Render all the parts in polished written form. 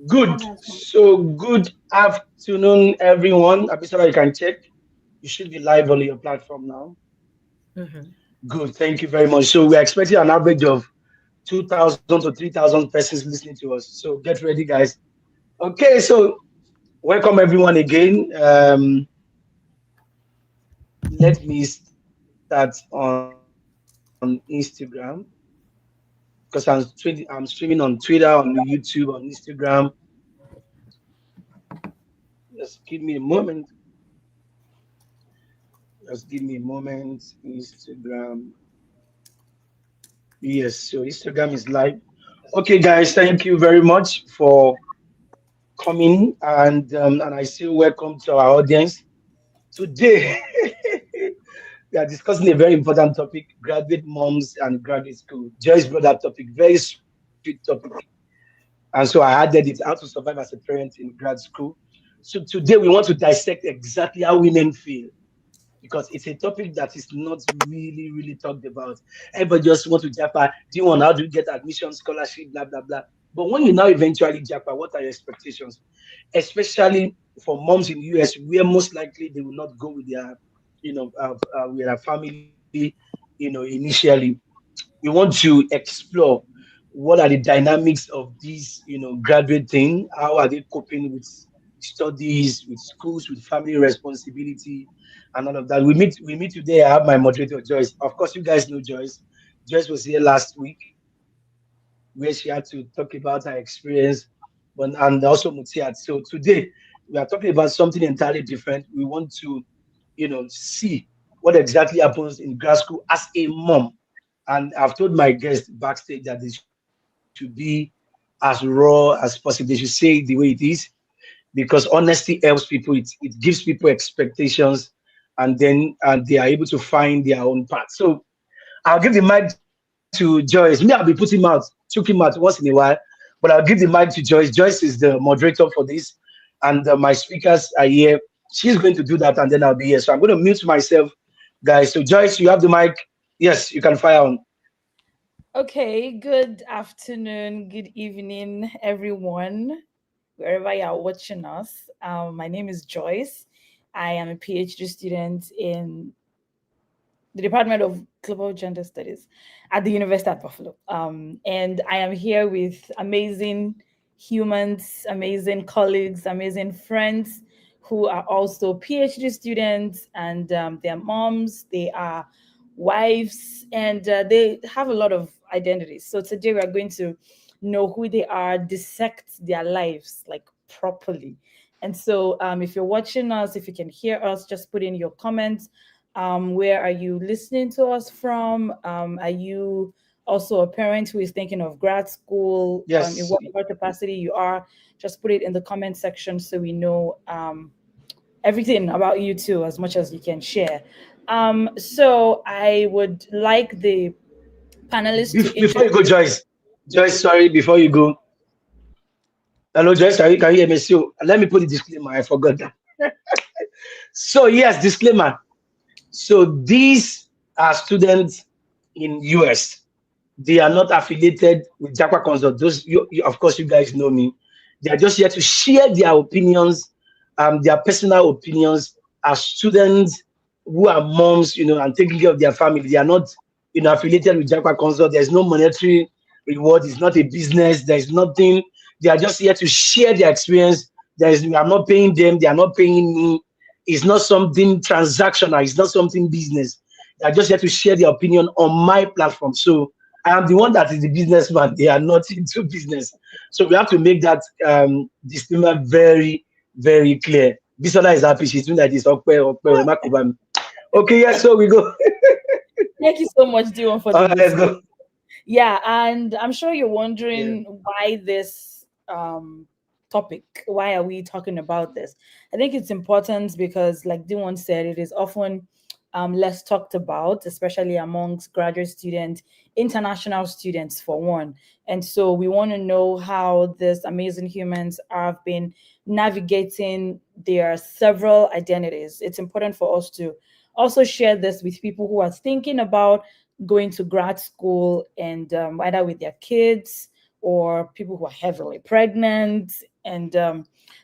Good. So good afternoon, everyone. Abisala, you can check. You should be live on your platform now. Mhm. Good. Thank you very much. So we're expecting an average of 2,000 to 3,000 persons listening to us. So get ready, guys. Okay. So welcome everyone again. Let me start on Instagram because I'm streaming on Twitter, on YouTube, on Instagram. Just give me a moment. Just give me a moment. Instagram. Yes, so Instagram is live. Okay, guys, thank you very much for coming, and I say welcome to our audience. Today, we are discussing a very important topic: graduate moms and graduate school. Joyce brought that topic, very sweet topic, and so I added it: how to survive as a parent in grad school. So today, we want to dissect exactly how women feel because it's a topic that is not really talked about. Everybody just want to japa. Do you want how do you get admission, scholarship, blah blah blah. But when you now eventually japa, what are your expectations? Especially for moms in US, where most likely they will not go with their, with their family, initially. We want to explore what are the dynamics of this, graduate thing. How are they coping with studies, with schools, with family responsibility, and all of that. We meet today. I have my moderator Joyce. Of course, you guys know Joyce. Joyce was here last week where she had to talk about her experience, and also Mutiat. So today we are talking about something entirely different. We want to, see what exactly happens in grad school as a mom. And I've told my guests backstage that they should be as raw as possible. They should say it the way it is because honesty helps people. It gives people expectations, and they are able to find their own path. So I'll give the mic to Joyce. Me, I'll be putting him out, took him out once in a while, but I'll give the mic to Joyce. Joyce is the moderator for this, and my speakers are here. She's going to do that, and then I'll be here. So I'm going to mute myself, guys. So Joyce, you have the mic. Yes, you can fire on. Okay, good afternoon, good evening, everyone, wherever you are watching us. My name is Joyce. I am a PhD student in the Department of Global Gender Studies at the University at Buffalo. And I am here with amazing humans, amazing colleagues, amazing friends who are also PhD students and their moms, they are wives, and they have a lot of identities. So today we are going to know who they are, dissect their lives like properly. And so if you're watching us, if you can hear us, just put in your comments. Where are you listening to us from? Are you also a parent who is thinking of grad school? In Yes. what capacity you are? Just put it in the comment section so we know everything about you too, as much as you can share. So I would like the panelists to Before you go, introduce. Joyce, sorry, before you go. Hello, Joyce, can you hear me? So let me put the disclaimer. I forgot that. So yes, disclaimer. So these are students in US. They are not affiliated with Japa Consult. Of course, you guys know me. They are just here to share their opinions, their personal opinions as students who are moms, and taking care of their family. They are not, affiliated with Japa Consult. There's no monetary reward. It's not a business. There's nothing. They are just here to share their experience. I'm not paying them. They are not paying me. It's not something transactional. It's not something business. They are just here to share their opinion on my platform. So I am the one that is the businessman. They are not into business. So we have to make that disclaimer very clear. Bisola is happy. She's doing like this. Okay, yes, so we go. Thank you so much, Dion, for All the right, let's disclaimer. go. Yeah, and I'm sure you're Yeah. wondering why this topic. Why are we talking about this? I think it's important because, like Dion said, it is often less talked about, especially amongst graduate students, international students, for one. And so we want to know how these amazing humans have been navigating their several identities. It's important for us to also share this with people who are thinking about going to grad school and either with their kids or people who are heavily pregnant, and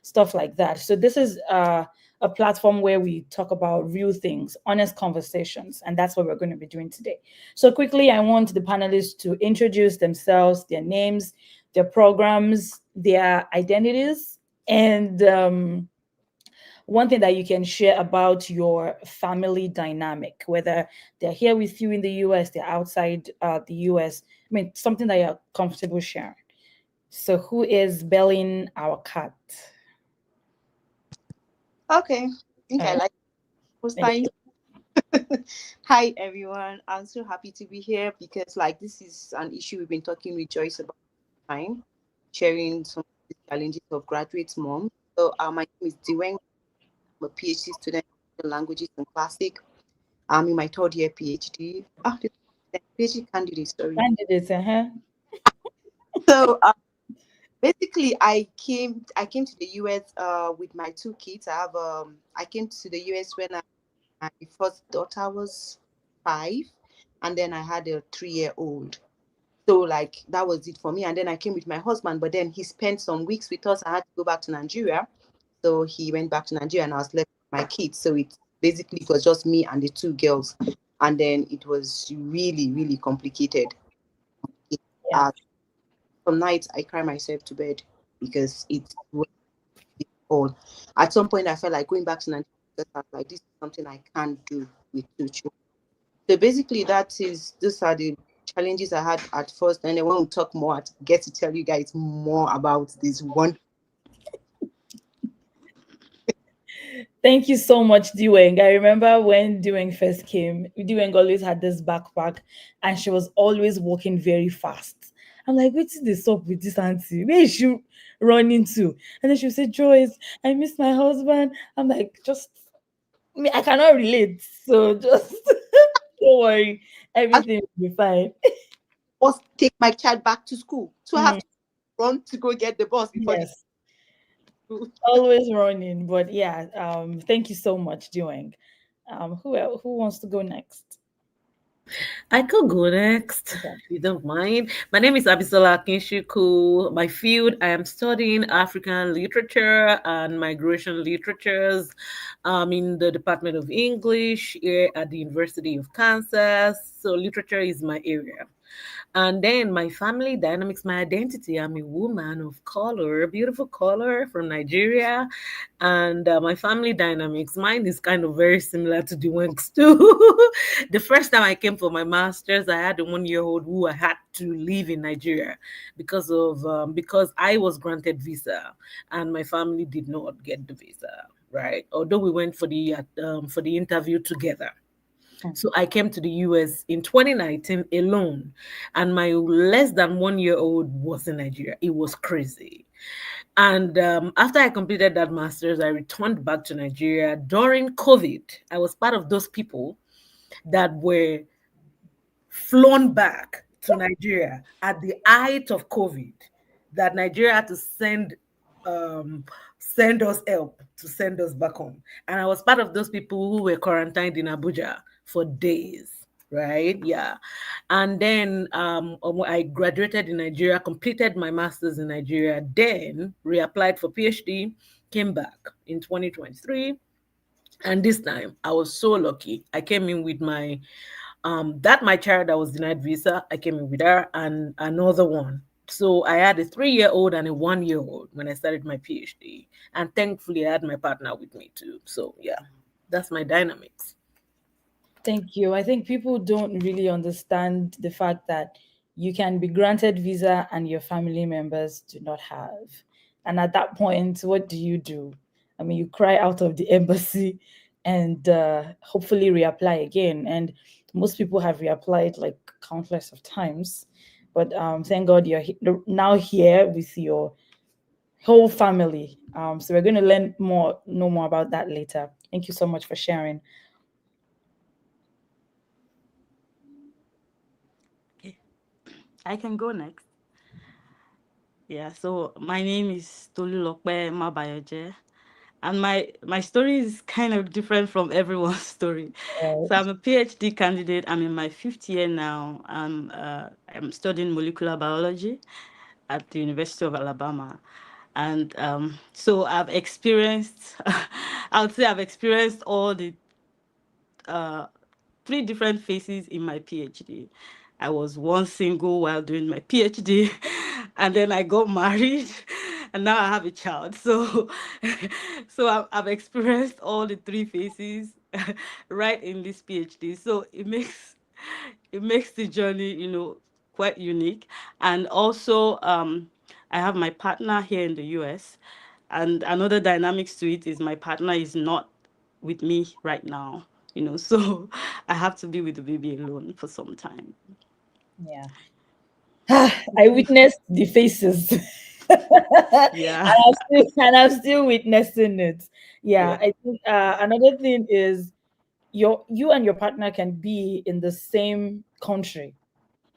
stuff like that. So this is a platform where we talk about real things, honest conversations, and that's what we're going to be doing today. So quickly, I want the panelists to introduce themselves, their names, their programs, their identities, and one thing that you can share about your family dynamic, whether they're here with you in the US, they're outside the US. I mean, something that you're comfortable sharing. So, who is belling our cat? Okay. All Okay, right. like was Thank trying you. to Hi everyone. I'm so happy to be here because like this is an issue we've been talking with Joyce about time, sharing some of the challenges of graduate mom. So my name is Diwen. I'm a PhD student in languages and classic. I'm in my third year PhD. The PhD candidate, sorry. Candidates, uh-huh. So basically I came to the US with my two kids. I came to the US when my first daughter was 5, and then I had a 3-year-old. So like that was it for me. And then I came with my husband, but then he spent some weeks with us. I had to go back to Nigeria. So he went back to Nigeria and I was left with my kids. So it was just me and the two girls. And then it was really, really complicated. Yeah. Uh, some nights I cry myself to bed because it was all. At some point I felt like going back to Nigeria because I was like, this is something I can't do with two children. So basically, those are the challenges I had at first, and then when we talk more, I get to tell you guys more about this one. Thank you so much, Deweng. I remember when Deweng first came, Deweng always had this backpack and she was always walking very fast. I'm like, what's this up with this auntie? Where is she running to? And then she would say, Joyce, I miss my husband. I'm like, just me, I cannot relate. So just don't worry, I everything will be fine. was take my child back to school, so I have Mm, to run to go get the bus before the yes, school. always running. But yeah, thank you so much, Deweng. Who wants to go next? I could go next, Okay. if you don't mind. My name is Abisola Kinshiku. My field, I am studying African literature and migration literatures in the Department of English here at the University of Kansas. So literature is my area. And then my family dynamics, my identity. I'm a woman of color, beautiful color from Nigeria. And my family dynamics, mine is kind of very similar to the ones too. The first time I came for my master's, I had a 1 year old who I had to live in Nigeria because I was granted visa and my family did not get the visa. Right, although we went for the interview together. So I came to the US in 2019 alone, and my less than 1 year old was in Nigeria. It was crazy. And after I completed that master's, I returned back to Nigeria during COVID. I was part of those people that were flown back to Nigeria at the height of COVID, that Nigeria had to um, send us help to send us back home. And I was part of those people who were quarantined in Abuja for days. Right, yeah, and then I graduated in Nigeria, completed my master's in Nigeria, then reapplied for PhD, came back in 2023, and this time I was so lucky. I came in with my child that was denied visa. I came in with her and another one. So I had a 3 year old and a 1 year old when I started my PhD. And thankfully I had my partner with me too. So yeah, that's my dynamics. Thank you. I think people don't really understand the fact that you can be granted visa and your family members do not have. And at that point, what do you do? I mean, you cry out of the embassy and hopefully reapply again. And most people have reapplied like countless of times. But thank God you're now here with your whole family. So we're going to know more about that later. Thank you so much for sharing. Okay, I can go next. Yeah, so my name is Tolulokpe Mabayoje, and my story is kind of different from everyone's story. So I'm a PhD candidate. I'm in my fifth year now. I'm studying molecular biology, at the University of Alabama. And so I've experienced, I would say I've experienced all the uh, three different phases in my PhD. I was one single while doing my PhD, and then I got married, and now I have a child. So, so I've experienced all the three phases right in this PhD. So it makes the journey, quite unique. And also, I have my partner here in the US, and another dynamics to it is my partner is not with me right now, so I have to be with the baby alone for some time. Yeah. I witnessed the faces. Yeah. And I'm still witnessing it. Yeah, Yeah. I think another thing is you and your partner can be in the same country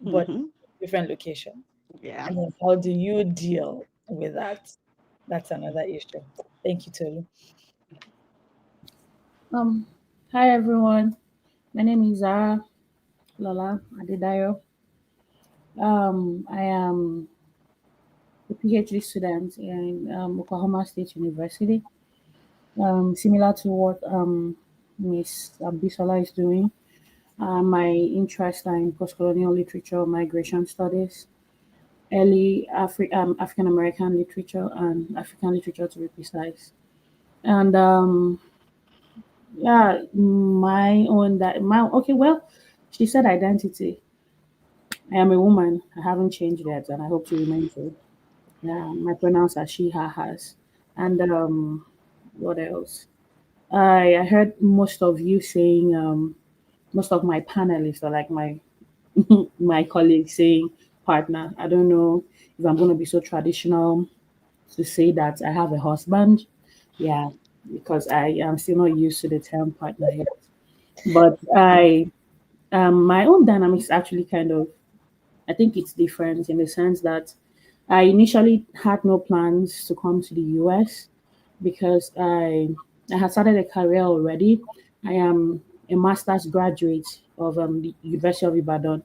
but Hmm. different location. Yeah. And then how do you deal with that? That's another issue. Thank you, Tolu. Um, Hi everyone. My name is Zara Lola Adedayo. I am a PhD student in Oklahoma State University. Similar to what Miss Bisola is doing, my interests are in postcolonial literature, migration studies, African American literature, and African literature to be precise. And yeah, my okay. Well, she said identity. I am a woman. I haven't changed that, and I hope to remain so. Yeah, my pronouns are she, her, hers. And what else? I heard most of you saying most of my panelists or like my my colleagues saying partner. I don't know if I'm going to be so traditional to say that I have a husband. Yeah, because I am still not used to the term partner yet. But my own dynamics actually kind of, I think it's different in the sense that I initially had no plans to come to the US because I had started a career already. I am a master's graduate of the University of Ibadan,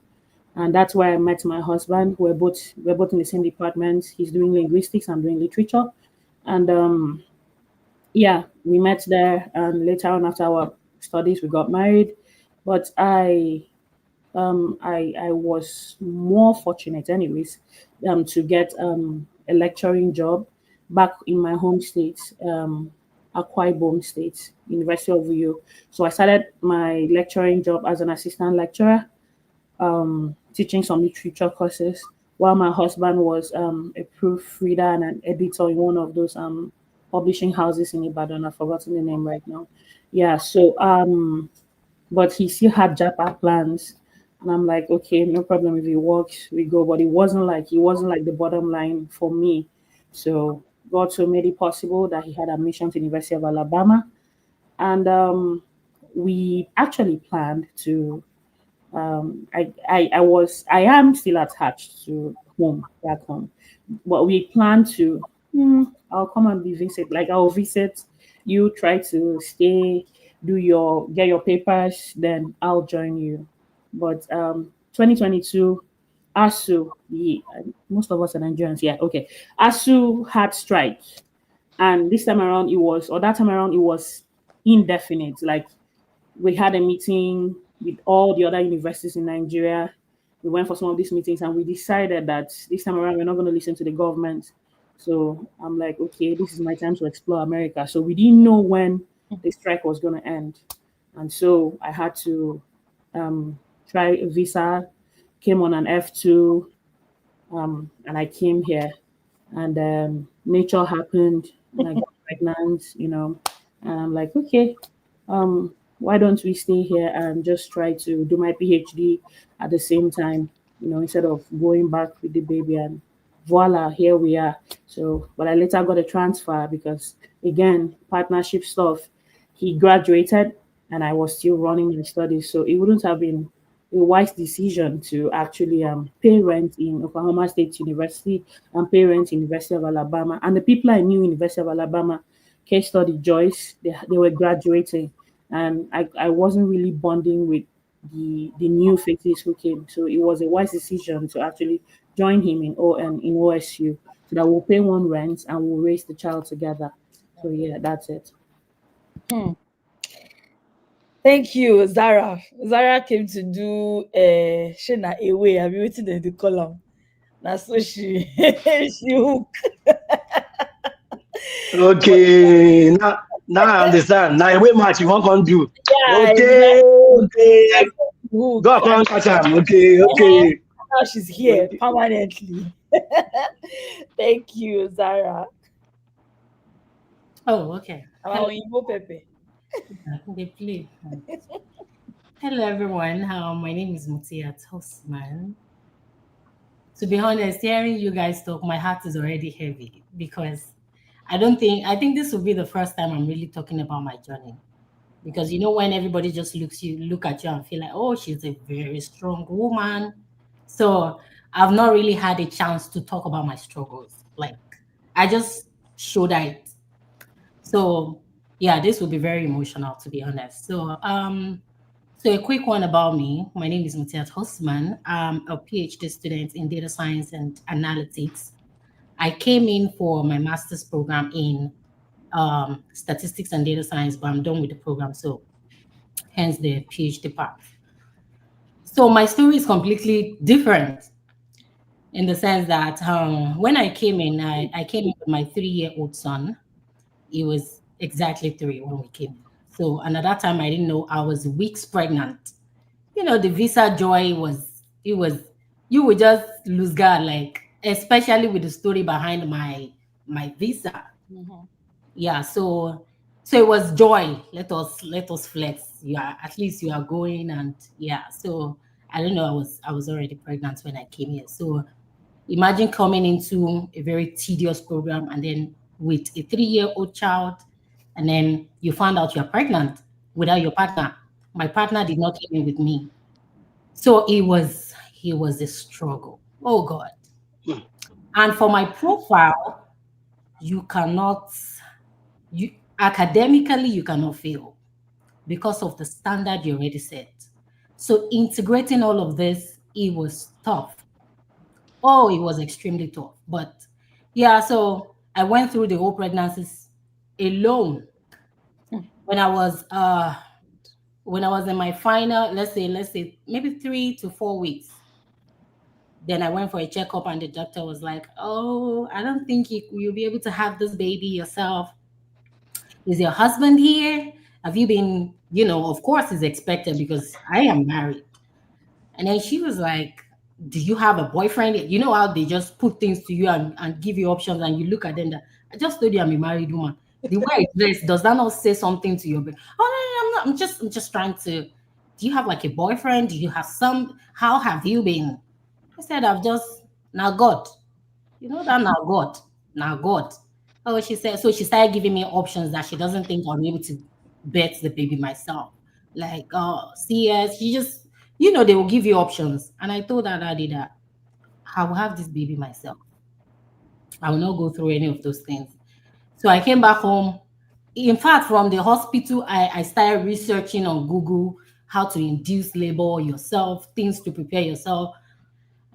and that's where I met my husband. We're both in the same department. He's doing linguistics, I'm doing literature, and yeah, we met there. And later on, after our studies, we got married. But I was more fortunate, anyways, to get a lecturing job back in my home state, Akwa Ibom State, University of Uyo. So I started my lecturing job as an assistant lecturer, teaching some literature courses, while my husband was a proofreader and an editor in one of those publishing houses in Ibadan. I've forgotten the name right now. Yeah, so but he still had Japa plans. And I'm like, okay, no problem if it works, we go. But it wasn't like the bottom line for me. So God so made it possible that he had admission to the University of Alabama. And we actually planned to I am still attached to home back home, but we plan to. I'll come and be visit. Like I'll visit. You try to stay, get your papers, then I'll join you. But 2022, ASU, most of us are Nigerians. Yeah, okay. ASU had strike, and this time around or that time around it was indefinite. Like we had a meeting with all the other universities in Nigeria. We went for some of these meetings and we decided that this time around we're not going to listen to the government. So I'm like, okay, this is my time to explore America. So we didn't know when the strike was going to end. And so I had to try a visa, came on an F2, and I came here. And nature happened and I got pregnant. And I'm like, okay, why don't we stay here and just try to do my PhD at the same time, instead of going back with the baby, and voila, here we are. So, but I later got a transfer because, again, partnership stuff. He graduated and I was still running my studies. So it wouldn't have been a wise decision to actually pay rent in Oklahoma State University and pay rent in University of Alabama. And the people I knew in University of Alabama, case study Joyce, they were graduating, and I wasn't really bonding with the new faces who came. So it was a wise decision to actually join him in OSU so that we'll pay one rent and we'll raise the child together. So yeah, that's it. Thank you, Zara. Zara came to do Shena away. I've been waiting in the column. Now so she she hook. But Okay, now I understand. Now wait match you want to do. yeah, Okay, exactly. okay. That's the hook. Go And on catch am. Okay, uh, okay. now she's here Okay. permanently. Thank you, Zara. Oh, okay. Our Hello. Oyinbo Pepe. They play. Hello, everyone. My name is Mutia Tosman. To be honest, hearing you guys talk, my heart is already heavy because I think this will be the first time I'm really talking about my journey. Because you know when everybody just look at you and feel like, oh, she's a very strong woman. So I've not really had a chance to talk about my struggles. Like I just showed it. So yeah, this will be very emotional to be honest. So a quick one about me. My name is Mutiat Hosman. I'm a PhD student in data science and analytics. I came in for my master's program in statistics and data science, but I'm done with the program. So hence the PhD part. So my story is completely different in the sense that when I came in, I came in with my 3-year-old son. He was exactly 3 when we came in. So, and at that time, I didn't know I was weeks pregnant. You know, the visa joy you would just lose God, like, especially with the story behind my visa. Mhm. Yeah, so it was joy. Let us flex. Yeah, at least you are going, and yeah. So I don't know. I was already pregnant when I came here. So imagine coming into a very tedious program and then with a 3-year-old child, and then you find out you're pregnant without your partner. My partner did not come in with me, so it was a struggle. Oh God! And for my profile, you cannot you academically you cannot fail because of the standard you already set. So integrating all of this, it was tough. Oh, it was extremely tough. But yeah, so I went through the whole pregnancies alone. When I was in my final, let's say maybe 3 to 4 weeks. Then I went for a checkup and the doctor was like, "Oh, I don't think you'll be able to have this baby yourself. Is your husband here? Have you been, of course it's expected because I am married." And then she was like, "Do you have a boyfriend?" You know how they just put things to you and give you options and you look at them that I just told you I'm a married woman. The way I dress, does that not say something to your brain? Oh no, no, I'm not. I'm just trying to. Do you have like a boyfriend? Do you have some? How have you been? I said, I've just now God. You know that now God. Now God. Oh, she said, so she started giving me options that she doesn't think I'll be able to bet the baby myself. Like, CS, she just, they will give you options. And I told her daddy that I will have this baby myself. I will not go through any of those things. So I came back home. In fact, from the hospital, I started researching on Google how to induce labor yourself, things to prepare yourself.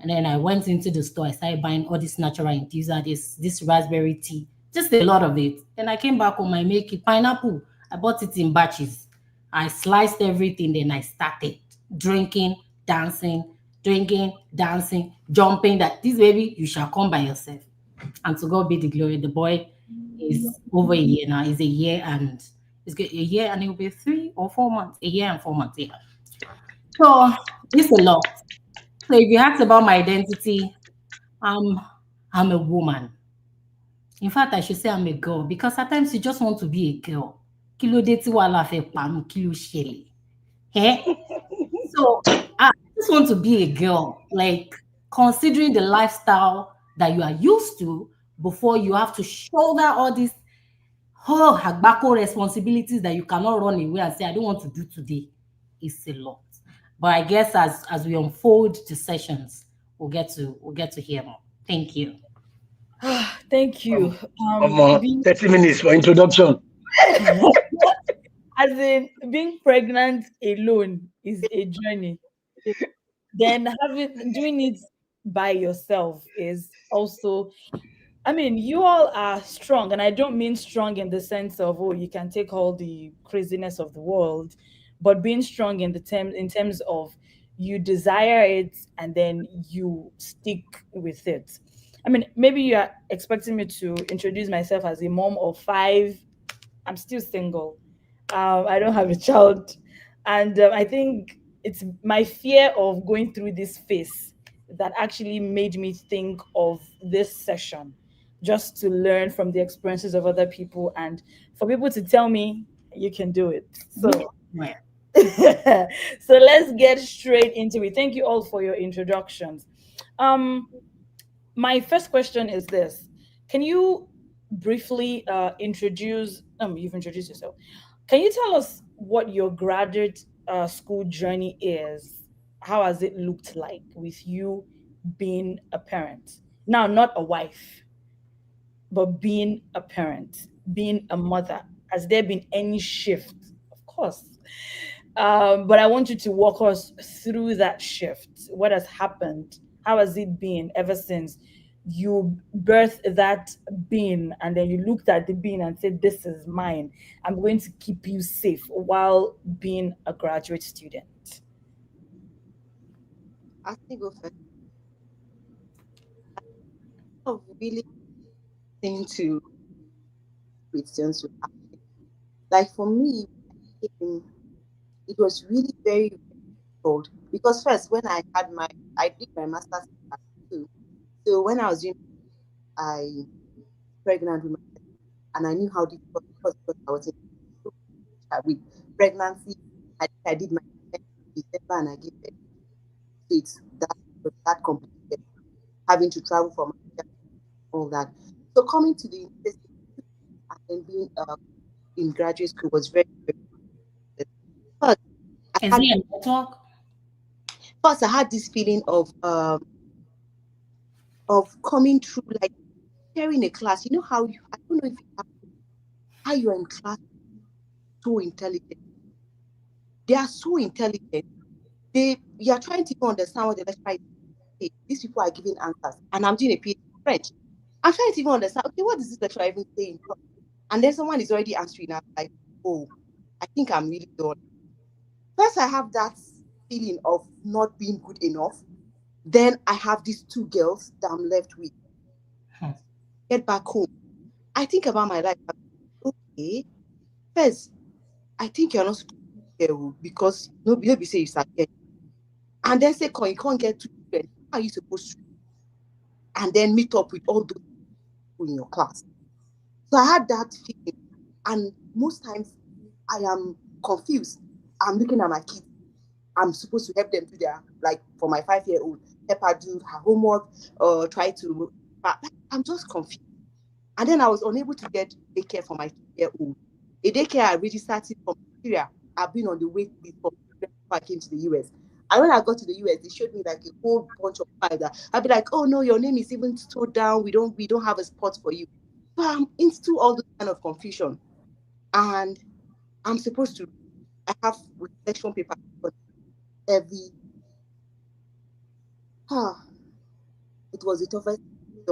And then I went into the store. I started buying all this natural infuser, this raspberry tea, just a lot of it. Then I came back home. I make it pineapple. I bought it in batches. I sliced everything. Then I started drinking, dancing, drinking, dancing, jumping. That this baby, you shall come by yourself. And to God be the glory. The boy is over a year now. He's a year and a year and it will be 3 or 4 months. A year and 4 months. Yeah. So it's a lot. So if you ask about my identity, I'm I'm a woman. In fact, I should say I'm a girl because at times you just want to be a girl. Kí ló dé tí wàhálà fẹ́ pa mí? Kí ló ṣẹlẹ̀? Eh? So I just want to be a girl, like considering the lifestyle that you are used to before you have to shoulder all these agbako responsibilities that you cannot run away and say, I don't want to do today. It's a lot. But I guess as we unfold the sessions, we'll get to hear more. Thank you. Thank you. Being 30 minutes for introduction. as in being pregnant alone is a journey. Then having doing it by yourself is also, I mean, you all are strong, and I don't mean strong in the sense of, oh, you can take all the craziness of the world, but being strong in the terms of you desire it and then you stick with it. I mean, maybe you are expecting me to introduce myself as a mom of five. I'm still single. I don't have a child, and I think it's my fear of going through this phase that actually made me think of this session, just to learn from the experiences of other people and for people to tell me you can do it. So, Right. so let's get straight into it. Thank you all for your introductions. Um, my first question is this: can you briefly introduce? You've introduced yourself. Can you tell us what your graduate school journey is? How has it looked like with you being a parent? Now, not a wife, but being a parent, being a mother. Has there been any shift? Of course. But I want you to walk us through that shift. What has happened? How has it been ever since you birthed that being and then you looked at the being and said, this is mine. I'm going to keep you safe while being a graduate student. I think go first. Of really into questions you ask. Like for me, it was really very difficult because first when I did my master's too. So when I was doing, I pregnant with my, and I knew how difficult it was because I was in with pregnancy. I did my test in December and I gave birth. So that complicated, having to travel for my all that. So coming to the university and then being in graduate school was very, very first I Is had it a network? first I had this feeling of coming through, like sharing a class. You know how I don't know if you have, how you're in class so intelligent. They are so intelligent. You are trying to even understand what the lecturer is saying. These people are giving answers. And I'm doing a PhD in French. I'm trying to even understand, okay, what is this lecturer even saying? And then someone is already answering. I'm like, oh, I think I'm really done. First, I have that feeling of not being good enough. Then I have these two girls that I'm left with. Hmm. Get back home. I think about my life. Okay, first, I think you're not supposed to get because nobody say you start getting. And then second, you can't get two children. How are you supposed to? And then meet up with all those people in your class. So I had that feeling. And most times I am confused. I'm looking at my kids. I'm supposed to help them do their, like for my 5-year-old, help her do her homework or try to, but I'm just confused. And then I was unable to get daycare for my 2-year-old. A daycare I registered it from Nigeria. I've been on the wait list for before I came to the US. And when I got to the US, they showed me like a whole bunch of files that I'd be like, oh no, your name is even stored down. We don't have a spot for you. So I'm into all this kind of confusion. And I'm supposed to I have reflection paper on every ah, it was the toughest thing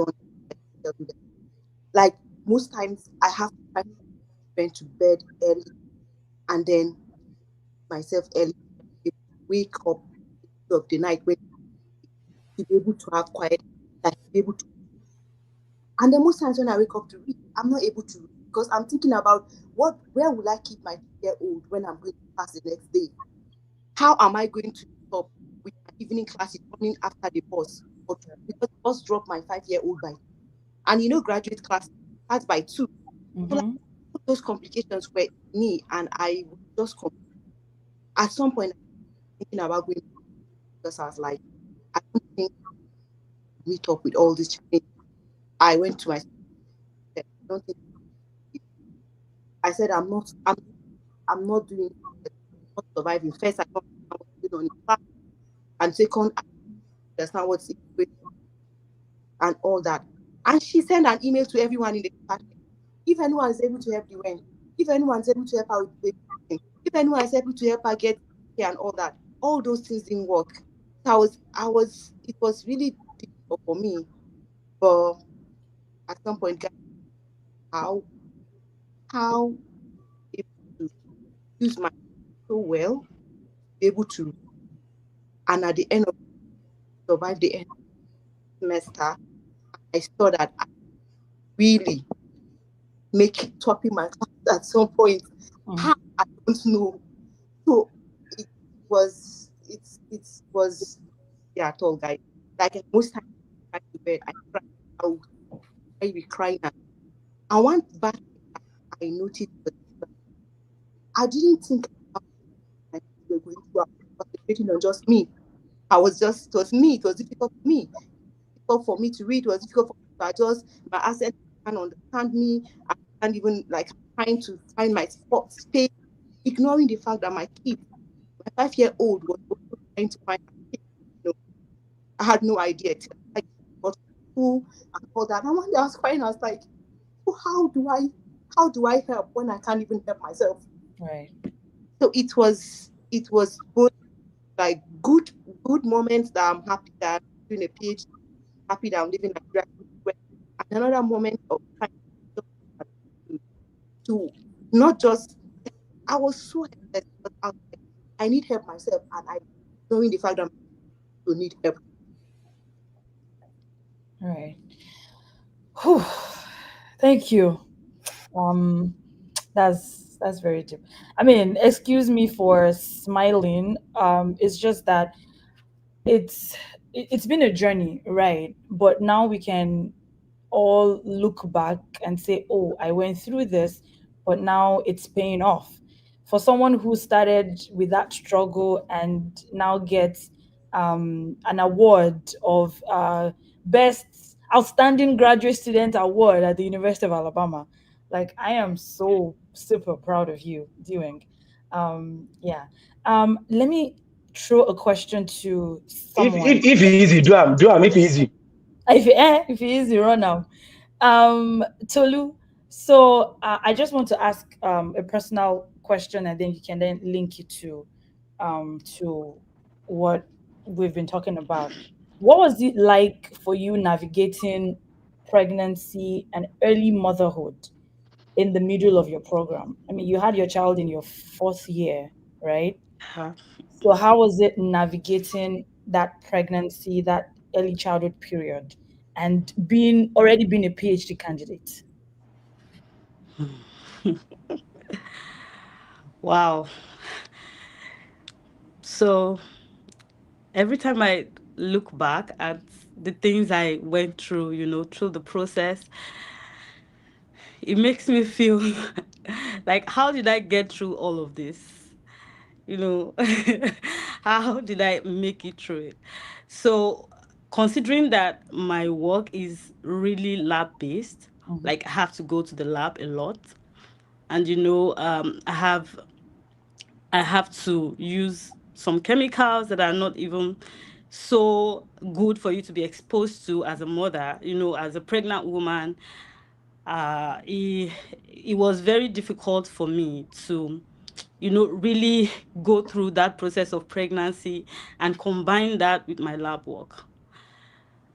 done. Like most times I have to try to went to bed early and then myself early wake up of the night when to be able to have quiet, like to be able to. And then most times when I wake up to read, I'm not able to read because I'm thinking about where will I keep my 2-year-old when I'm going to class the next day? How am I going to stop with my evening classes running after the bus? Because the bus dropped my 5-year-old by, and graduate class starts by 2. So like Mm-hmm. those complications were me, and I was just at some point thinking about going because I was like, I don't think I meet up with all these challenges. I went to my sister, I don't think I said I'm not doing I'm not surviving. First, I don't understand what's going on in class, and second, I don't understand what's going on and all that. And she sent an email to everyone in the department. If anyone is able to help the rent, if anyone is able to help her with the baby, if anyone is able to help her get here and all that, all those things didn't work. So it was really difficult. or for me. But at some point, guys, how how able to use my so well, be able to, and at the end of survive the end of the semester, I saw that I really make topping my class at some point. Mm. How I don't know. So it it was yeah at all, guys. Like most times I go to bed, I cry out, I be crying out. And one bad thing that I noticed was I didn't think about my friends were going through. I was concentrating on just me. I was just it was me. It was difficult for me. Difficult for me to read. It was difficult for me to adjust. My accent can't understand me. I can't even like trying to find my spot space, ignoring the fact that my kid, my 5-year-old, was also trying to find my space. You know, I had no idea till I got to school and all that. And one day I was crying. I was like, so how do I help when I can't even help myself? Right. So it was both like good moments that I'm happy that I'm doing a PhD, happy that I'm living Nigeria, and another moment of trying to, to not just I was so helpless because I was like, I need help myself, and I knowing the fact that I need help. Right. Whew. Thank you. Um, that's very deep. I mean, excuse me for smiling. It's just that it's been a journey, right? But now we can all look back and say, oh, I went through this, but now it's paying off. For someone who started with that struggle and now gets an award of best outstanding graduate student award at the University of Alabama, like I am so super proud of you doing. Yeah. Let me throw a question to someone. If easy, do am if easy. If it is, you run now. Tolu, so I just want to ask a personal question, and then you can then link it to what we've been talking about. What was it like for you navigating pregnancy and early motherhood in the middle of your program? I mean, you had your child in your fourth year, right? Uh, So how was it navigating that pregnancy, that early childhood period, and being a PhD candidate? wow. So every time I look back at the things I went through, through the process, it makes me feel like, how did I get through all of this? You know, how did I make it through it? So, considering that my work is really lab based, Mhm. like I have to go to the lab a lot, and I have to use some chemicals that are not even so good for you to be exposed to as a mother, as a pregnant woman. It was very difficult for me to, really go through that process of pregnancy and combine that with my lab work.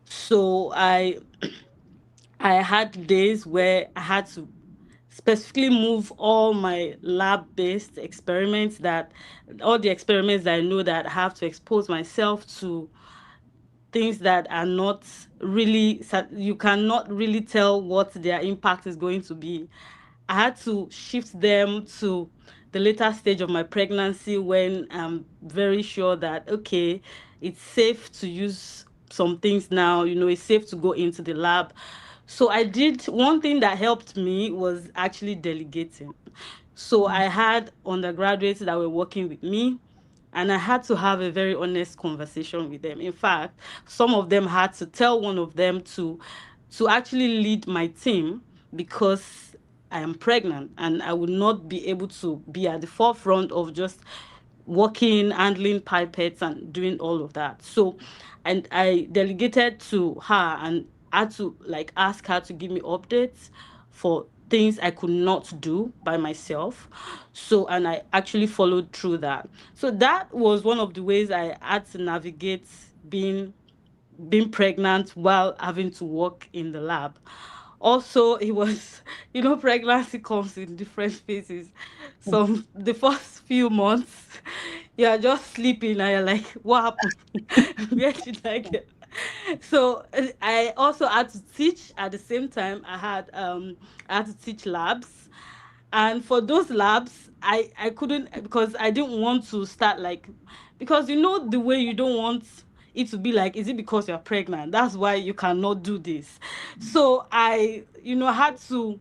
So I had days where I had to specifically move all my lab-based experiments, that all the experiments that I know that I have to expose myself to things that are not really, you cannot really tell what their impact is going to be. I had to shift them to the later stage of my pregnancy, when I'm very sure that, okay, it's safe to use some things now, it's safe to go into the lab. So I did one thing that helped me was actually delegating. So I had undergraduates that were working with me, and I had to have a very honest conversation with them. In fact, some of them had to tell one of them to actually lead my team, because I am pregnant and I would not be able to be at the forefront of just working, handling pipettes, and doing all of that. So, and I delegated to her and had to like ask her to give me updates for things I could not do by myself. So, and I actually followed through that. So that was one of the ways I had to navigate being being pregnant while having to work in the lab. Also, it was, pregnancy comes in different phases. Some the first few months, you are just sleeping and you're like, what happened? Where did I get? So I also had to teach at the same time. I had to teach labs, and for those labs I couldn't, because I didn't want to start like, because the way you don't want it to be like, is it because you're pregnant, that's why you cannot do this? So I had to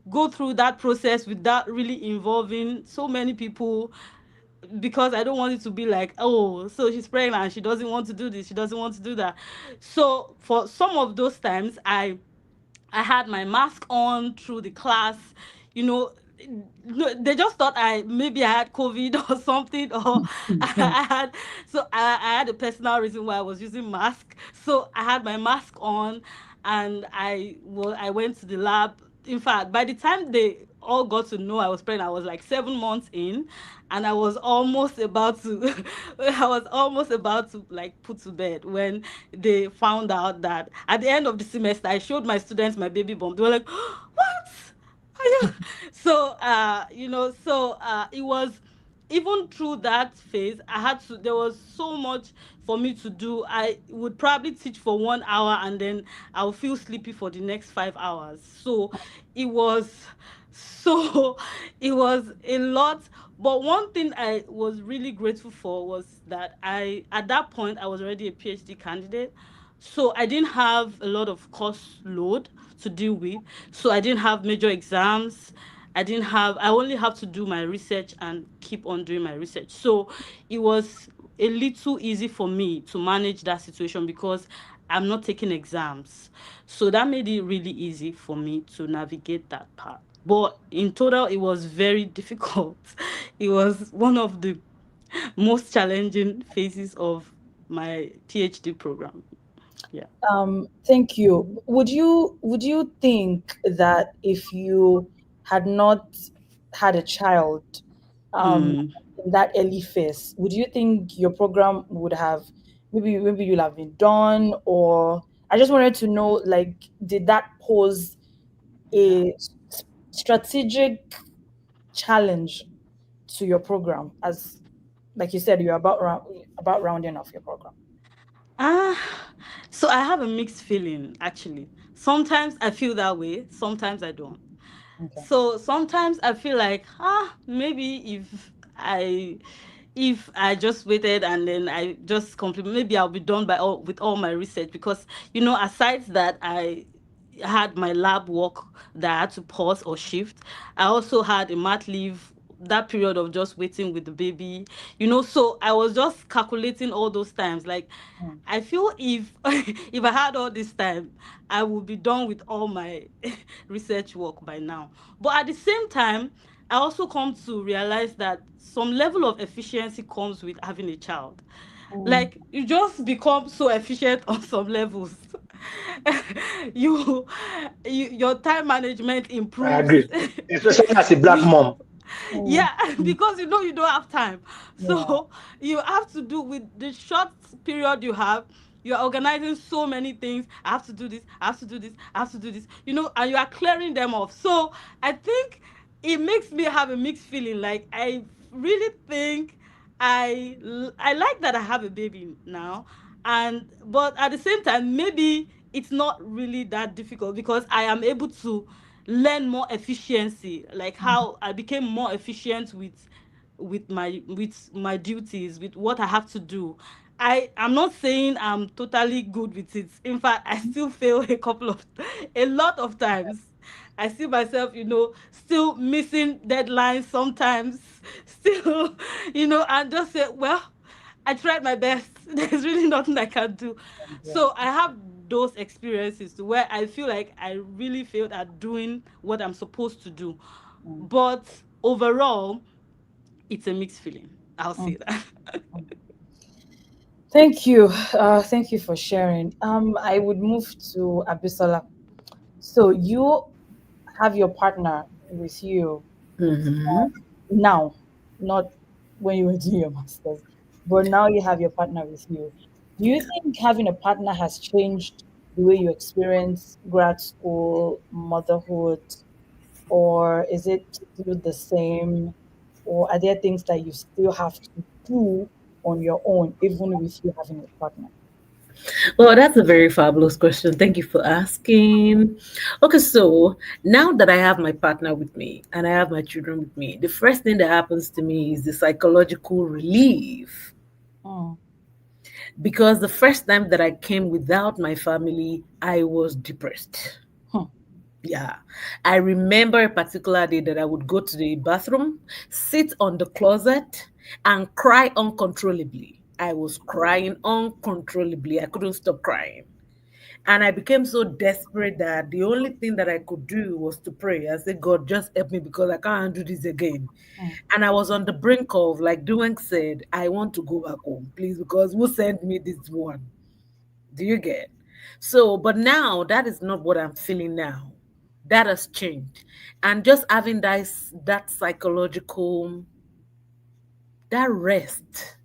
go through that process without really involving so many people, because I don't want it to be like, oh, so she's pregnant, she doesn't want to do this, she doesn't want to do that. So for some of those times, I had my mask on through the class. You know, no, they just thought maybe I had COVID or something, or I had, so I had a personal reason why I was using mask. So I had my mask on, and I went to the lab. In fact, by the time they all got to know I was pregnant, I was like 7 months in, and I was almost about to, I was almost about to like put to bed when they found out that at the end of the semester, I showed my students my baby bump. They were like, "What? Are you?" So, it was, even through that phase, there was so much for me to do. I would probably teach for 1 hour, and then I'll feel sleepy for the next 5 hours. So it was, so it was a lot. But one thing I was really grateful for was that at that point, I was already a PhD candidate. So I didn't have a lot of course load to deal with. So I didn't have major exams. I only have to do my research and keep on doing my research. So it was a little easy for me to manage that situation, because I'm not taking exams. So that made it really easy for me to navigate that part. But in total, it was very difficult. It was one of the most challenging phases of my PhD program. Yeah. Thank you. Would you think that if you had not had a child um Mm. in that early phase, would you think your program would have, maybe you'll have been done? Or I just wanted to know, like, did that pose a strategic challenge to your program, as like you said, you're about rounding off your program? Ah, so I have a mixed feeling actually. Sometimes I feel that way, sometimes I don't. Okay. So sometimes I feel like, maybe if I just waited and then I just complete, maybe I'll be done with all my research, because aside that I had my lab work that I had to pause or shift. I also had a mat leave, that period of just waiting with the baby. So I was just calculating all those times. Like, Mm. I feel if if I had all this time, I would be done with all my research work by now. But at the same time, I also come to realize that some level of efficiency comes with having a child. Mm. Like, you just become so efficient on some levels. you, your time management I improves. agree. Especially as a black you mom. Mm. Yeah, because you don't have time. Yeah. So you have to do with the short period you have. You're organizing so many things. I have to do this, I have to do this, I have to do this, and you are clearing them off. So I think it makes me have a mixed feeling. Like, I really think I like that I have a baby now. But at the same time, maybe it's not really that difficult, because I am able to learn more efficiency, like how I became more efficient with my duties, with what I have to do. I'm not saying I'm totally good with it. In fact, I still fail a lot of times. I see myself, still missing deadlines sometimes, still, and just say, well, I tried my best. There's really nothing I can do. Yeah. So I have those experiences to where I feel like I really failed at doing what I'm supposed to do. Mm. But overall, it's a mixed feeling. I'll Mm. say that. Thank you. Thank you for sharing. I would move to Abisola. So you have your partner with you Mm-hmm. now, not when you were doing your masters, but now you have your partner with you. Do you think having a partner has changed the way you experience grad school, motherhood, or is it still the same? Or are there things that you still have to do on your own, even with you having a partner? Well, that's a very fabulous question. Thank you for asking. Okay, so now that I have my partner with me and I have my children with me, the first thing that happens to me is the psychological relief. Mm, Because the first time that I came without my family, I was depressed. hmm, Yeah. I remember a particular day that I would go to the bathroom, sit on the closet, and cry uncontrollably. I was crying uncontrollably. I couldn't stop crying. And I became so desperate that the only thing that I could do was to pray. I said, God, just help me because I can't do this again. hmm, And I was on the brink of, like Duane said, I want to go back home, please, because who sent me this one? Do you get? So, but now that is not what I'm feeling now. That has changed. And just having that psychological, that rest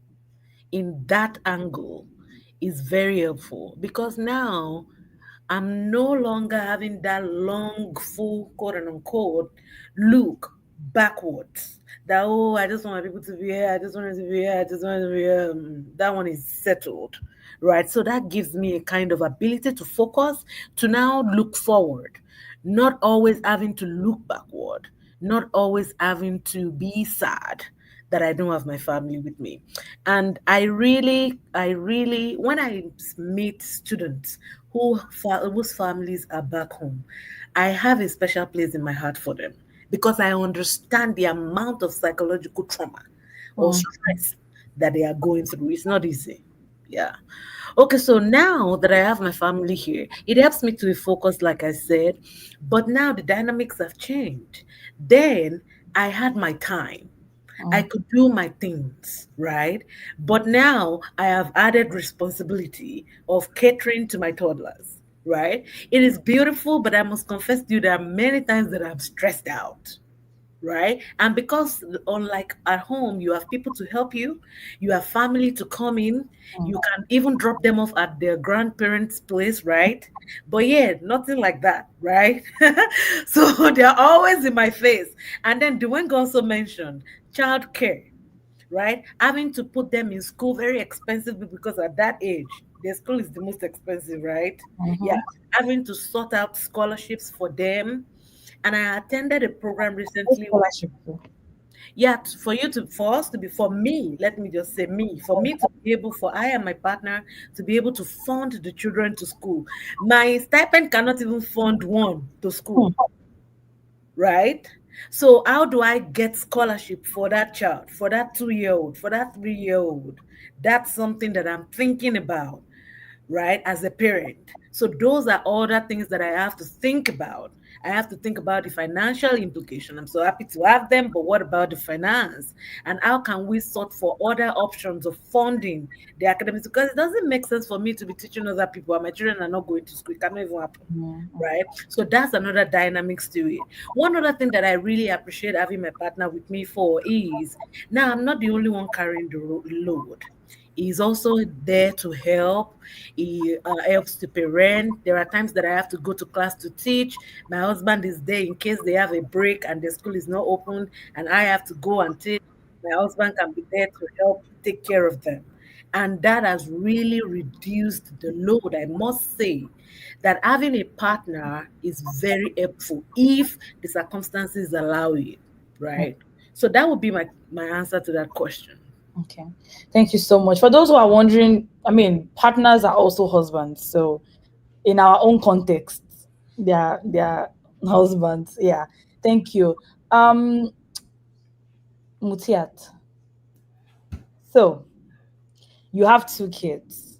in that angle is very helpful because now I'm no longer having that long, full, quote and unquote, look backwards. That, oh, I just want people to be here. I just want it to be here. I just want it to be here. That one is settled, right? So that gives me a kind of ability to focus, to now look forward, not always having to look backward, not always having to be sad that I don't have my family with me. And when I meet students whose families are back home, I have a special place in my heart for them because I understand the amount of psychological trauma or hmm. stress that they are going through. It's not easy. Yeah. Okay, so now that I have my family here, it helps me to be focused, like I said, but now the dynamics have changed. Then I had my time. I Mm, could do my things, right? But now I have added responsibility of catering to my toddlers, right? It is beautiful, but I must confess to you there are many times that I'm stressed out, right? And because unlike at home, you have people to help you, you have family to come in, mm, you can even drop them off at their grandparents' place, right? But yeah, nothing like that, right? So they're always in my face. And then Dwayne also mentioned childcare, right? Having to put them in school very expensive because at that age, their school is the most expensive, right? Yeah, mhm. having to sort out scholarships for them. And I attended a program What recently where, scholarship too? yeah, for us to be, for me, let me just say me, for me to be able, for I and my partner to be able to fund the children to school. My stipend cannot even fund one to Hmm, school, right? So how do I get scholarship for that child, for that 2 year old, for that 3 year old? That's something that I'm thinking about, right, as a parent. So those are all the things that I have to think about. I have to think about the financial implication. I'm so happy to have them, but what about the finance? And how can we sort for other options of funding the academics? Because it doesn't make sense for me to be teaching other people and my children are not going to school. It cannot even happen. mm, mm, Right. So that's another dynamics to it. One other thing that I really appreciate having my partner with me for is now I'm not the only one carrying the load. He's also there to help. He helps to parent. There are times that I have to go to class to teach. My husband is there in case they have a break and the school is not open, and I have to go and teach. My husband can be there to help take care of them. And that has really reduced the load. I must say that having a partner is very helpful if the circumstances allow it, mm. right? So that would be my answer to that question. Okay. Thank you so much. For those who are wondering, I mean, partners are also husbands. So in our own context, they are husbands. Yeah. Thank you. Um, Mutiat. So you have two kids.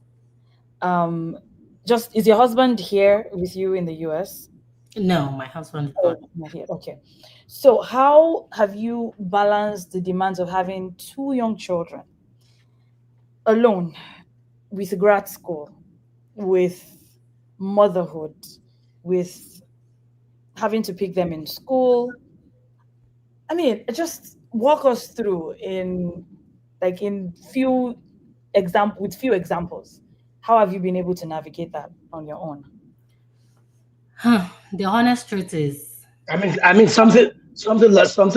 Um, just is your husband here with you in the US? No, my husband is not. Oh, not here. Okay. So how have you balanced the demands of having two young children alone with grad school, with motherhood, with having to pick them in school? I mean, just walk us through in few examples. How have you been able to navigate that on your own? The honest truth is, I mean something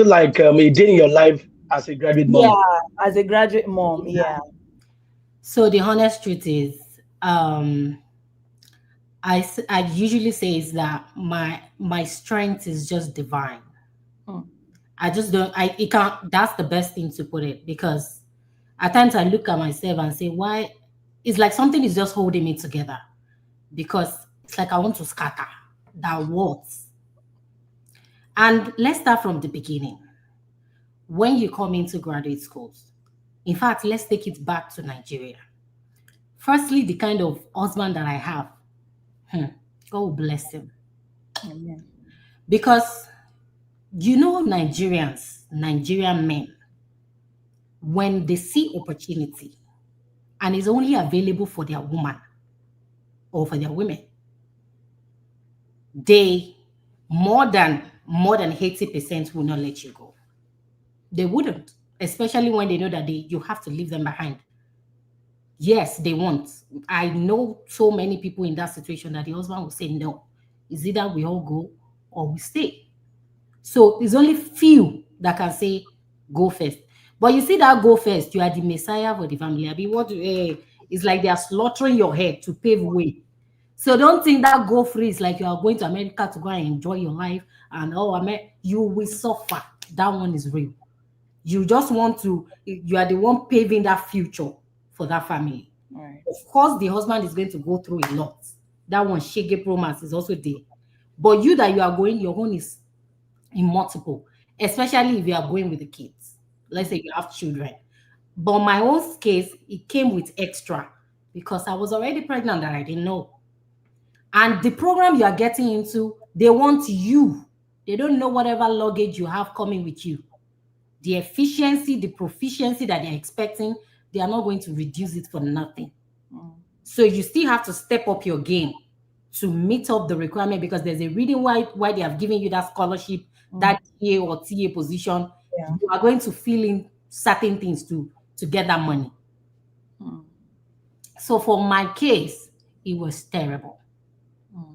like a day in your life as a graduate Yeah, mom. as a graduate mom, yeah. so the honest truth is, I usually say is that my strength is just divine. Mm, I just don't, it can't, that's the best thing to put it, because at times I look at myself and say, why? It's like something is just holding me together, because it's like I want to scatter that words. And let's start from the beginning. When you come into graduate schools, in fact, let's take it back to Nigeria. Firstly, the kind of husband that I have, hmm, God will bless him. amen. Because Nigerian men, when they see opportunity and it's only available for their woman or for their women, they more than 80% will not let you go. They wouldn't, especially when they know that you have to leave them behind. Yes, they won't. I know so many people in that situation that the husband will say no. It's either we all go or we stay. So it's only few that can say go first. But you see that go first, you are the messiah for the family. I mean, it's like they are slaughtering your head to pave way. So don't think that go free is like you are going to America to go and enjoy your life and you will suffer. That one is real. You just want to, you are the one paving that future for that family. All right. Of course, the husband is going to go through a lot. That one, Shege Promise, is also there. But you that you are going, your own is in multiple, especially if you are going with the kids. Let's say you have children. But my own case, it came with extra because I was already pregnant that I didn't know. And the program you are getting into, they want you. They don't know whatever luggage you have coming with you. The efficiency, the proficiency that they're expecting, they are not going to reduce it for nothing. Mm, So you still have to step up your game to meet up the requirement, because there's a reason why they have given you that scholarship, that TA or TA position. yeah. You are going to fill in certain things to get that money. Mm, So for my case, it was terrible. mm,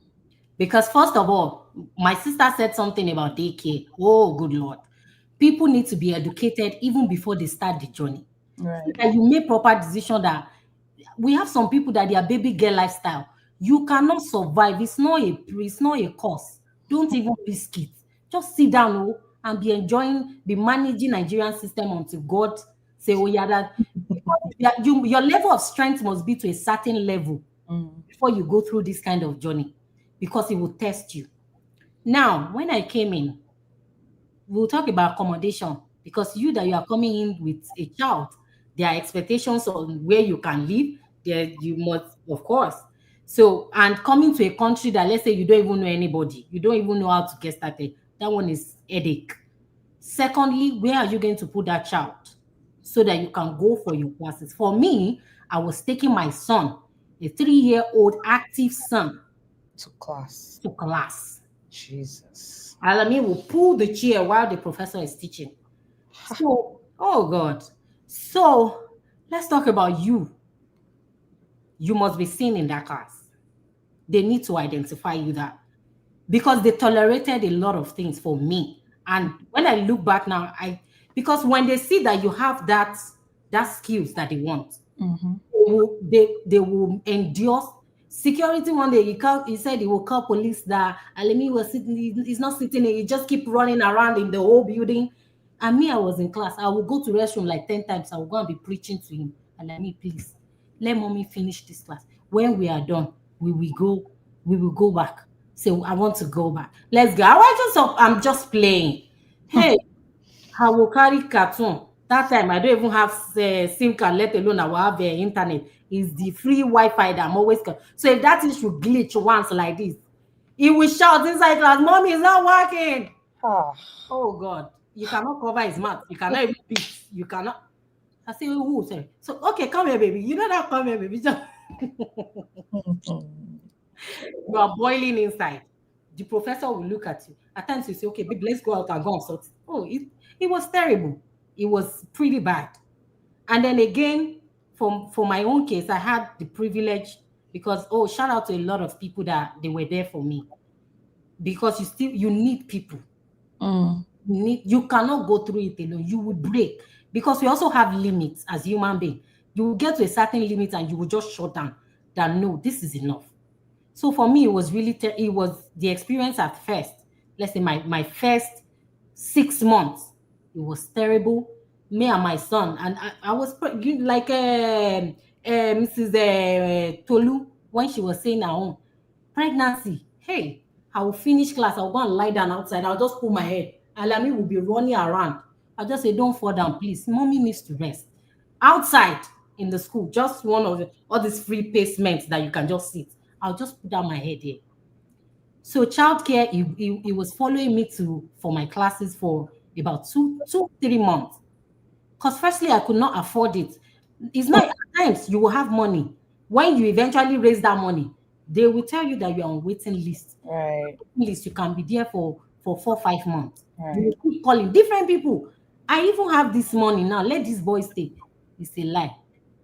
Because first of all, my sister said something about daycare. Oh, good Lord. People need to be educated even before they start the journey. So right. that you make proper decision. That we have some people that their baby girl lifestyle, you cannot survive. It's not a course. Don't even risk it. Just sit down, and be enjoying, be managing Nigerian system until God say, oh yeah, that your level of strength must be to a certain level Mm, before you go through this kind of journey, because it will test you. Now, when I came in, we'll talk about accommodation, because you are coming in with a child, there are expectations on where you can live. There you must, of course. So, and coming to a country that, let's say, you don't even know anybody, you don't even know how to get started, that one is headache. Secondly, where are you going to put that child so that you can go for your classes? For me, I was taking my son, a 3-year-old active son, to class. to class. Jesus. Alami will pull the chair while the professor is teaching. So, oh God. So let's talk about you. You must be seen in that class. They need to identify you, that because they tolerated a lot of things for me. And when I look back now, because when they see that you have that skills that they want, Mm-hmm. they will endure. Security one day he said he will call police that Alemi was sitting, he's not sitting, he just keep running around in the whole building. And me, I was in class. I will go to restroom like 10 times. I will go and be preaching to him. Alemi, please, let mommy finish this class. When we are done, we will go back. So I want to go back. Let's go. I'm just playing. Hey, I will carry cartoon. That time I don't even have SIM card, let alone I will have internet. It's the free Wi-Fi that I'm always. So if that thing should glitch once like this, he will shout inside class, "Mommy, it's not working." Ah. Oh God, you cannot cover his mouth. You cannot even beat. You cannot. I say, who? Sorry. So okay, come here, baby. You know that, come here, baby. Just Mm, you are boiling inside. The professor will look at you. At times you say, okay, babe, let's go out and go and sort. Oh, it was terrible. It was pretty bad. And then again, for my own case, I had the privilege because oh, shout out to a lot of people that they were there for me, because you need people. Mm. You cannot go through it alone. You would break, because we also have limits as human being. You will get to a certain limit and you will just shut down. That no, this is enough. So for me, it was really it was the experience at first. Let's say my first 6 months, it was terrible. Me and my son, and I was like Mrs. Tolu, when she was saying her own pregnancy. Hey, I will finish class. I'll go and lie down outside. I'll just pull my head. Alami will be running around. I'll just say, "Don't fall down, please. Mommy needs to rest." Outside in the school, just one of all these free placements that you can just sit. I'll just put down my head here. So childcare, he was following me to for my classes for about 3 months. Because firstly, I could not afford it. It's not at times you will have money. When you eventually raise that money, they will tell you that you're on waiting list. Right. List, you can be there for 4 5 months. You Right. will keep calling different people. I even have this money now. Let this boy stay. It's a lie.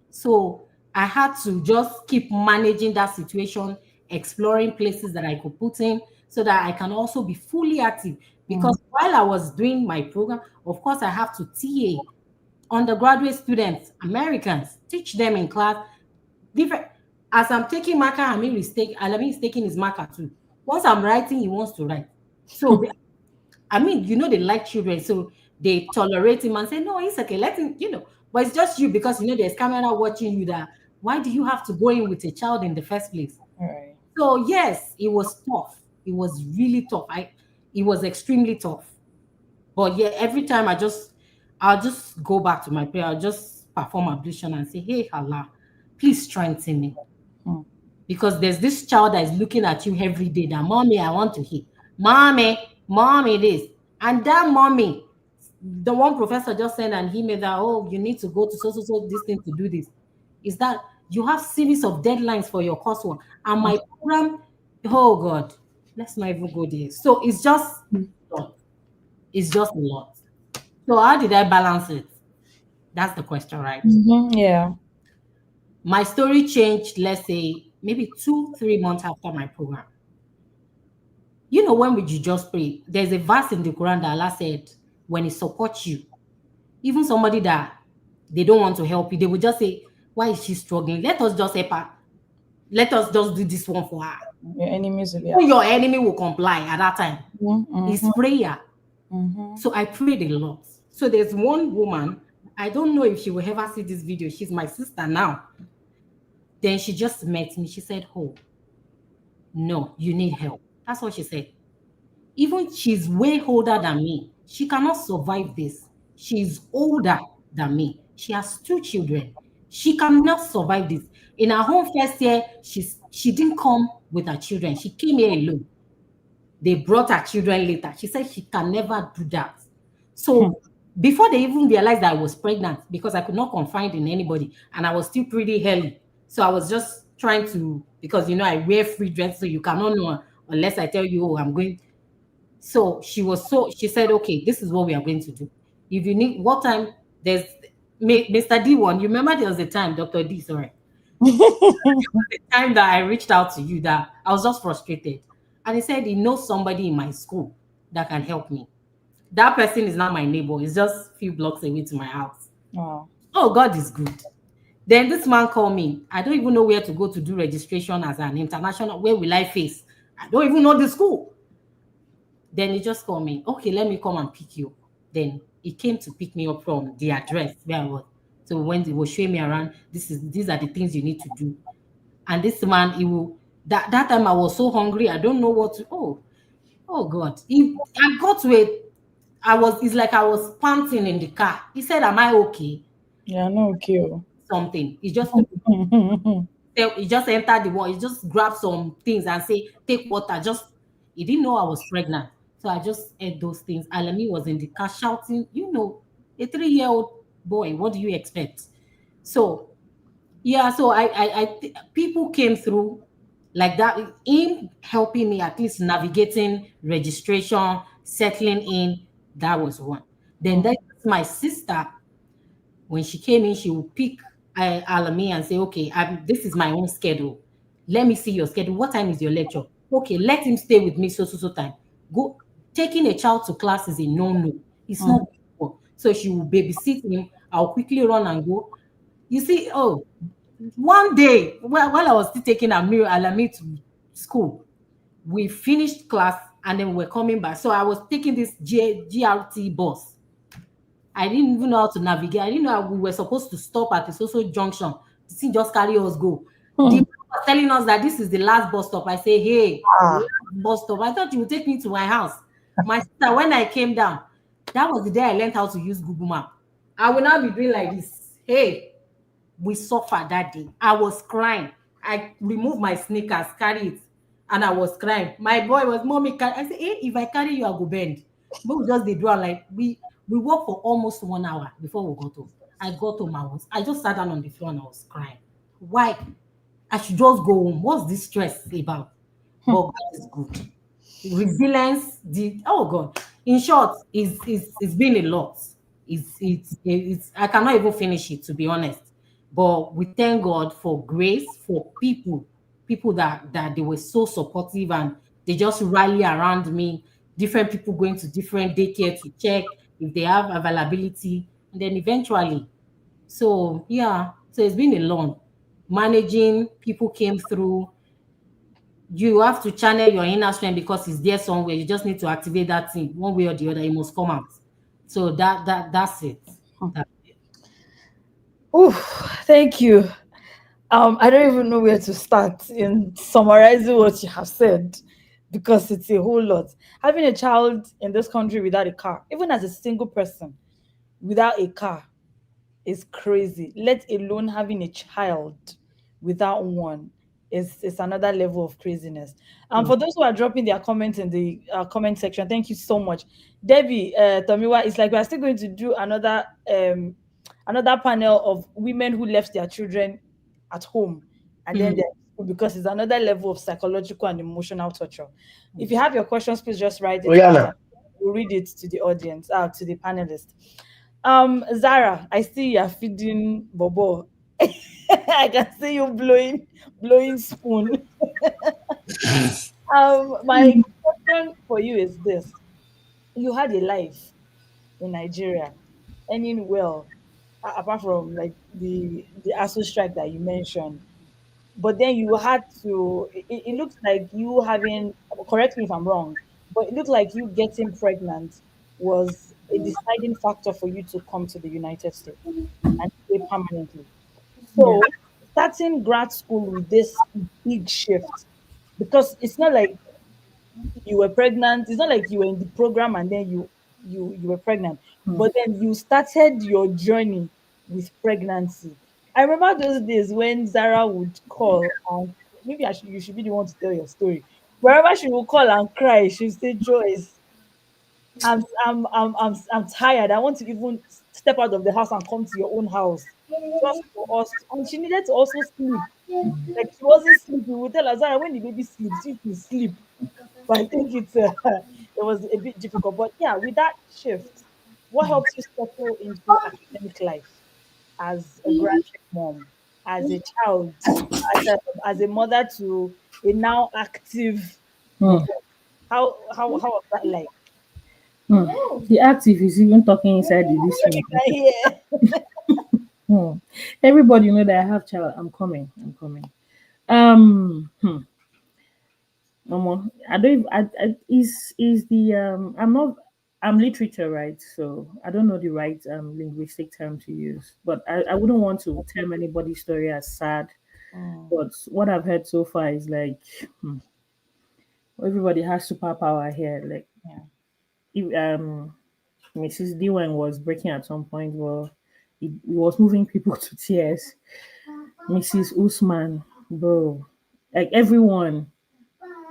So I had to just keep managing that situation, exploring places that I could put in so that I can also be fully active. Because while I was doing my program, of course, I have to TA undergraduate students, Americans, teach them in class. Different. As I'm taking marker, Alami is taking his marker too. Once I'm writing, he wants to write. So I mean, they like children, so they tolerate him and say, no, it's okay, let him. But it's just you because there's camera watching you. That why do you have to go in with a child in the first place? Right. So yes, it was tough. It was really tough. It was extremely tough. But yeah, every time I'll just go back to my prayer. I'll just perform ablution and say, hey, Allah, please strengthen me. Hmm. Because there's this child that is looking at you every day that, mommy, I want to hit. Mommy, this. And that mommy, the one professor just sent an email that, oh, you need to go to so this thing to do this. Is that you have series of deadlines for your coursework. And my program, oh God, let's not even go there. So it's just a lot. It's just a lot. So how did I balance it? That's the question, right? Yeah. My story changed, let's say, maybe 2 3 months after my program. When would you just pray? There's a verse in the Quran that Allah said, when He supports you, even somebody that they don't want to help you, they will just say, why is she struggling? Let us just help her. Let us just do this one for her. Your enemies will be Even your enemy will comply at that time. It's Mm-hmm. prayer. Mm-hmm. So I prayed a lot. So there's one woman, I don't know if she will ever see this video. She's my sister now. Then she just met me. She said, oh, no, you need help. That's what she said. Even she's way older than me. She cannot survive this. She's older than me. She has 2 children. She cannot survive this. In her home first year, she didn't come with her children. She came here alone. They brought her children later. She said she can never do that. So before they even realized that I was pregnant, because I could not confide in anybody, and I was still pretty early. So I was just trying to, because I wear free dress, so you cannot know unless I tell you, oh, I'm going. So she said, okay, this is what we are going to do. If you need what time, there's Mr. D1. You remember there was a time, Dr. D, sorry, the time that I reached out to you that I was just frustrated. And he said he knows somebody in my school that can help me. That person is not my neighbor, it's just a few blocks away to my house. Wow. Oh, God is good. Then this man called me. I don't even know where to go to do registration as an international. Where will I face? I don't even know the school. Then he just called me. Okay, let me come and pick you. Then he came to pick me up from the address where I was. So when he was showing me around, these are the things you need to do. And this man, he will that time I was so hungry, I don't know what to. Oh God. I got to it. It's like I was panting in the car. He said, am I okay? Yeah, no, okay. Something. He just took he just entered the wall. He just grabbed some things and say, take water. He didn't know I was pregnant. So I just ate those things. Alami was in the car shouting, a 3-year-old boy, what do you expect? So yeah, so people came through like that, him helping me at least navigating registration, settling in. That was one. Then that's my sister. When she came in, she would pick Alami and say, okay, this is my own schedule. let me see your schedule. What time is your lecture? Okay, let him stay with me so time. Go. Taking a child to class is a no-no. It's not good. So she will babysit him. I'll quickly run and go. You see, oh, one day while I was still taking Alami to school, we finished class and then we were coming back. So I was taking this GRT bus. I didn't even know how to navigate. I didn't know how we were supposed to stop at the social junction. The thing just carry us go. The man was telling us that this is the last bus stop. I say, hey, last bus stop. I thought you would take me to my house. My sister, when I came down, that was the day I learned how to use Google Map. I will now be doing like this. Hey, we suffered that day. I was crying. I removed my sneakers, carry it, and I was crying. My boy was, mommy, I said, hey, if I carry you, I go bend. But we just did like we walked for almost 1 hour before we got home. I got home, I just sat down on the floor and I was crying. Why? I should just go home. What's this stress about? But God is good. Resilience, oh God. In short, it's been a lot. It's I cannot even finish it, to be honest. But we thank God for grace, for people that they were so supportive and they just rally around me. Different people going to different daycare to check if they have availability, and then eventually. So yeah, so it's been a long managing. People came through. You have to channel your inner strength because it's there somewhere. You just need to activate that thing one way or the other. It must come out. So that's it. That's it. Oh, thank you. I don't even know where to start in summarizing what you have said because it's a whole lot. Having a child in this country without a car, even as a single person without a car, is crazy. Let alone having a child without one is another level of craziness. For those who are dropping their comments in the comment section, thank you so much. Debbie, Tomiwa, it's like we are still going to do another panel of women who left their children at home and then they're because it's another level of psychological and emotional torture. If you have your questions, please just write it out and Oyana. we'll read it to the audience, to the panelists. Zara, I see you're feeding Bobo. I can see you blowing spoon. My question for you is this: you had a life in Nigeria, earning well, apart from like the ASU strike that you mentioned. But then you had to. It looks like you having. Correct me if I'm wrong, but it looked like you getting pregnant was a deciding factor for you to come to the United States and stay permanently. Yeah. So starting grad school with this big shift, because it's not like you were pregnant, it's not like you were in the program and then you were pregnant, but then you started your journey with pregnancy. I remember those days when Zara would call and maybe you should be the one to tell your story. Wherever she would call and cry, she would say, Joyce, I'm tired. I want to even step out of the house and come to your own house just for us. And she needed to also sleep. Like she wasn't sleeping. We would tell her, Zara, when the baby sleeps, you can sleep. But I think it was a bit difficult. But yeah, with that shift, what helps you settle into academic life as a graduate mom, as a child, as a mother to a now active Hmm. Bobo? How was that like? Hmm. The active is even talking inside this You room. can hear. Hmm. Everybody know that I have child. I'm coming. I'm coming. Hmm. I don't. Is the I'm not. I'm literature, right? So I don't know the right linguistic term to use, but I wouldn't want to term anybody's story as sad. Mm, But what I've heard so far is like everybody has superpower here. Like yeah. if, Mrs. Dillon was breaking at some point. Well, it was moving people to tears. Mrs. Usman, bro, like everyone,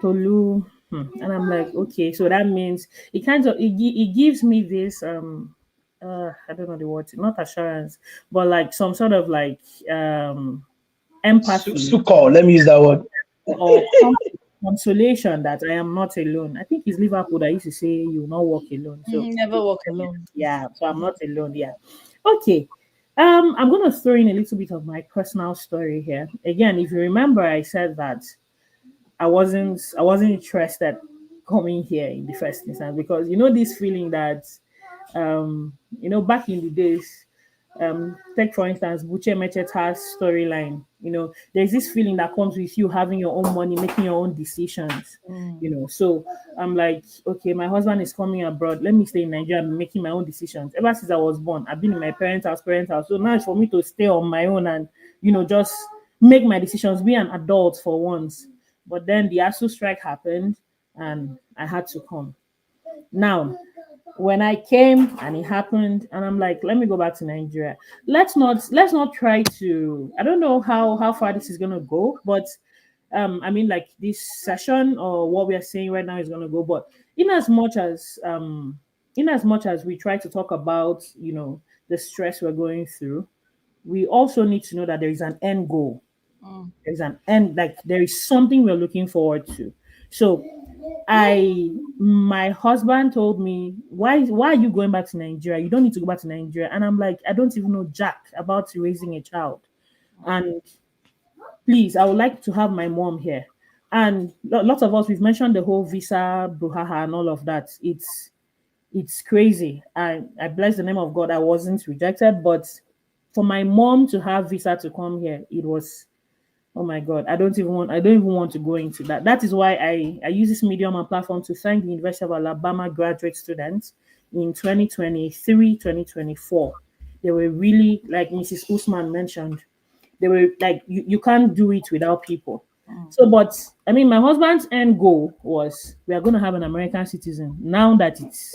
Tolu, and I'm like, okay, so that means it kind of it gives me this I don't know the word, not assurance, but like some sort of like empathy Sukkor, let me use that word. or consolation that I am not alone. I think it's Liverpool that used to say you will not walk alone. So Never walk alone. yeah, so I'm not alone. Yeah. Okay. I'm gonna throw in a little bit of my personal story here. Again, if you remember, I said that I wasn't interested coming here in the first instance because this feeling that back in the days, take for instance Buche Mecheta's storyline. There's this feeling that comes with you having your own money, making your own decisions. So I'm like, okay, my husband is coming abroad. Let me stay in Nigeria and be making my own decisions. Ever since I was born, I've been in my parents' house. So now it's for me to stay on my own and just make my decisions, be an adult for once. But then the ASU strike happened and I had to come. Now, when I came and it happened, and I'm like, let me go back to Nigeria. Let's not try to. I don't know how far this is gonna go, but I mean, like this session or what we are saying right now is gonna go. But in as much as we try to talk about the stress we're going through, we also need to know that there is an end goal. There's an end, like there is something we're looking forward to. So my husband told me, why are you going back to Nigeria? You don't need to go back to Nigeria. And I'm like, I don't even know jack about raising a child. And please, I would like to have my mom here. And lots of us, we've mentioned the whole visa brouhaha and all of that. It's crazy. I bless the name of God, I wasn't rejected, but for my mom to have visa to come here, it was, oh my God, I don't even want to go into that. That is why I use this medium and platform to thank the University of Alabama graduate students in 2023, 2024. They were really, like Mrs. Usman mentioned, they were like, you can't do it without people. So, but I mean, my husband's end goal was we are going to have an American citizen. Now that it's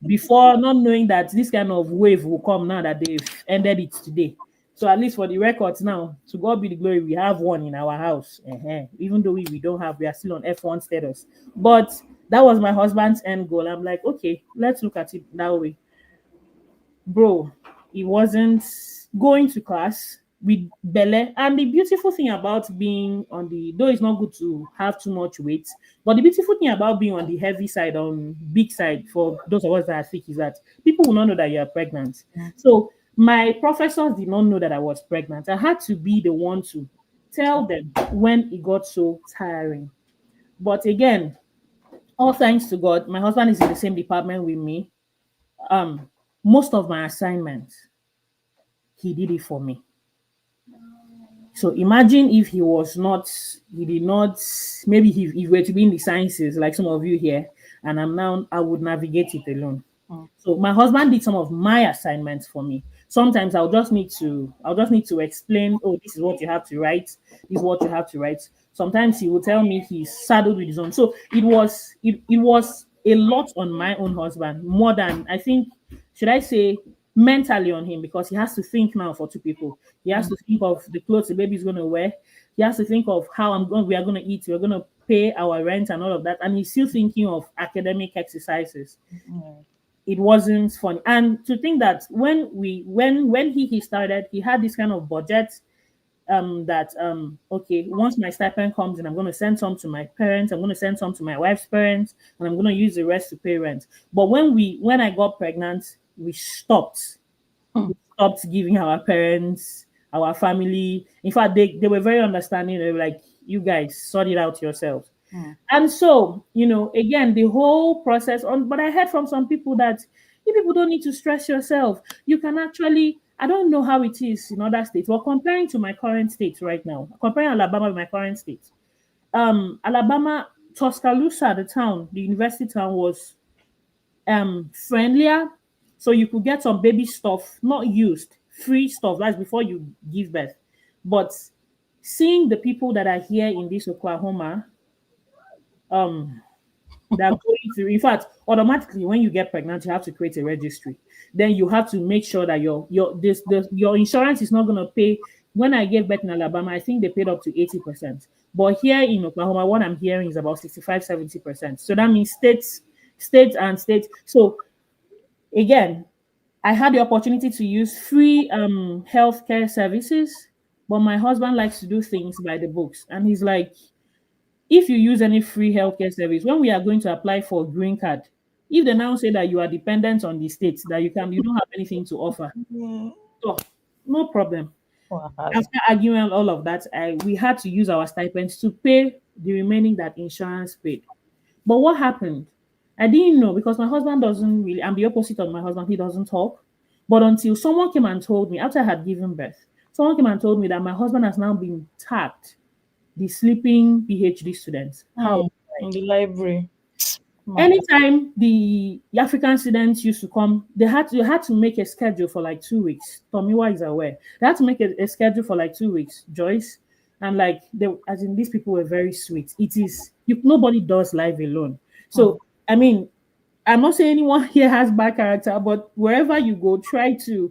before, not knowing that this kind of wave will come now that they've ended it today. So at least for the records now, to God be the glory, we have one in our house. Even though we don't have, we are still on F1 status. But that was my husband's end goal. I'm like, okay, let's look at it that way. Bro, he wasn't going to class with Bele. And the beautiful thing about being on the, though it's not good to have too much weight, but the beautiful thing about being on the heavy side, on big side, for those of us that are thick, is that people will not know that you are pregnant. So my professors did not know that I was pregnant. I had to be the one to tell them when it got so tiring. But again, all thanks to God, my husband is in the same department with me. Um, most of my assignments, he did it for me. So imagine if he did not, maybe he were to be in the sciences like some of you here, and I would navigate it alone. So my husband did some of my assignments for me. Sometimes I'll just need to explain, oh, this is what you have to write, this is what you have to write. Sometimes he will tell me he's saddled with his own. So it was a lot on my own husband, more than I think, should I say, mentally on him, because he has to think now for two people. He has to think of the clothes the baby's gonna wear. He has to think of how we are gonna eat, we're gonna pay our rent and all of that. And he's still thinking of academic exercises. It wasn't fun. And to think that when he started, he had this kind of budget, that okay, once my stipend comes in, I'm going to send some to my parents, I'm going to send some to my wife's parents, and I'm going to use the rest to pay rent. But when I got pregnant, we stopped giving our parents, our family. In fact, they were very understanding. They were like, you guys sort it out yourselves. And so, again, the whole process on, but I heard from some people that you people don't need to stress yourself. You can actually, I don't know how it is in other states. Well, comparing to my current state right now, comparing Alabama with my current state, Alabama, Tuscaloosa, the town, the university town, was friendlier. So you could get some baby stuff, not used, free stuff. That's before you give birth. But seeing the people that are here in this Oklahoma, um they're going through, in fact, automatically when you get pregnant, you have to create a registry. Then you have to make sure that your insurance is not going to pay. When I gave birth in Alabama, I think they paid up to 80%. But here in Oklahoma, what I'm hearing is about 65, 70%. So that means states. So again, I had the opportunity to use free healthcare services, but my husband likes to do things by the books. And he's like, if you use any free healthcare service, when we are going to apply for a green card, if they now say that you are dependent on the state, that you don't have anything to offer. So No problem. Wow. After arguing all of that, we had to use our stipends to pay the remaining that insurance paid. But what happened? I didn't know because my husband doesn't really, I'm the opposite of my husband, he doesn't talk. But until someone came and told me, after I had given birth, someone came and told me that my husband has now been tagged the sleeping PhD students. How? In the library. My God. Anytime the African students used to come, they had to make a schedule for like 2 weeks. Tomiwa is aware. They had to make a schedule for like 2 weeks, Joyce. And like they as in these people were very sweet. It is you nobody does life alone. So I mean, I'm not saying anyone here has bad character, but wherever you go, try to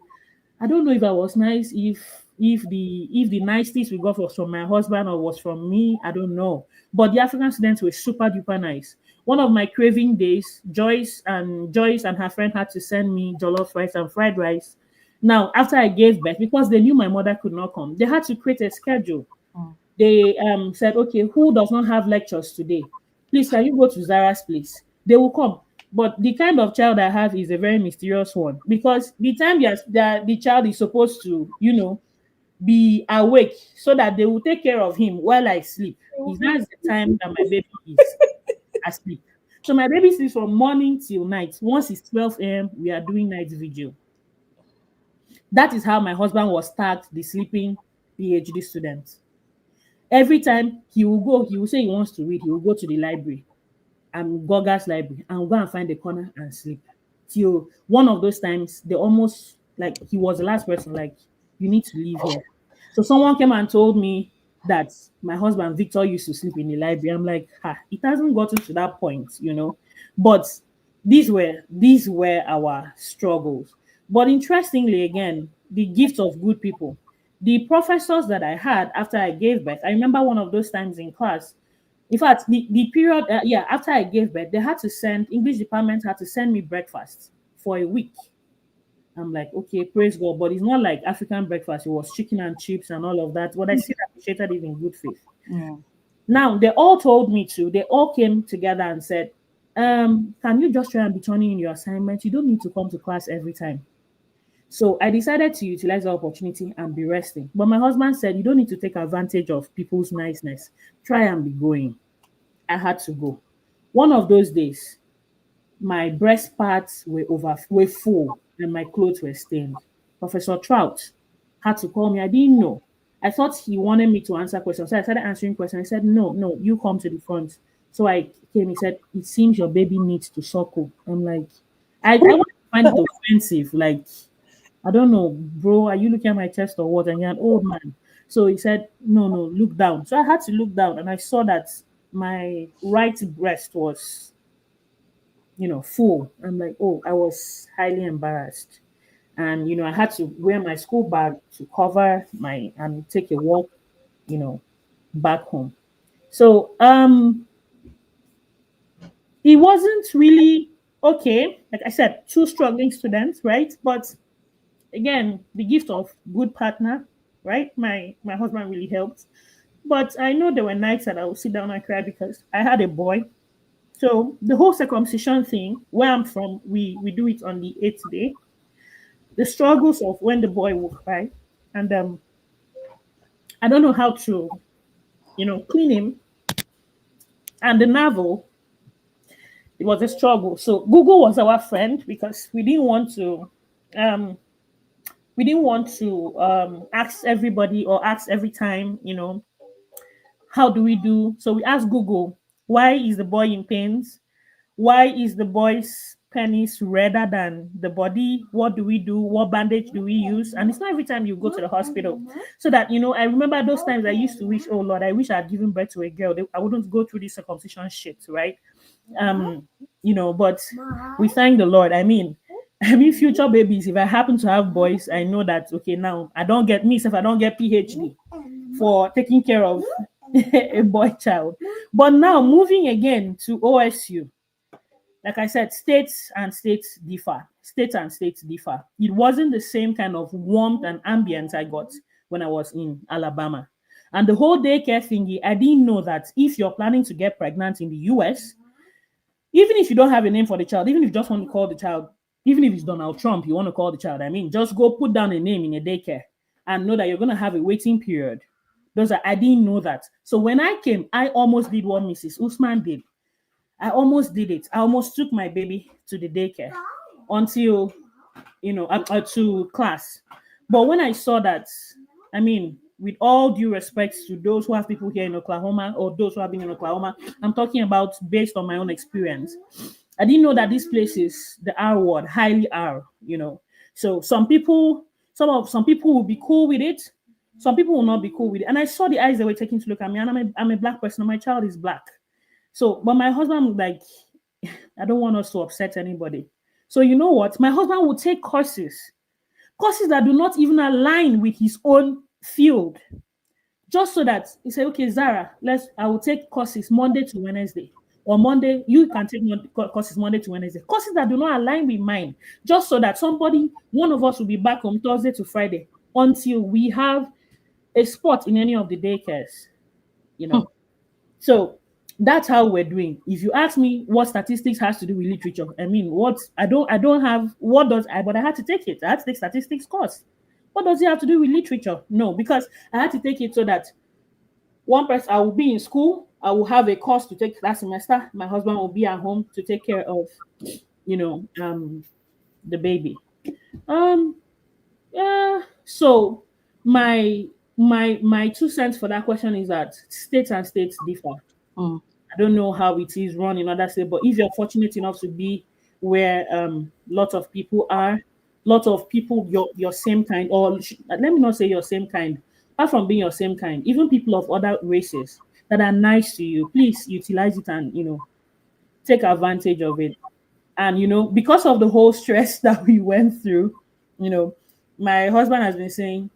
I don't know if I was nice, if the niceties we got was from my husband or was from me. I don't know. But the African students were super duper nice. One of my craving days, Joyce and her friend had to send me jollof rice and fried rice. Now, after I gave birth, because they knew my mother could not come, they had to create a schedule. They said, okay, who does not have lectures today? Please, can you go to Zara's place? They will come. But the kind of child I have is a very mysterious one because the time the child is supposed to, be awake so that they will take care of him while I sleep. Is that's the time that my baby is asleep. So my baby sleeps from morning till night. Once it's 12 a.m., we are doing night vigil. That is how my husband was tagged the sleeping PhD student. Every time he will say he wants to read, he will go to the library and Goga's library and go and find a corner and sleep. Till one of those times, they almost like he was the last person, like, you need to leave here. So someone came and told me that my husband Victor used to sleep in the library. I'm like, it hasn't gotten to that point. But these were our struggles. But interestingly, again, the gift of good people. The professors that I had after I gave birth, I remember one of those times in class. In fact, the period, after I gave birth, English department had to send me breakfast for a week. I'm like, okay, praise God. But it's not like African breakfast. It was chicken and chips and all of that. But I still appreciated it in good faith. Now, they all told me to. They all came together and said, can you just try and be turning in your assignment? You don't need to come to class every time. So I decided to utilize the opportunity and be resting. But my husband said, you don't need to take advantage of people's niceness. Try and be going. I had to go. One of those days, my breast parts were full and my clothes were stained. Professor Trout had to call me. I didn't know. I thought he wanted me to answer questions. So I started answering questions. I said, no, no, you come to the front. So I came. He said, it seems your baby needs to suckle. I'm like, I want to find it offensive. Like, I don't know, bro, are you looking at my chest or what? And you're an old man. So he said, no, no, look down. So I had to look down and I saw that my right breast was, full. I'm like, oh, I was highly embarrassed. And, I had to wear my school bag to cover and take a walk, you know, back home. So it wasn't really okay. Like I said, two struggling students, right? But again, the gift of good partner, right? My husband really helped. But I know there were nights that I would sit down and cry because I had a boy. So the whole circumcision thing, where I'm from, we do it on the 8th day. The struggles of when the boy will cry, and I don't know how to, clean him. And the navel, it was a struggle. So Google was our friend because um, ask everybody or ask every time, how do we do? So we asked Google, why is the boy in pains? Why is the boy's penis redder than the body? What do we do? What bandage do we use? And it's not every time you go to the hospital. So that, I remember those times I used to wish, oh Lord, I wish I had given birth to a girl. I wouldn't go through this circumcision shit, right? But we thank the Lord. I mean, future babies, if I happen to have boys, I know that, okay, now I don't get me, if I don't get PhD for taking care of a boy child. But now moving again to OSU, like I said, states and states differ. States and states differ. It wasn't the same kind of warmth and ambience I got when I was in Alabama. And the whole daycare thingy, I didn't know that if you're planning to get pregnant in the US, even if you don't have a name for the child, even if you just want to call the child, even if it's Donald Trump, you want to call the child, just go put down a name in a daycare. and know that you're going to have a waiting period. I didn't know that. So when I came, I almost did what Mrs. Usman did. I almost did it. I almost took my baby to the daycare until, to class. But when I saw that, I mean, with all due respect to those who have people here in Oklahoma or those who have been in Oklahoma, I'm talking about based on my own experience. I didn't know that this place is the R word, highly R. So some people will be cool with it. Some people will not be cool with it. And I saw the eyes they were taking to look at me, and I'm a black person, and my child is black. So, but my husband, like, I don't want us to upset anybody. So you know what? My husband will take courses that do not even align with his own field, just so that he said, okay, Zara, I will take courses Monday to Wednesday. Or Monday, you can take courses Monday to Wednesday. Courses that do not align with mine, just so that one of us will be back on Thursday to Friday until we have a spot in any of the daycares. So that's how we're doing. If you ask me what statistics has to do with literature, I mean, I don't have what does I but I had to take it. I had to take statistics course. What does it have to do with literature? No, because I had to take it so that one person, I will be in school, I will have a course to take that semester. My husband will be at home to take care of, the baby. Yeah. So my 2 cents for that question is that states and states differ. I don't know how it is run in other states, but if you're fortunate enough to be where lots of people are, lots of people your same kind, or let me not say your same kind, apart from being your same kind, even people of other races that are nice to you, please utilize it and take advantage of it. And because of the whole stress that we went through, my husband has been saying,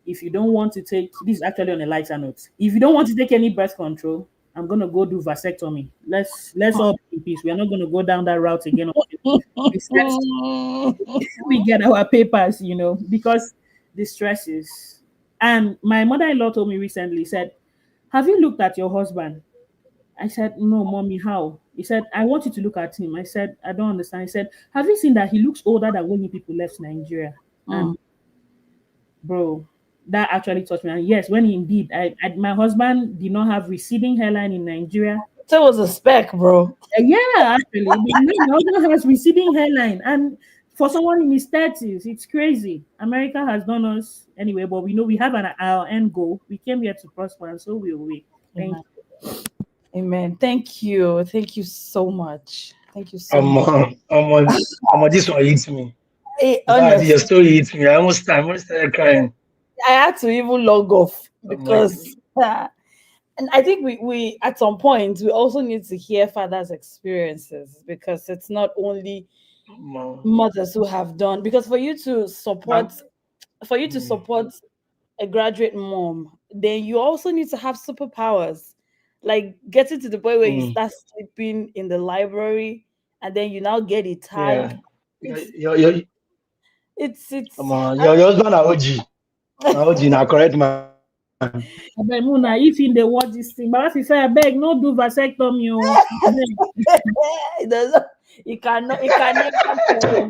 if you don't want to take this is actually on a lighter note, if you don't want to take any birth control, I'm gonna go do vasectomy. Let's all be in peace. We are not gonna go down that route again until we get our papers, because the stress is. And my mother-in-law told me recently, said, have you looked at your husband? I said, no, mommy, how? He said, I want you to look at him. I said, I don't understand. He said, have you seen that he looks older than when you people left Nigeria? And bro, that actually touched me. And yes, when indeed, my husband did not have receding hairline in Nigeria. So it was a spec, bro. Yeah, actually, but now my husband has receding hairline, and for someone in his 30s, it's crazy. America has done us anyway, but we know we have our end goal. We came here to prosper, and so will we. Thank you. Amen. Thank you. Thank you so much. Thank you so much. This one hits me. That your Honestly, story hits me. I almost started crying. I had to even log off Omo, because, and I think we at some point we also need to hear fathers' experiences, because it's not only omo, mothers who have done. Because na- for you to mm, support a graduate mom, then you also need to have superpowers, like getting to the point where you mm, start sleeping in the library, and then you now get a tag. yeah. It's it's Your husband na OG. Na OG na correct man. Abeg, Muna, if in the watch this thing, but if I beg, no do vasectomy. it doesn't. It cannot. It can never.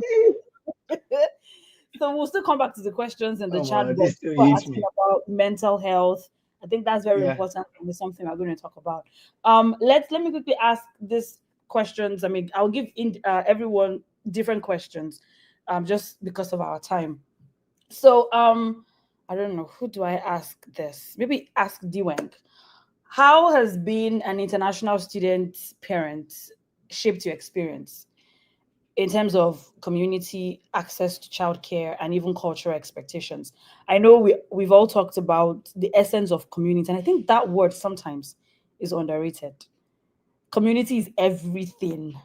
So we'll still come back to the questions in the chat box This still for hits asking me. about mental health. I think that's very Yeah. important and it's something we're going to talk about. Let me quickly ask these questions. I mean, I'll give everyone different questions, just because of our time. So I don't know, who do I ask this? Maybe ask Dwenk. How has being an international student parent shaped your experience in terms of community access to childcare and even cultural expectations? I know we've all talked about the essence of community, and I think that word sometimes is underrated. Community is everything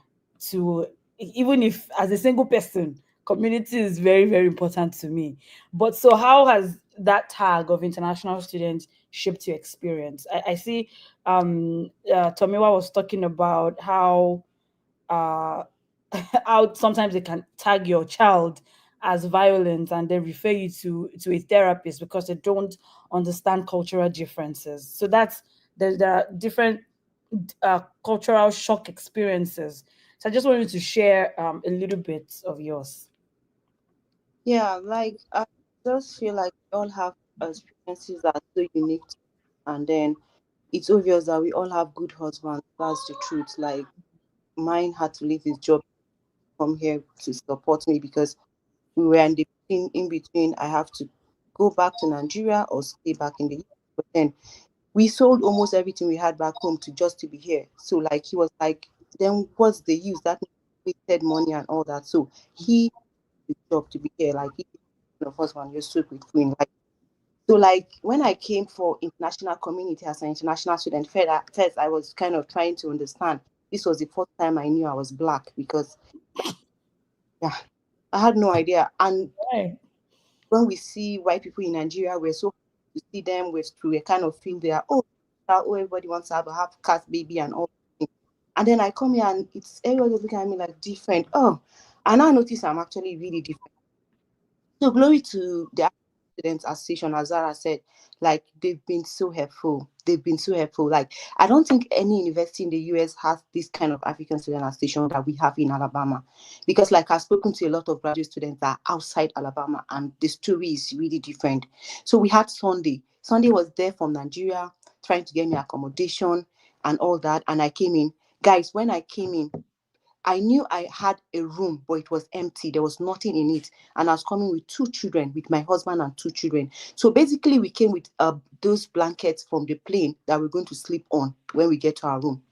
to, even if as a single person, community is very, very important to me. But so how has that tag of international students shaped your experience? I see Tomiwa was talking about how uh how sometimes they can tag your child as violent and then refer you to a therapist because they don't understand cultural differences. So there are different cultural shock experiences. So I just wanted to share a little bit of yours. Yeah, like just feel like we all have experiences that are so unique, and then it's obvious that we all have good husbands. That's the truth. Like mine had to leave his job, come here to support me because we were in between. I have to go back to Nigeria or stay back in the US. But then we sold almost everything we had back home to just to be here. So like he was like, then what's the use? That wasted money and all that. So he the job to be here. Like he of husband, you're so grateful. Like so like when I came for international community as an international student, first I was kind of trying to understand. This was the first time I knew I was black because yeah, I had no idea. And Right. when we see white people in Nigeria, we're so happy to see them. We kind of feel they are everybody wants to have a half caste baby and all. And then I come here and it's everybody looking at me like different. Oh, and I notice I'm actually really different. So glory to the Students Association, as Zara said, like they've been so helpful. They've been so helpful. Like I don't think any university in the US has this kind of African Student Association that we have in Alabama, because like I've spoken to a lot of graduate students that are outside Alabama, and the story is really different. So we had Sunday. Sunday was there from Nigeria, trying to get me accommodation and all that, and I came in. Guys, when I came in, I knew I had a room, but it was empty. There was nothing in it. And I was coming with two children, with my husband and two children. So basically, we came with those blankets from the plane that we're going to sleep on when we get to our room.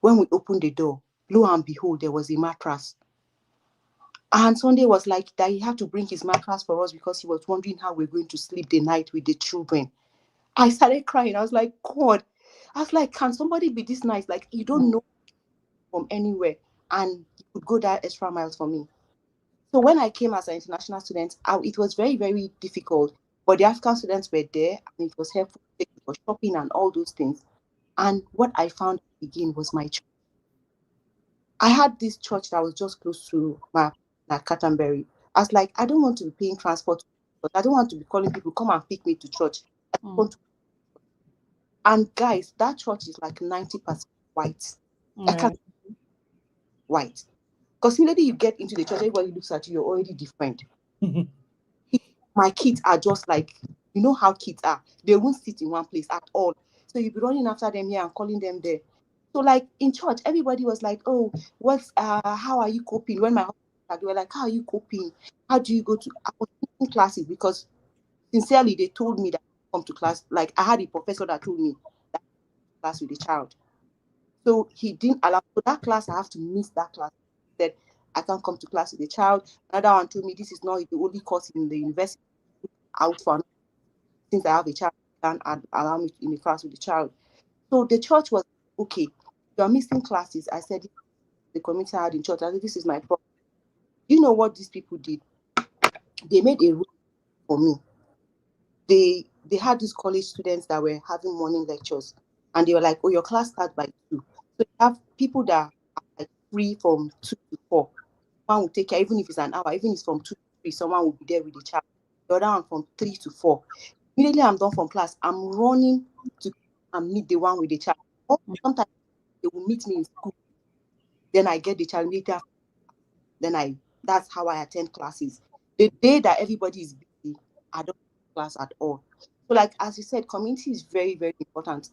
When we opened the door, lo and behold, there was a mattress. And Sunday was like that he had to bring his mattress for us because he was wondering how we're going to sleep the night with the children. I started crying. I was like, God, I was like, can somebody be this nice? Like, you don't know from anywhere. And you could go that extra miles for me. So when I came as an international student, it was very, very difficult. But the African students were there, and it was helpful for shopping and all those things. And what I found again was my church. I had this church that was just close to my at Cattenberry. I was like, I don't want to be paying transport, but I don't want to be calling people come and pick me to church. I just want to. And guys, that church is like 90% white. I Yeah. can't white. Because immediately you get into the church, everybody looks at you, you're already different. My kids are just like, you know how kids are. They won't sit in one place at all. So you'll be running after them here and calling them there. So like in church, everybody was like, oh, how are you coping? When my husband, they were like, how are you coping? How do you go to I was taking classes because sincerely they told me that I come to class. Like I had a professor that told me that I class with the child. So he didn't allow so that class. I have to miss that class. He said I can't come to class with the child. Another one told me this is not the only course in the university out for since I have a child, can allow me in the class with the child. So the church was okay. You're missing classes. I said the community I had in church. I said this is my problem. You know what these people did? They made a rule for me. They had these college students that were having morning lectures, and they were like, "Oh, your class starts by 2." So you have people that are like free from 2 to 4. One will take care, even if it's an hour, even if it's from 2 to 3, someone will be there with the child. The other one from 3 to 4. Immediately I'm done from class, I'm running to and meet the one with the child. Or sometimes they will meet me in school. Then I get the child immediately after. That's how I attend classes. The day that everybody is busy, I don't class at all. So like as you said, community is very, very important.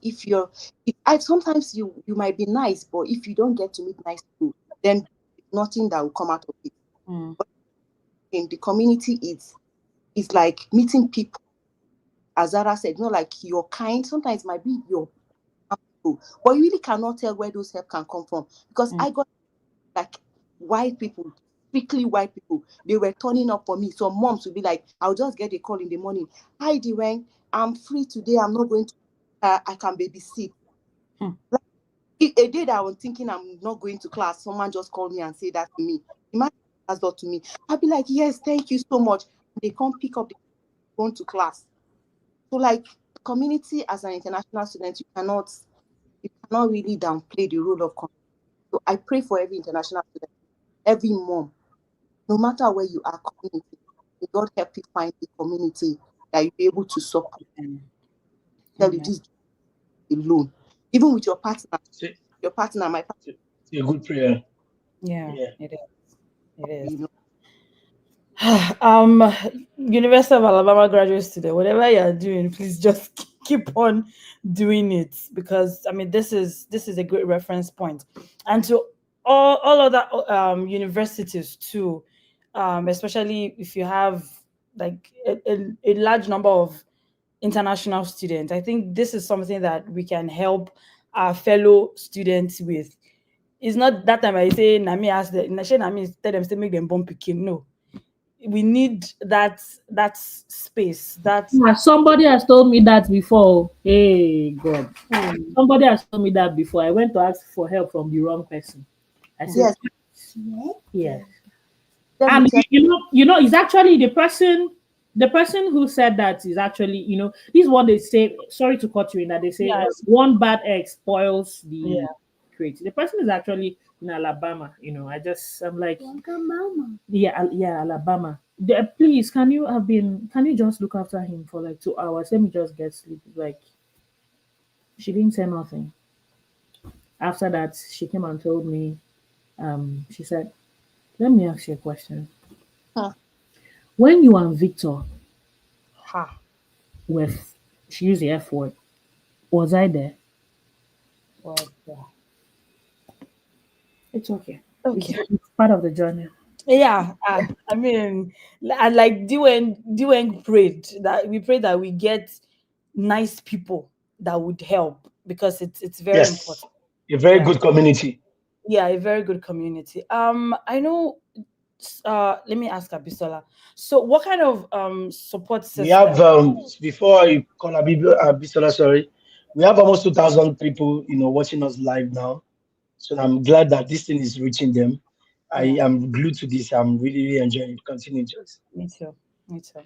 Sometimes you might be nice, but if you don't get to meet nice people, then nothing that will come out of it. But in the community it's like meeting people. As Zara said, like your kind, sometimes might be your people, but you really cannot tell where those help can come from. Because I got like white people, strictly white people, they were turning up for me. Some moms would be like, I'll just get a call in the morning. Hi, Dwayne, I'm free today. I'm not going to, I can babysit. Like, a day that I was thinking I'm not going to class, someone just called me and said that to me. Imagine that's not to me. I'll be like, yes, thank you so much. They come pick up, going to class. So like community as an international student, you cannot really downplay the role of community. So I pray for every international student, every mom, no matter where you are, community. May God help you find a community that you'll be able to support. Tell you this alone. Even with your partner, Say, my partner, say a good prayer. Yeah, Yeah. it is. It is. you know. um University of Alabama graduate student, whatever you're doing, please just keep on doing it, because I mean this is a great reference point. And to all other universities too, especially if you have like a large number of international students, I think this is something that we can help our fellow students with. It's not that time I say Nami ask the Nami tell them say make them born pikin. No, we need that space. That Yeah, somebody has told me that before. Hey God. hmm, Somebody has told me that before. I went to ask for help from the wrong person. I said, Yes, yeah. let me And tell it's actually the person who said that is actually, this is what they say. Sorry to cut you in that they say yeah, one bad egg spoils yeah, the crate. The person is actually in Alabama. I'm like, yeah, yeah, Alabama. Please, can you just look after him for like 2 hours? Let me just get sleep. Like, she didn't say nothing. After that, she came and told me, she said, let me ask you a question. Huh. When you and Victor ha, with she used the F word. Was I there? well, yeah. It's okay. It's, Okay, it's part of the journey. yeah. I mean, and like Dwayne prayed that we get nice people that would help, because it's very Yes, important. a very Yeah, good community. yeah, a very good community. I know. Let me ask Abisola. So, what kind of support We have system? before you call Abisola, sorry, we have almost 2,000 people, watching us live now. So I'm glad that this thing is reaching them. I Yeah, am glued to this. I'm really, really enjoying it. Continue, Joyce. me too. Me too.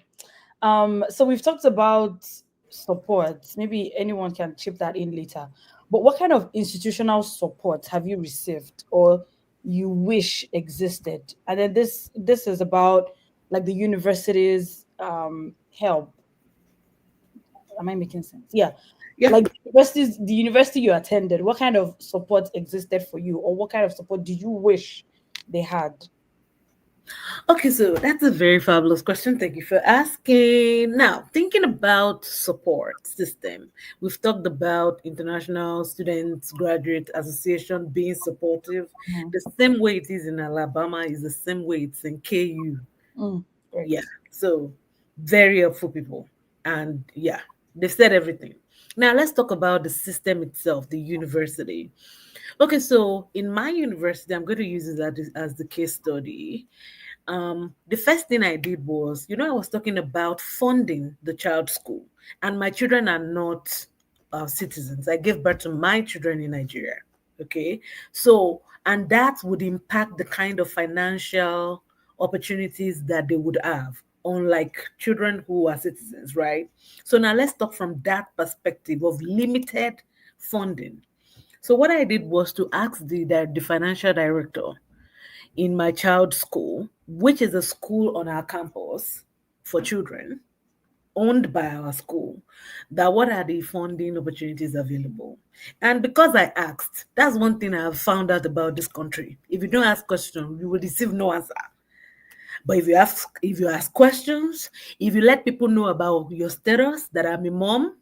So we've talked about support. Maybe anyone can chip that in later. But what kind of institutional support have you received or you wish existed? And then this is about like the university's help. Am I making sense? Yeah. Yeah. Like the university you attended, what kind of support existed for you, or what kind of support do you wish they had? Okay, so that's a very fabulous question. Thank you for asking. Now, thinking about support system, we've talked about International Students Graduate Association being supportive. Mhm. The same way it is in Alabama is the same way it's in KU. Great. Yeah, so very helpful people. And yeah, they've said everything. Now, let's talk about the system itself, the university. Okay, so in my university, I'm going to use it as the case study. The first thing I did was, I was talking about funding the child's school, and my children are not citizens. I gave birth to my children in Nigeria. Okay, so and that would impact the kind of financial opportunities that they would have, unlike children who are citizens, right? So now let's talk from that perspective of limited funding. So what I did was to ask the financial director in my child's school, which is a school on our campus for children owned by our school, that what are the funding opportunities available. And because I asked, that's one thing I have found out about this country. If you don't ask questions, you will receive no answer. But if you ask questions, if you let people know about your status, that I'm a mom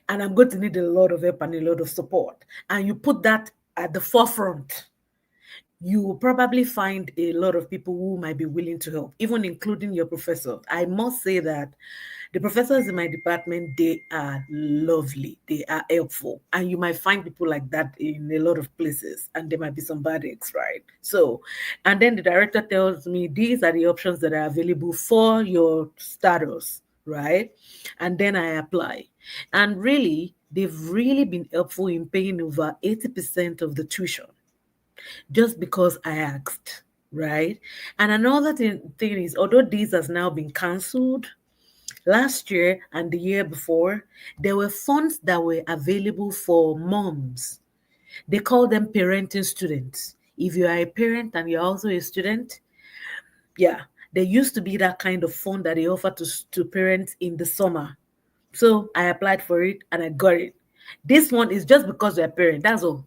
and I'm going to need a lot of help and a lot of support, and you put that at the forefront, you will probably find a lot of people who might be willing to help, even including your professor. I must say that the professors in my department, they are lovely, they are helpful, and you might find people like that in a lot of places, and there might be some bad eggs, right? So, and then the director tells me these are the options that are available for your status, right? And then I apply. And really, they've really been helpful in paying over 80% of the tuition just because I asked, right? And another thing is, although this has now been cancelled, last year and the year before, there were funds that were available for moms. They call them parenting students. If you are a parent and you're also a student, yeah, there used to be that kind of fund that they offer to parents in the summer. So I applied for it and I got it. This one is just because you're a parent, that's all.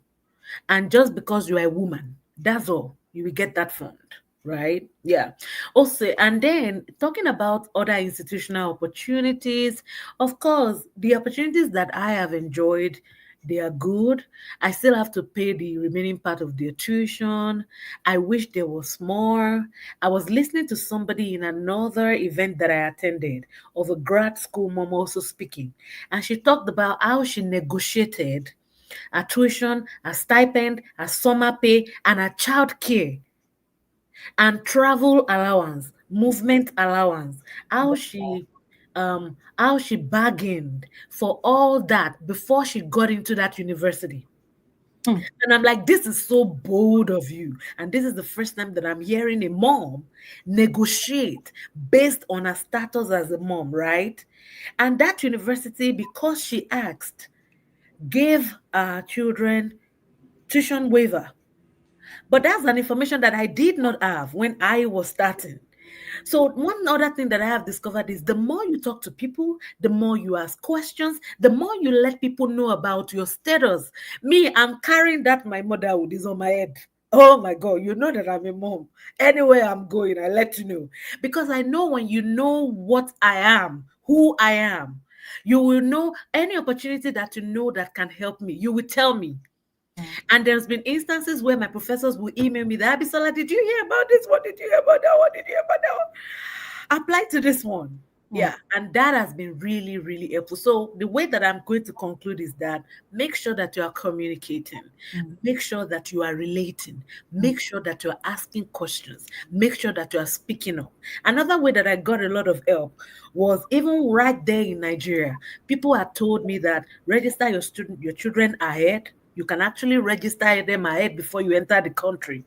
And just because you're a woman, that's all. You will get that fund. right? Yeah. Also, and then talking about other institutional opportunities, of course, the opportunities that I have enjoyed, they are good. I still have to pay the remaining part of the tuition. I wish there was more. I was listening to somebody in another event that I attended of a grad school mom also speaking, and she talked about how she negotiated a tuition, a stipend, a summer pay, and a child care and travel allowance, movement allowance, how she bargained for all that before she got into that university. Hmm. And I'm like, this is so bold of you. And this is the first time that I'm hearing a mom negotiate based on her status as a mom, right? And that university, because she asked, gave our children tuition waiver. But that's an information that I did not have when I was starting. So one other thing that I have discovered is the more you talk to people, the more you ask questions, the more you let people know about your status. Me, I'm carrying that my motherhood is on my head. Oh my God, you know that I'm a mom. Anywhere I'm going, I let you know. Because I know when you know what I am, who I am, you will know any opportunity that you know that can help me. You will tell me. And there's been instances where my professors will email me that, Abisola, did you hear about this? What did you hear about that? What did you hear about that one? Apply to this one. Yeah, and that has been really, really helpful. So the way that I'm going to conclude is that make sure that you are communicating, make sure that you are relating, make sure that you are asking questions, make sure that you are speaking up. Another way that I got a lot of help was even right there in Nigeria. People had told me that register your children ahead. You can actually register them ahead before you enter the country.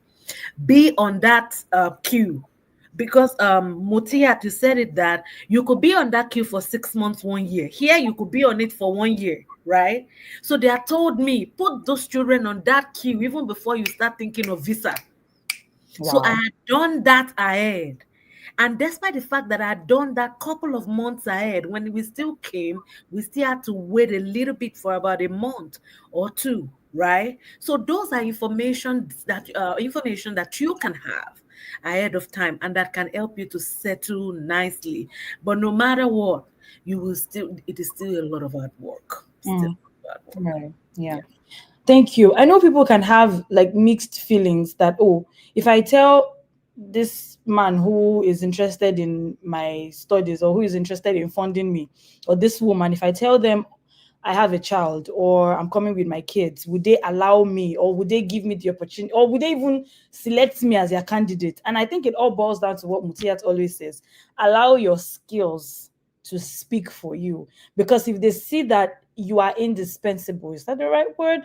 Be on that queue because Mutiat, you said it that you could be on that queue for 6 months, 1 year. Here you could be on it for 1 year, right? So they are told me put those children on that queue even before you start thinking of visa. So I Wow. had done that ahead. And despite the fact that I had done that couple of months ahead, when we still came, we still had to wait a little bit for about a month or two, right? So those are information that you can have ahead of time and that can help you to settle nicely. But no matter what, you will still it is still a lot of hard work. Still Mm. a lot of hard work. Right. Yeah. Yeah. Thank you. I know people can have like mixed feelings that, oh, if I tell this man who is interested in my studies or who is interested in funding me, or this woman, if I tell them I have a child or I'm coming with my kids, would they allow me or would they give me the opportunity or would they even select me as their candidate? And I think it all boils down to what Mutiat always says: allow your skills to speak for you. Because if they see that you are indispensable, is that the right word?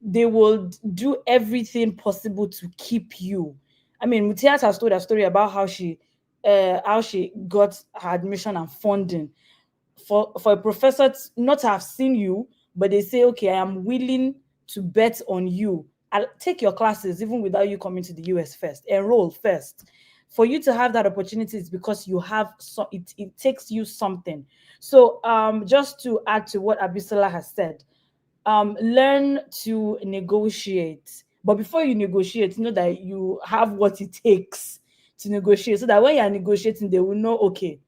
They will do everything possible to keep you. I mean, Mutiat has told a story about how she got her admission and funding for a professor not to have seen you, but they say, okay, I am willing to bet on you. I'll take your classes even without you coming to the US first. Enroll first. For you to have that opportunity is because you have it takes you something. So just to add to what Abisola has said, learn to negotiate. But before you negotiate, know that you have what it takes to negotiate. So that when you are negotiating, they will know, okay,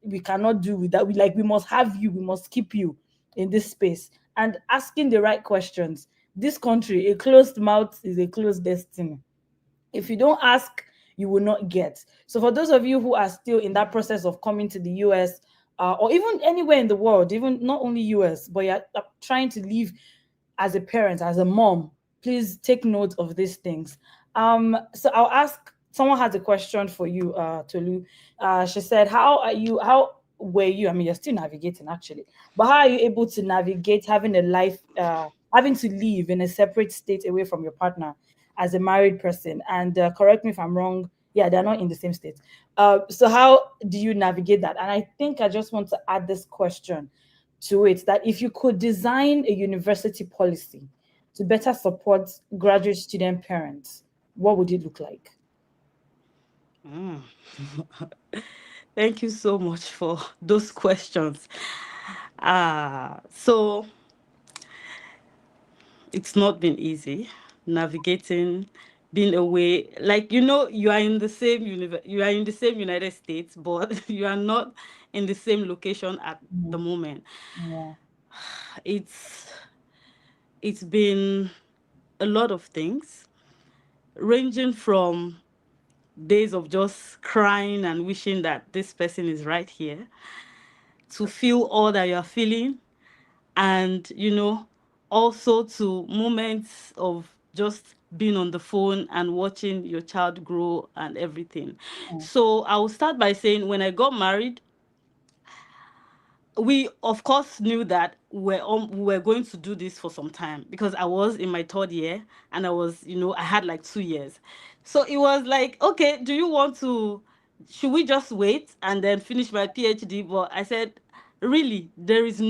we cannot do without we must have you, we must keep you in this space. And asking the right questions. This country, a closed mouth is a closed destiny. If you don't ask, you will not get. So for those of you who are still in that process of coming to the US, or even anywhere in the world, even not only US, but you're trying to live as a parent, as a mom, please take note of these things. So I'll ask, someone has a question for you, Tolu. She said, how were you? I mean, you're still navigating actually, but how are you able to navigate having a life, having to live in a separate state away from your partner as a married person? And correct me if I'm wrong. Yeah, they're not in the same state. So how do you navigate that? And I think I just want to add this question to it, that if you could design a university policy to better support graduate student parents, what would it look like? Mm. Thank you so much for those questions. So it's not been easy navigating being away. Like, you are in the same you are in the same United States, but you are not in the same location at the Mm, moment. yeah. It's it's been a lot of things, ranging from days of just crying and wishing that this person is right here, to feel all that you're feeling, and also to moments of just being on the phone and watching your child grow and everything. Mm, So I will start by saying, when I got married, we of course knew that we were going to do this for some time, because I was in my third year, and I had like 2 years. So it was like, okay, do you want to, should we just wait and then finish my PhD? But I said, really, there is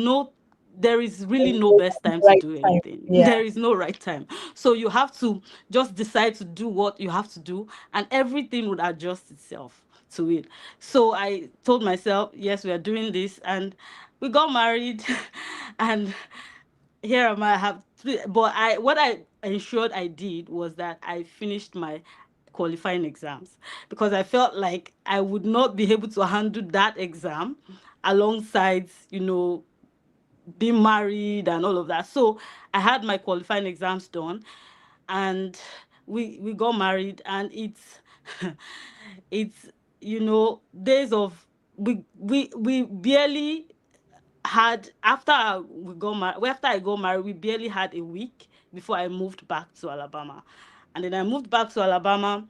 really no best time to right do time. anything. Yeah. There is no right time. So you have to just decide to do what you have to do, and everything would adjust itself to it. So I told myself, yes, we are doing this, and we got married. And here am I, have three, but I what I ensured I did was that I finished my qualifying exams, because I felt like I would not be able to handle that exam alongside, being married and all of that. So I had my qualifying exams done, and we got married, and it's days of, we barely had, after I got married, we barely had a week before I moved back to Alabama. And then I moved back to Alabama.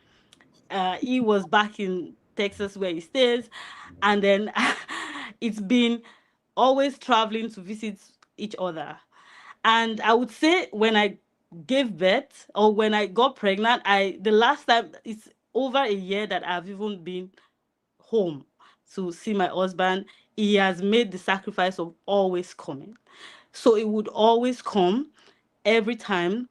He was back in Texas where he stays. And then it's been always traveling to visit each other. And I would say, when I gave birth, or when I got pregnant, the last time, it's over a year that I've even been home to see my husband. He has made the sacrifice of always coming. So it would always come every time.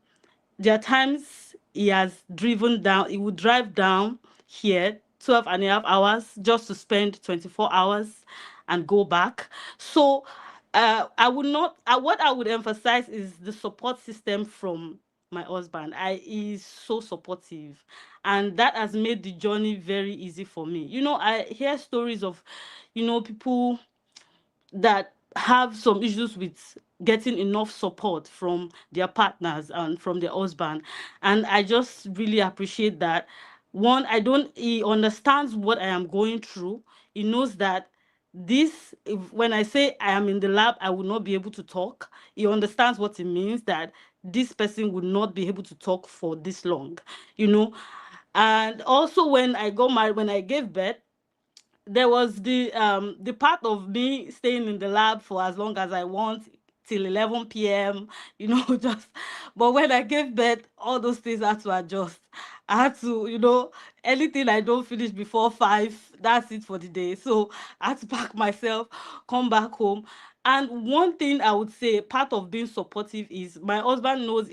There are times he would drive down here 12 and a half hours just to spend 24 hours and go back. So I would not, what I would emphasize is the support system from my husband. He's so supportive, and that has made the journey very easy for me. I hear stories of, people that have some issues with getting enough support from their partners and from their husband. And I just really appreciate that. One, he understands what I am going through. He knows that when I say I am in the lab, I will not be able to talk. He understands what it means, that this person would not be able to talk for this long, you know. And also, when I got married, when I gave birth, there was the part of me staying in the lab for as long as I want, till 11 p.m. Just, but when I gave birth, all those things had to adjust. I had to, anything I don't finish before 5, that's it for the day. So I had to pack myself, come back home. And one thing I would say, part of being supportive, is my husband knows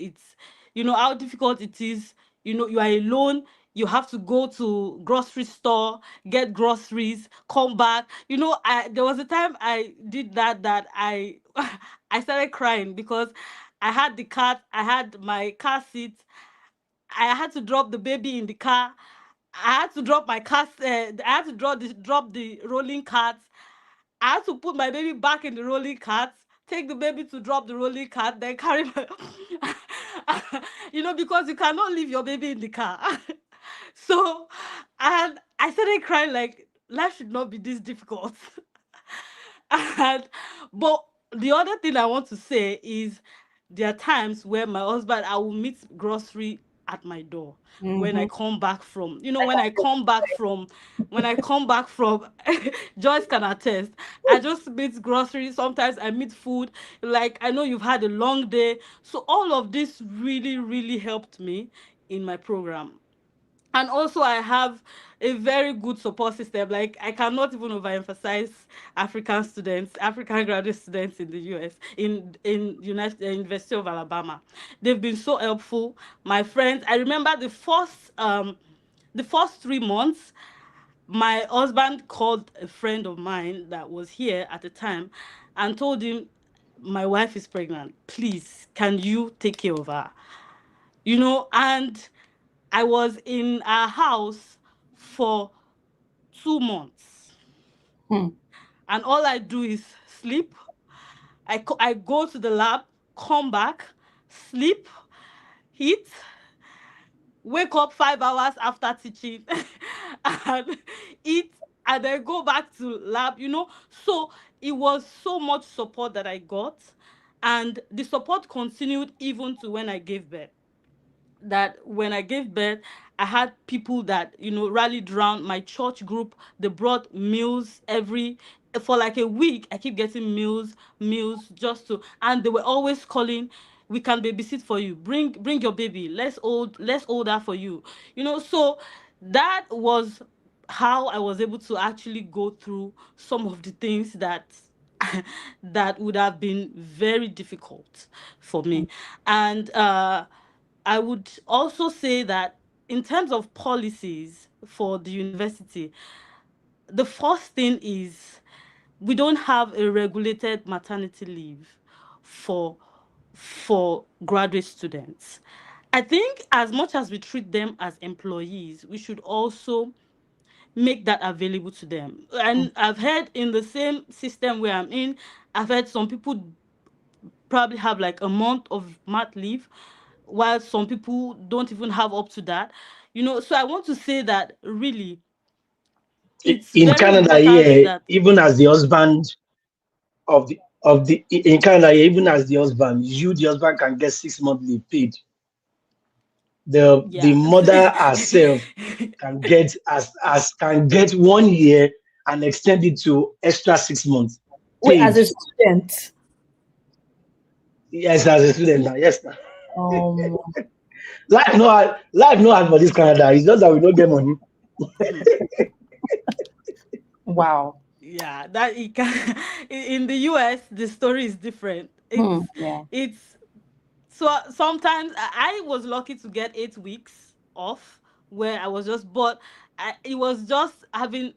how difficult it is. You are alone, you have to go to grocery store, get groceries, come back. There was a time I did that I I started crying, because I had my car seat. I had to drop the baby in the car. I had to drop my car. I had to drop the rolling cart. I had to put my baby back in the rolling cart, take the baby to drop the rolling cart, then carry my because you cannot leave your baby in the car. So, and I started crying, like, life should not be this difficult. And but the other thing I want to say is, there are times where my husband, I will meet grocery at my door when I Mm-hmm. come back from, when I come back from Joyce can attest. I just meet groceries. Sometimes I meet food. Like, I know you've had a long day. So all of this really, really helped me in my program. And also, I have a very good support system. Like, I cannot even overemphasize African graduate students in the US, in University of Alabama. They've been so helpful. My friends, I remember the first 3 months, my husband called a friend of mine that was here at the time, and told him, my wife is pregnant, please, can you take care of her? And I was in our house for 2 months, Hmm. and all I do is sleep. I go to the lab, come back, sleep, eat, wake up 5 hours after teaching, and eat, and then go back to lab. So it was so much support that I got, and the support continued even to when I gave birth. That when I gave birth, I had people that rallied around my church group. They brought meals every for like a week. I keep getting meals just to, and they were always calling. We can babysit for you. Bring your baby. Let's hold her for you. So that was how I was able to actually go through some of the things that that would have been very difficult for me. And I would also say that in terms of policies for the university, the first thing is we don't have a regulated maternity leave for graduate students. I think as much as we treat them as employees, we should also make that available to them. Mm. And I've heard in the same system where I'm in, I've heard some people probably have like a month of mat leave, while some people don't even have up to that. So I want to say that really it's In very Canada, important yeah, that even as the husband of the in Canada, yeah, even as the husband, the husband can get 6 months leave paid. The yeah. mother herself can get 1 year and extend it to extra 6 months Wait, paid. as a student. Yes, as a student now. Yes, now. Um, Life no hard for this Canada. It's just that we don't get money. wow. Yeah, that it can. In the US the story is different. Hmm. it's Yeah. it's so sometimes I was lucky to get 8 weeks off, where I was just, but it was just having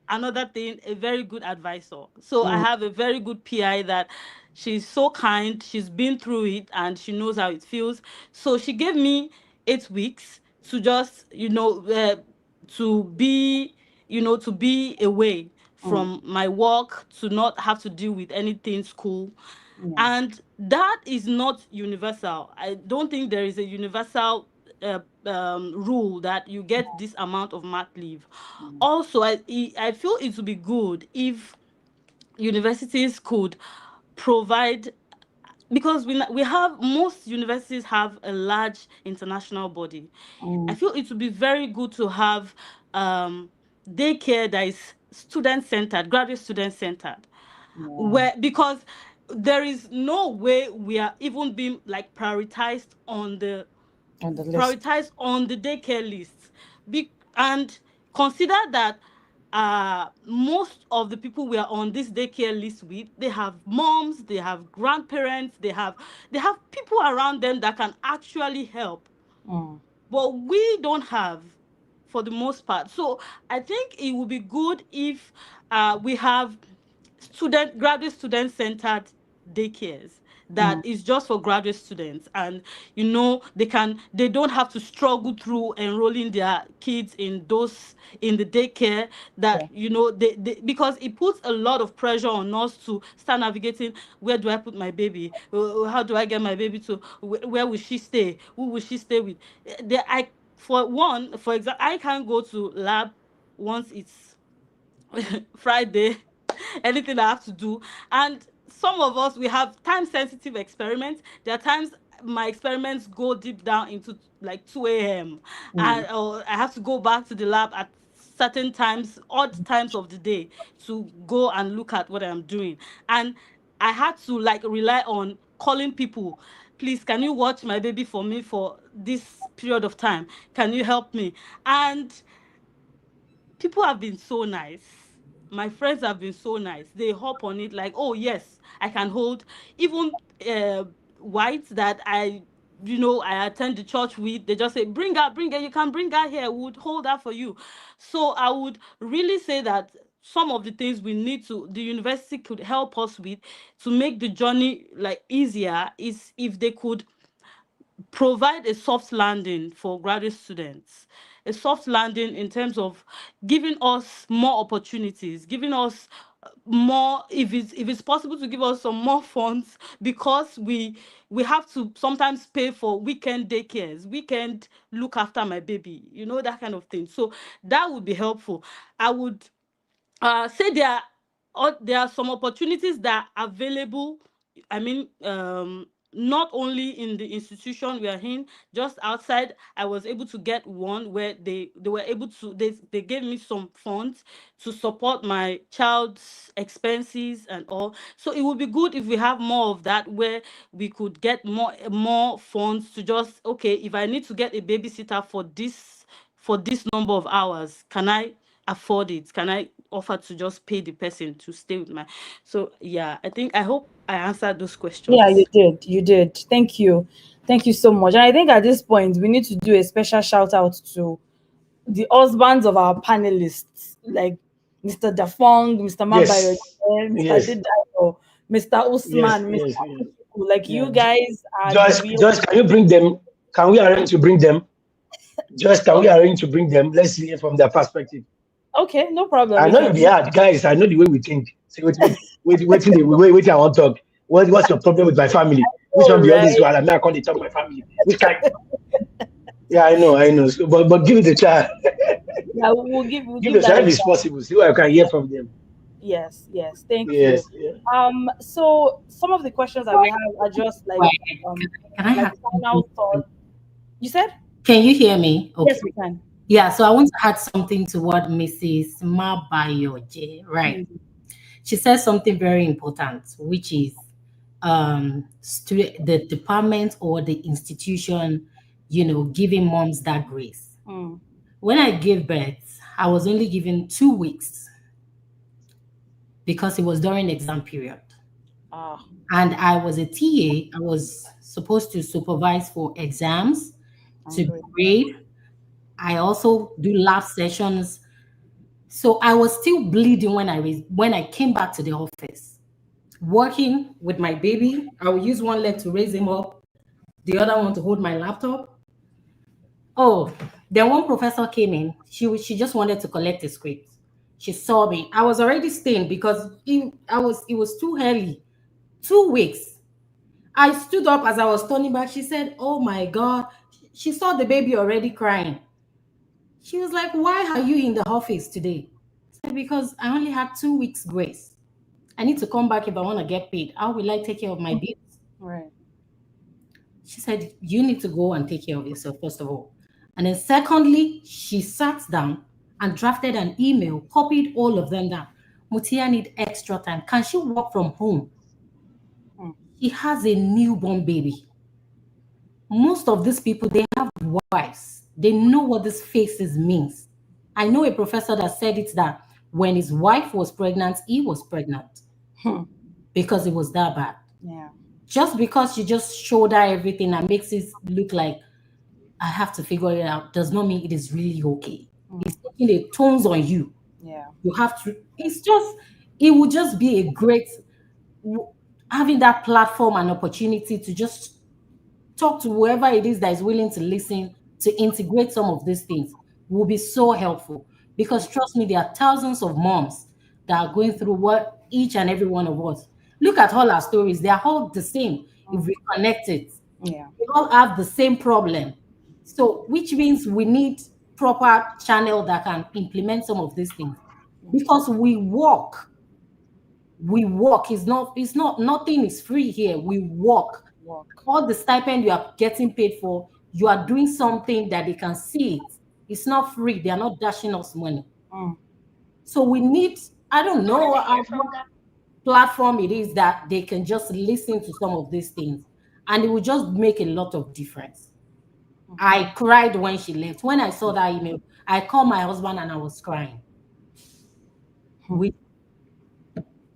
another thing, a very good advisor. So I Hmm. have a very good PI that she's so kind, she's been through it and she knows how it feels. So she gave me 8 weeks to just to be away Hmm. from my work, to not have to deal with anything school. Yeah. And that is not universal. I don't think there is a universal rule that you get this amount of mat leave. Hmm. Also, I feel it would be good if universities could provide, because we have, most universities have a large international body. I Hmm. feel it would be very good to have daycare that is student centered, graduate student centered, Yeah. where, because there is no way we are even being like On the list. prioritized on the daycare list. And consider that most of the people we are on this daycare list with, they have moms, they have grandparents, they have people around them that can actually help, Hmm. but we don't have, for the most part. So I think it would be good if we have graduate student centered daycares Hmm. that is just for graduate students, and they don't have to struggle through enrolling their kids in the daycare, that Yeah. because it puts a lot of pressure on us to start navigating. Where do I put my baby? How do I get my baby to, where will she stay? Who will she stay with? I For one, for example, I can't go to lab once it's Friday, anything I have to do. And some of us, we have time sensitive experiments. There are times my experiments go deep down into like 2 a.m. Hmm. and or I have to go back to the lab at certain times, odd times of the day, to go and look at what I'm doing. And I had to like rely on calling people. Please, can you watch my baby for me for this period of time? Can you help me? And people have been so nice. My friends have been so nice. They hop on it like, oh yes, I can hold. Even whites that I attend the church with, they just say, bring her, you can bring her here, we would hold her for you. So I would really say that some of the things the university could help us with to make the journey like easier, is if they could provide a soft landing for graduate students, a soft landing in terms of giving us more opportunities, giving us more, if it's possible to give us some more funds, because we have to sometimes pay for weekend daycares, weekend look after my baby, that kind of thing. So that would be helpful. I would say there are some opportunities that are available. I mean, not only in the institution we are in, just outside. I was able to get one where they were able to, they gave me some funds to support my child's expenses and all. So it would be good if we have more of that, where we could get more funds to just, okay, if I need to get a babysitter for this number of hours, can I afford it? Can I offer to just pay the person to stay with my? So yeah, I hope I answered those Yeah, you questions. did. You did. Thank you. Thank you so much. And I think at this point, we need to do a special shout out to the husbands of our panelists, like Mr. Dafong, Mr. Mabayo, Yes, Mr. yes, Didayo, Mr. yes, Usman, Mr. yes, yes. Kuku. Like, Yeah. you guys are the Just, real. just can you bring them? Can we arrange to bring them? Just can we Okay, arrange to bring them? Let's hear from their perspective. okay, no problem. I We know can it'll be do. hard, guys. I know the way we think. Say, wait, I want to talk. What's your problem with my family? Which All one be all this right. while I'm not calling talk my family? Which kind? Yeah, I know. So, but give it a try. Yeah, we'll Give give it a that try a if it's try. possible. See what I can hear from them. Yes, yes. Thank you. Yes, yeah. So some of the questions that we have are just Quiet. um Can I like have something? final thought. You said? Can you hear me? Yes, Okay. we can. Yeah, so I want to add something to what Mrs. Mabayoje, right? Mm. She says something very important, which is the department or the institution, giving moms that grace. Mm. When I gave birth, I was only given 2 weeks because it was during exam period. Ah, And I was a TA. I was supposed to supervise for exams, I'm to good. grade. I also do lab sessions. So I was still bleeding when I came back to the office, working with my baby. I would use one leg to raise him up, the other one to hold my laptop. Oh, then one professor came in. She just wanted to collect the script. She saw me. I was already staying because it was too early. 2 weeks. I stood up as I was turning back. She said, "Oh my God." She saw the baby already crying. She was like, "Why are you in the office today?" I said, "Because I only had 2 weeks grace. I need to come back if I want to get paid. How will I take care of my bills?" Right. She said, "You need to go and take care of yourself, first of all." And then, secondly, she sat down and drafted an email, copied all of them down. "Mutia need extra time. Can she work from home? Mm. She has a newborn baby." Most of these people, they have wives. They know what these faces means. I know a professor that said it that when his wife was pregnant, he was pregnant Hmm. because it was that bad. Yeah. Just because you just showed her everything and makes it look like I have to figure it out does not mean it is really okay. It's taking the tones on you. Yeah. You have to, it would just be a great having that platform and opportunity to just talk to whoever it is that is willing to listen, to integrate some of these things will be so helpful. Because trust me, there are thousands of moms that are going through what each and every one of us. Look at all our stories, they are all the same if we connect it. Yeah. We all have the same problem. So, which means we need proper channel that can implement some of these things. Because we work. It's not nothing is free here. We work. Work. All the stipend you are getting paid for, you are doing something that they can see it. It's not free. They are not dashing us money. Mm. So we need, I don't know what platform it is that they can just listen to some of these things, and it will just make a lot of difference. I cried when she left. When I saw that email, I called my husband and I was crying. We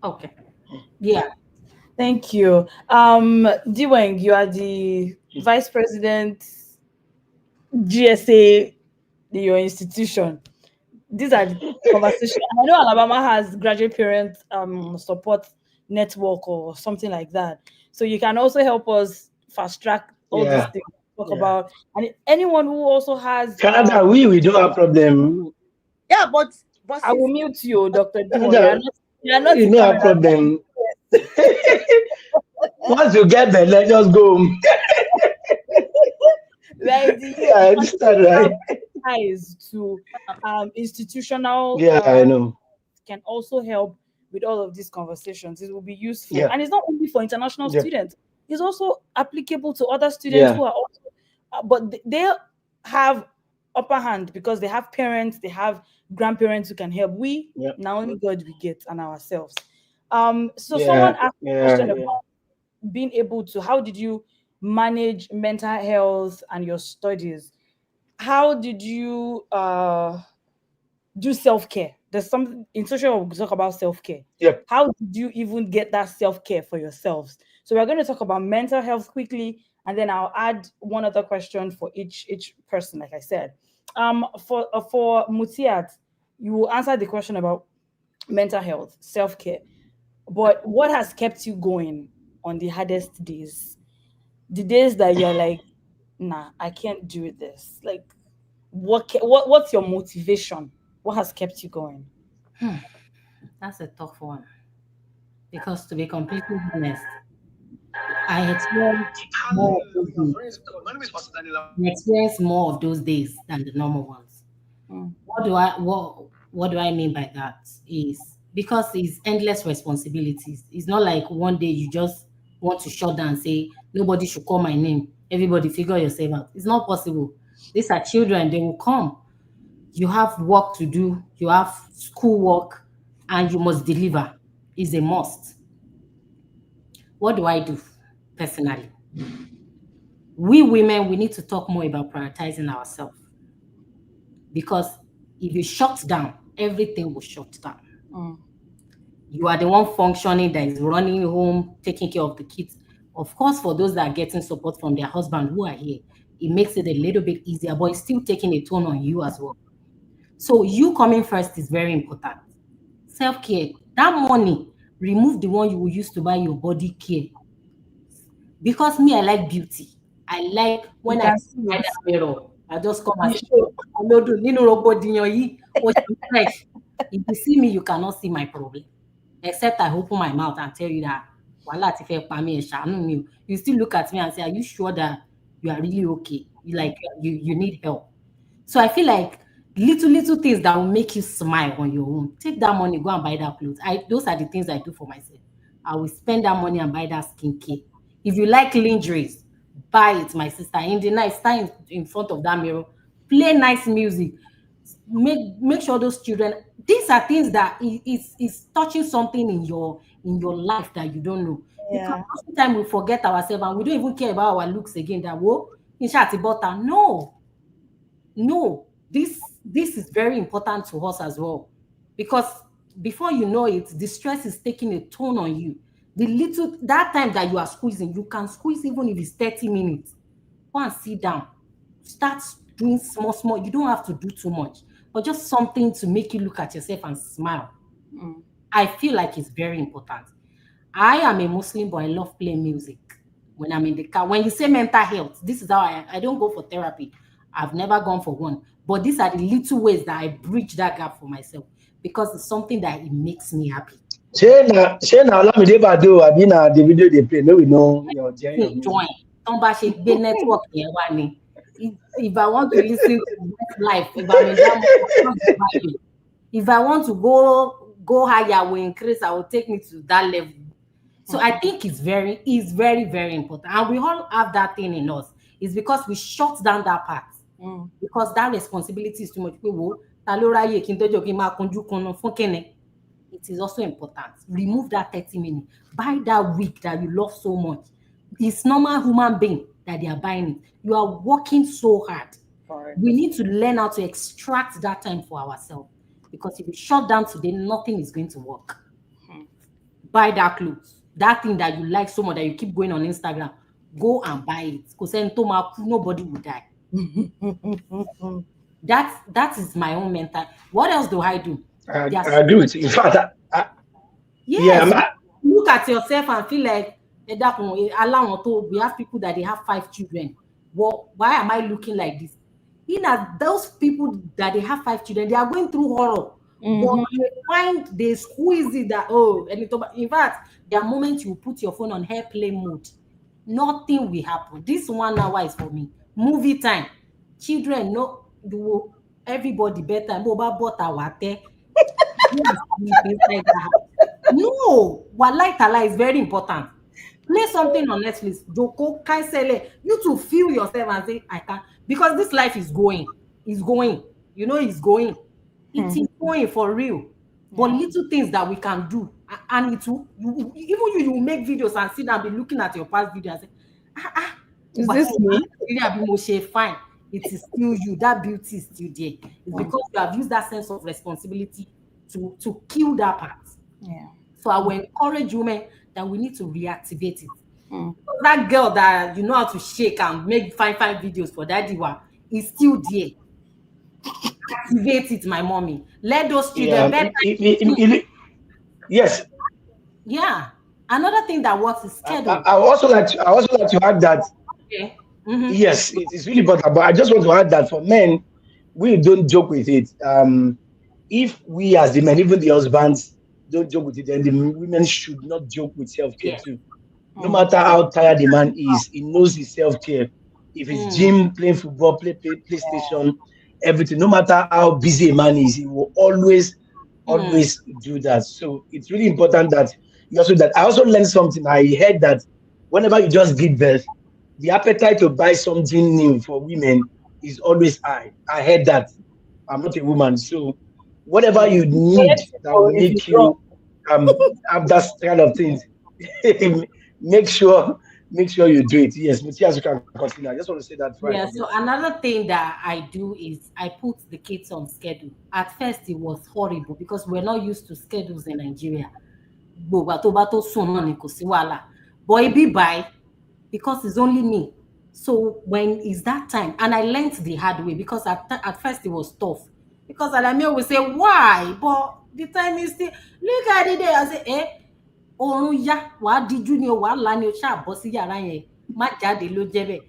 okay. Yeah. Thank you. Diwang, you are the vice president GSA in your institution. These are the conversations. I know Alabama has graduate parent support network or something like that. So you can also help us fast track all these Yeah. things. talk Yeah. about, and anyone who also has Canada, we don't have problem. Yeah, but I will since mute you, Dr. Dimo. Canada, You are not we in don't have Canada. problem. Once you get there, let's just go home. We are in the Yeah, I US. understand, Have right? ties to institutional Yeah, I know. can also help with all of these conversations. It will be useful. Yeah, And it's not only for international yeah, students, it's also applicable to other students yeah, who are also, but they have upper hand because they have parents, they have grandparents who can help. We, yeah, now only God we get and ourselves. So someone yeah, asked a yeah, question yeah. about being able to, how did you manage mental health and your studies? How did you do self-care? There's something in social work we talk about self-care. Yep. How did you even get that self-care for yourselves? So we're going to talk about mental health quickly, and then I'll add one other question for each person, like I said. For Mutiat, you will answer the question about mental health, self-care. But what has kept you going on the hardest days? The days that you're like, nah, I can't do this. Like, what's your motivation? What has kept you going? That's a tough one because, to be completely honest, I experienced more of those days. I experienced more of those days than the normal ones. Mm, What do I mean by that is because it's endless responsibilities. It's not like one day you just want to shut down and say nobody should call my name. Everybody figure yourself out. It's not possible. These are children, they will come. You have work to do, you have school work, and you must deliver. Is a must. What do I do personally? We women, we need to talk more about prioritizing ourselves because if you shut down, everything will shut down. mm, You are the one functioning that is running home, taking care of the kids. Of course, for those that are getting support from their husband who are here, it makes it a little bit easier, but it's still taking a toll on you as well. So you coming first is very important. Self-care, that money, remove the one you will use to buy your body care. Because me, I like beauty. I like we when I can see see it. that mirror, I just come and You say, should. "Olodo, nínú rògbòdìyàn yìí, ó ṣe fresh." If you see me, you cannot see my problem. Except I open my mouth and tell you that, "Wàhálà ti fẹ́ pa mí, ẹ ṣàánú mi o." You still look at me and say, "Are you sure that you are really okay? You like you need help?" So I feel like little things that will make you smile on your own. Take that money, go and buy that clothes. Those are the things I do for myself. I will spend that money and buy that skincare. If you like lingeries, buy it, my sister. In the night, stand in front of that mirror, play nice music. Make sure those children. These are things that is touching something in your life that you don't know. Because Yeah. sometimes we forget ourselves and we don't even care about our looks again. That whoa, in short, butter. No, this is very important to us as well because before you know it, the stress is taking a toll on you. The little that time that you are squeezing, you can squeeze even if it's 30 minutes. Go and sit down, start doing small. You don't have to do too much, but just something to make you look at yourself and smile. Mm, I feel like it's very important. I am a Muslim, but I love playing music when I'm in the car. When you say mental health, this is how I don't go for therapy. I've never gone for one. But these are the little ways that I bridge that gap for myself because it's something that it makes me happy. Ṣé na Olamide Bado àbí na Davido dey play make we know your genre of music? Join. Tán bá ṣe gbé network yẹn wá ni. If I want to listen to Westlife, if I'm in that mood, I want to vibe. If I want to go higher, will increase, I will take me to that level. So I think it's very, very important. And we all have that thing in us. It's because we shut down that part. mm, Because that responsibility is too much. Pé wo, ta ló ráyè kí n tọ́jú kí n máa kunjú kunnu fún kíni? It is also important. Remove that 30 minutes. Buy that wig that you love so much. It's normal human being that they are buying it. You are working so hard. for it. We need to learn how to extract that time for ourselves. Because if we shut down today, nothing is going to work. Buy that clothes. That thing that you like so much that you keep going on Instagram, go and buy it. Because nobody will die. That is my own mental. What else do I do? I There's agree with you. In fact, yeah, yes, look at yourself and feel like we have people that they have 5 children. well, why am I looking like this? In as those people that they have 5 children, they are going through horror. But they find they squeeze it that and in fact, there are moments you put your phone on airplane mode. Nothing will happen. This 1 hour is for me. Movie time. Children, no, you will, everybody bedtime. Boba bota wate. Go and sleep inside the house. No, wallahi tala is very important. Play something on Netflix, Joko, Kaisele, you to feel yourself and say, I can, because this life is going, it's going, it's going, it is going for real. But little things that we can do, and it will, even you will make videos and sit and be looking at your past video and say, Is but this me? fine, it is still you, that beauty is still there. It's because you have used that sense of responsibility to kill that part. Yeah. So I will encourage women that we need to reactivate it. That girl that you know how to shake and make fine videos for daddy is still there. Activate it, my mommy. Let those children Yeah. better. Yes. Yeah. Another thing that works is schedule. I also like to add that Okay. Mm-hmm. yes, it is really important. But I just want to add that for men, we don't joke with it. If we as the men, even the husbands, don't joke with it, then the women should not joke with self care Yes. too. No matter how tired the man is, he knows his self care. If it's gym, playing football, PlayStation, everything. No matter how busy a man is, he will always do that. So it's really important that you also that. I also learned something. I heard that whenever you just give birth, the appetite to buy something new for women is always high. I heard that. I'm not a woman, so whatever you need that will If you make drop. you have that kind of things, make sure you do it. Yes, Matthias, you can continue. I just want to say that before I Yeah, forget. so another thing that I do is I put the kids on schedule. At first, it was horrible because we're not used to schedules in Nigeria. Gbogbo ìgbà tó bá tó sùn náà ni kò sí wàhálà. But it be by because it's only me. So when is that time? And I learned the hard way because at first it was tough. Because Alamio will say, why? But the time is still, look at it there. I say, oorun yá, wàá díjú ni o, wàá là ni o, ṣáà bọ́ sí yàrá yẹn, má jáde ló jẹ́ bẹ́ẹ̀.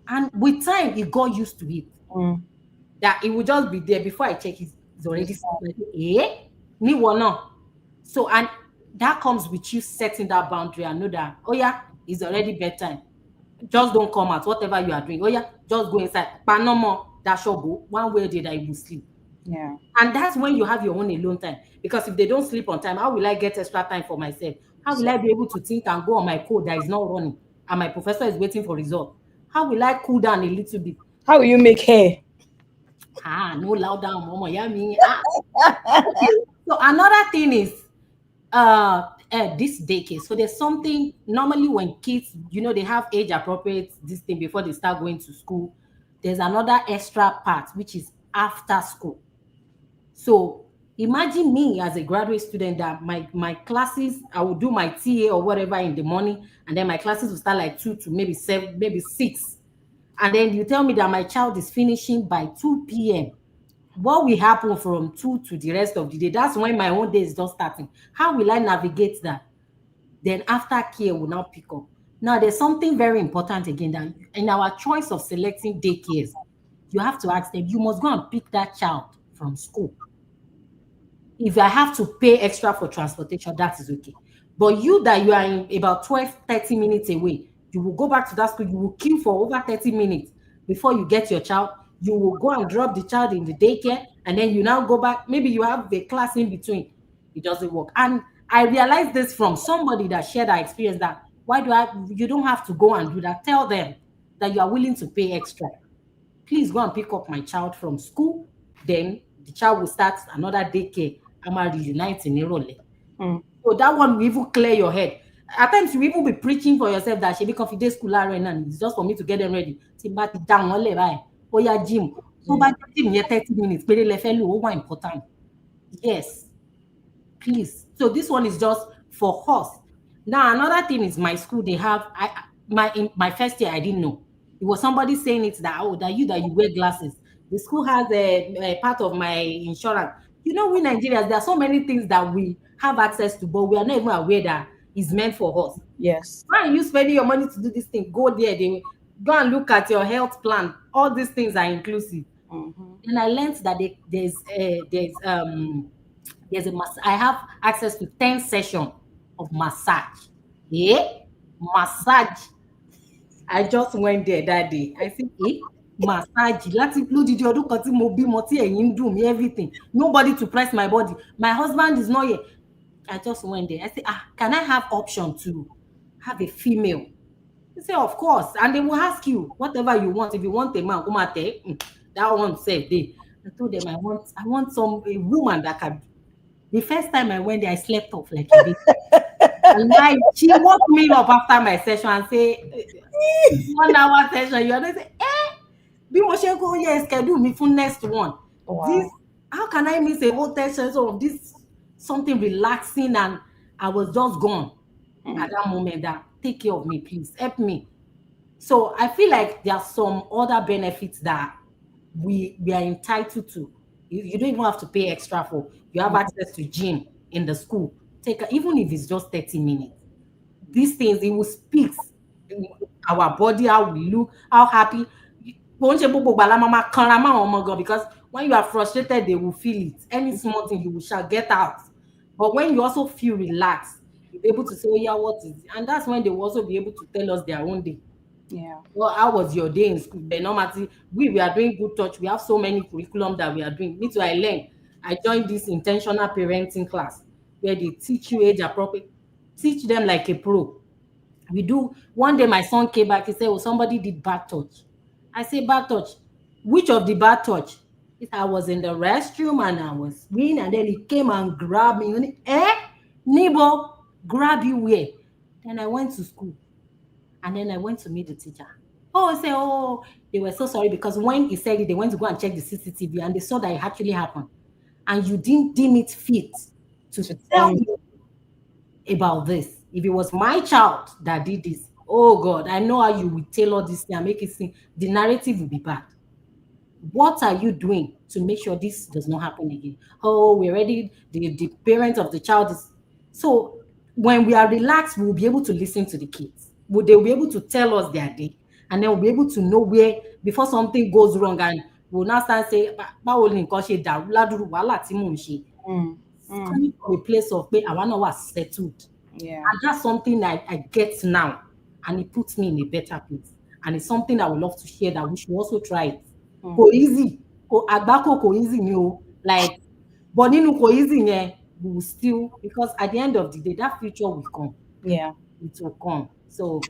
And with time, he got used to it. That it would just be there before I check, he's already like, me wanna. So, and that comes with you setting that boundary and know that, oh yeah, it's already bedtime. Just don't come out, whatever you are doing. Oh yeah, just go inside. But no more, that shall go. One way or the other, you will sleep. Yeah. And that's when you have your own alone time. Because if they don't sleep on time, how will I get extra time for myself? How will I be able to think and go on my code that is not running and my professor is waiting for result? How will I cool down a little bit? How will you make hair? No loud down, mama. Yeah, me. Okay. So another thing is this decade. So there's something normally when kids, they have age appropriate this thing before they start going to school. There's another extra part which is after school. So imagine me as a graduate student that my classes, I will do my TA or whatever in the morning, and then my classes will start like 2 to maybe 7, maybe 6. And then you tell me that my child is finishing by 2 p.m. What will happen from 2 to the rest of the day? That's when my own day is just starting. How will I navigate that? Then after care will now pick up. Now, there's something very important again that in our choice of selecting daycares, you have to ask them, you must go and pick that child from school. If I have to pay extra for transportation, that is okay. But you that you are in about 12, 30 minutes away, you will go back to that school, you will queue for over 30 minutes before you get your child. You will go and drop the child in the daycare, and then you now go back. Maybe you have the class in between. It doesn't work. And I realized this from somebody that shared that experience that you don't have to go and do that. Tell them that you are willing to pay extra. Please go and pick up my child from school. Then the child will start another daycare. I'm a reunite in Irole. So that one will even clear your head. At times you even be preaching for yourself that she be confident school and it's just for me to get them ready. See, but down one level. Oh yeah, gym. So by gym 30 minutes, very level important. Yes. Please. So this one is just for us. Now another thing is my school, they have in my first year I didn't know. It was somebody saying it that you wear glasses. The school has a part of my insurance. We Nigerians, there are so many things that we have access to, but we are not even aware that it's meant for us. Yes. Why are you spending your money to do this thing? Go there. Go and look at your health plan. All these things are inclusive. Mm-hmm. And I learned that there's a I have access to 10 sessions of massage. Yeah, massage. I just went there that day. I said, massage. Láti lódidi ọdún kan tí mo bímọ tí ẹ̀yìn ń dùn mí everything. Nobody to press my body. My husband is not here. I just went there. I said, can I have option to have a female? They say, of course. And they will ask you whatever you want. If you want a man, come out there. That one said they. I told them I want a woman that can. The first time I went there, I slept off like a baby. And she woke me up after my session and say, 1 hour session. You are not say, bí mo ṣe ń kó yẹ schedule me for next one. This, Wow. how can I miss a whole session of this something relaxing? And I was just gone at that moment. That take care of me, please help me. So I feel like there are some other benefits that we are entitled to. You don't even have to pay extra for. You have access to gym in the school. Even if it's just 30 minutes. These things, it will speak our body, how we look, how happy. Because when you are frustrated, they will feel it. Any small thing you will shall get out. But when you also feel relaxed, you'll be able to say, oh yeah, what is it? And that's when they will also be able to tell us their own day. Yeah. Well, how was your day in school? Then normally we are doing good touch. We have so many curriculum that we are doing. Me too, I learned. I joined this intentional parenting class where they teach you age appropriate, teach them like a pro. We do. One day my son came back, he said, oh, somebody did bad touch. I say, bad touch. Which of the bad touch? He said, I was in the restroom and I was weeing, and then he came and grabbed me. Neighbor, grab you where? Then I went to school. And then I went to meet the teacher. Oh, I say, oh, they were so sorry because when he said it, they went to go and check the CCTV and they saw that it actually happened. And you didn't deem it fit to To tell tell me. me about this. If it was my child that did this, oh God, I know how you will tailor this thing and make it seem the narrative will be bad. What are you doing to make sure this does not happen again? Oh, we're ready. The parent of the child is so when we are relaxed, we'll be able to listen to the kids. Will they will be able to tell us their day, and then we'll be able to know where before something goes wrong, and we'll now start saying, báwo ni nǹkan ṣe dàrú ládùúrú wàhálà tí mò ń ṣe. Mm. Coming from a place of pé àwa náà wà settled. Yeah. And that's something I get now, and it puts me in a better place. And it's something I would love to share that we should also try it. Kò easy, àgbákò kò easy ni o, like, but nínú kò easy yẹn, we will still, because at the end of the day, that future will come. Yeah. It will come. So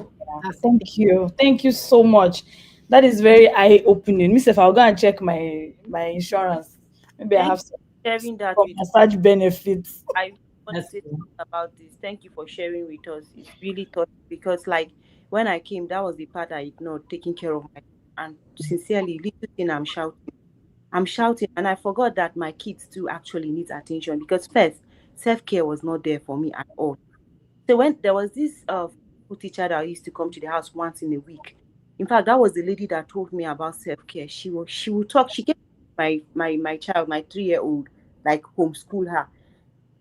that's Thank you. Thank you so much. That is very eye-opening. Miss, if I'll go and check my insurance. Maybe I Thank have you for sharing that some with us. massage benefits. I want to that's say something about this. Thank you for sharing with us. It's really touching because, like, when I came, that was the part I ignored, taking care of my. And sincerely, little thing I'm shouting. I'm shouting, and I forgot that my kids too actually need attention because first, self care was not there for me at all. So when there was this teacher that used to come to the house once in a week. In fact, that was the lady that told me about self care. She would talk. She gave my child, my 3 year old, like homeschool her.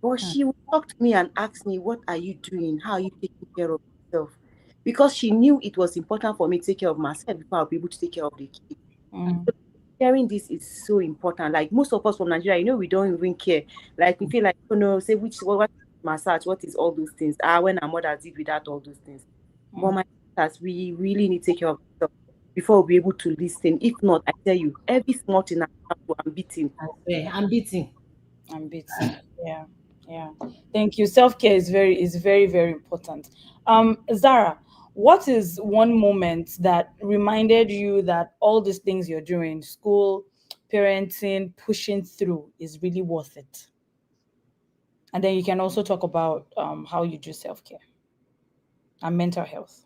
But she would talk to me and ask me, what are you doing? How are you taking care of yourself? Because she knew it was important for me to take care of myself before I'll be able to take care of the kids. Mm. So sharing this is so important. Like most of us from Nigeria, we don't even care. Like we feel like, oh no, say what is massage, what is all those things? When our mother did without all those things. But my sisters, we really need to take care of ourselves before we'll be able to listen. If not, I tell you, every small thing I'm beating. where I'm beating. I'm beaten. Yeah. Yeah. Thank you. Self-care is very, very important. Zara, what is one moment that reminded you that all these things you're doing, school, parenting, pushing through is really worth it? And then you can also talk about how you do self-care and mental health.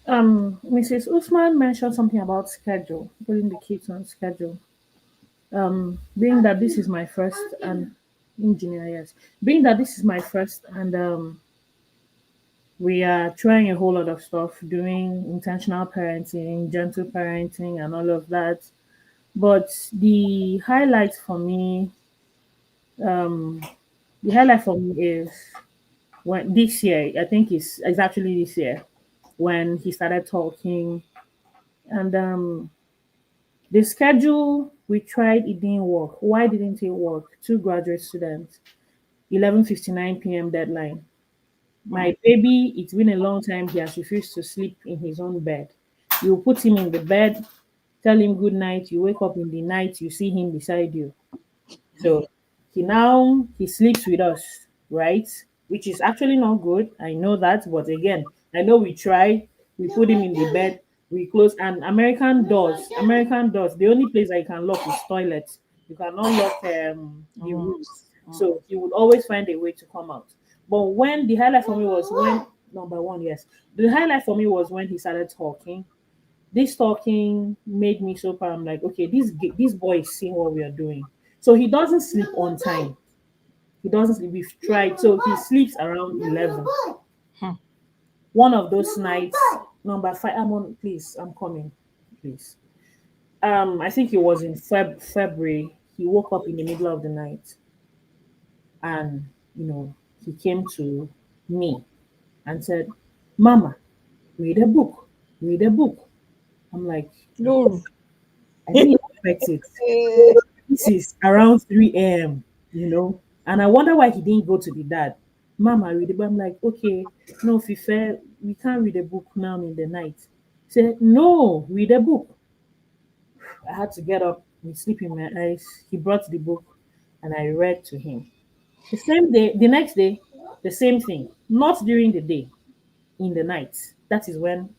Um, Mrs. Usman mentioned something about schedule, putting the kids on schedule. Being that this is my first and engineer, yes. Being that this is my first and we are trying a whole lot of stuff, doing intentional parenting, gentle parenting, and all of that. But um, the highlight for me is when this year, I think it's actually this year when he started talking, and the schedule we tried, it didn't work. Why didn't it work? Two graduate students, 11:59 p.m. deadline. My baby, it's been a long time. He has refused to sleep in his own bed. You put him in the bed, tell him good night. You wake up in the night, you see him beside you. So he sleeps with us, right? Which is actually not good. I know that, but again, I know we try. We put him in the bed, we close, and American doors. The only place I can lock is toilets. You cannot lock the rooms. So he would always find a way to come out. But when the highlight for me was when number one, yes, the highlight for me was when he started talking. This talking made me so proud. I'm like, okay, this boy is seeing what we are doing. So he doesn't sleep on time. He doesn't sleep. We've tried. So he sleeps around 11. One of those nights, number five, I'm on, please, I'm coming, please. I think it was in February. He woke up in the middle of the night and, he came to me and said, Mama, read a book, read a book. I'm like, No. I didn't expect it. This is around 3 a.m., and I wonder why he didn't go to the dad. Mama, read the book. I'm like, okay, no, Fife, we can't read a book now in the night. He said, no, read a book. I had to get up with sleep in my eyes. He brought the book and I read to him. The same day, the next day, the same thing. Not during the day, in the night. That is when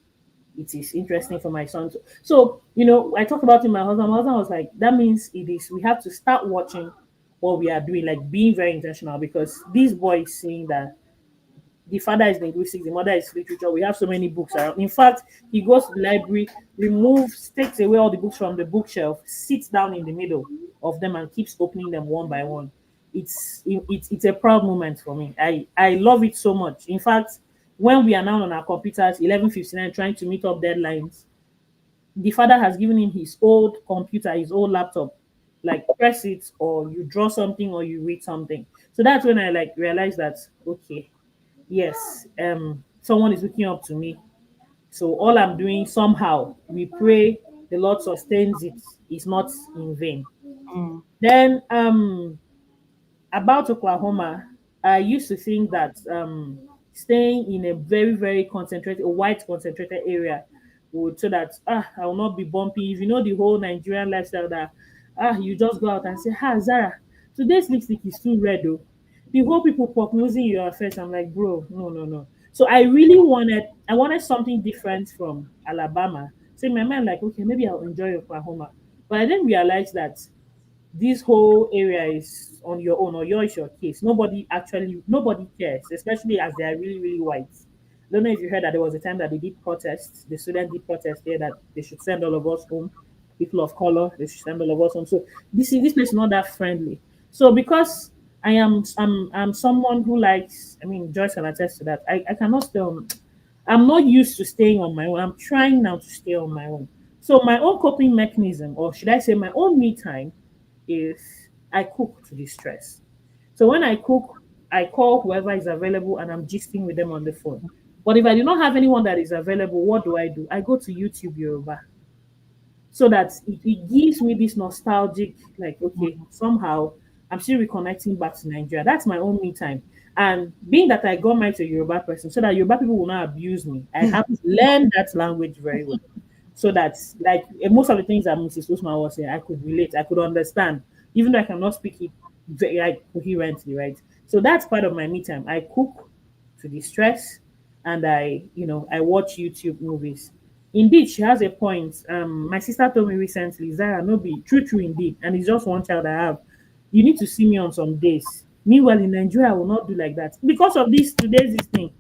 it is interesting for my son. So, I talked about it with my husband. My husband was like, that means we have to start watching what we are doing, like being very intentional because this boy is seeing that the father is linguistics, the mother is literature. We have so many books around. In fact, he goes to the library, removes, takes away all the books from the bookshelf, sits down in the middle of them and keeps opening them one by one. It's a proud moment for me. I love it so much. In fact, when we are now on our computers, 11:59, trying to meet up deadlines, the father has given him his old computer, his old laptop, like press it or you draw something or you read something. So that's when I like realized that okay, yes, someone is looking up to me. So all I'm doing somehow, we pray the Lord sustains it. It's not in vain. Then about Oklahoma, I used to think that staying in a very, very concentrated, a white concentrated area would so that I will not be bumpy. If you know the whole Nigerian lifestyle that you just go out and say, Zara, today's lipstick is too red though. The whole people pop using your face. I'm like, bro, no, no, no. So I wanted something different from Alabama. So in my mind, like, okay, maybe I'll enjoy Oklahoma. But I didn't realize that this whole area is on your own or yours your case. Nobody cares, especially as they are really, really white. I don't know if you heard that there was a time that they did protests, the student did protest there that they should send all of us home. People of color, they should send all of us home. So this place is not that friendly. So because I'm someone who likes, I mean Joyce can attest to that. I cannot stay on I'm not used to staying on my own. I'm trying now to stay on my own. So my own coping mechanism, or should I say my own me time, is I cook to distress. So when I cook, I call whoever is available and I'm gisting with them on the phone. But if I do not have anyone that is available, what do? I go to YouTube Yoruba so that it gives me this nostalgic, like, okay, somehow I'm still reconnecting back to Nigeria. That's my own me time. And being that I got married to a Yoruba person, so that Yoruba people will not abuse me, I have to learn that language very well. So that, like, most of the things that Mrs. Usman was saying, I could relate, I could understand, even though I cannot speak it very, like, coherently, right? So that's part of my me time. I cook to distress and I watch YouTube movies. Indeed, she has a point. My sister told me recently, Zara, no be true, true indeed, and it's just one child I have. You need to see me on some days. Meanwhile, in Nigeria, I will not do like that because of this thing.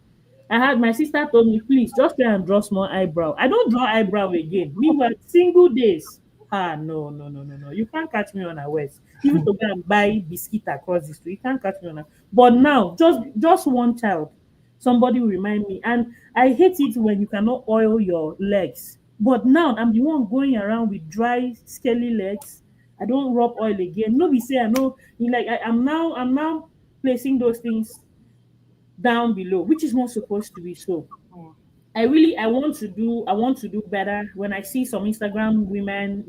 I had my sister told me, please just try and draw small eyebrow. I don't draw eyebrow again. Meanwhile, single days. No, no, no, no, no. You can't catch me on a west. Even to go and buy biscuit across the street, you can't catch me on a. But now, just one child, somebody will remind me. And I hate it when you cannot oil your legs. But now I'm the one going around with dry, scaly legs. I don't rub oil again. Nobody say I know. Like I'm now placing those things down below, which is not supposed to be so. Mm. I want to do better. When I see some Instagram women,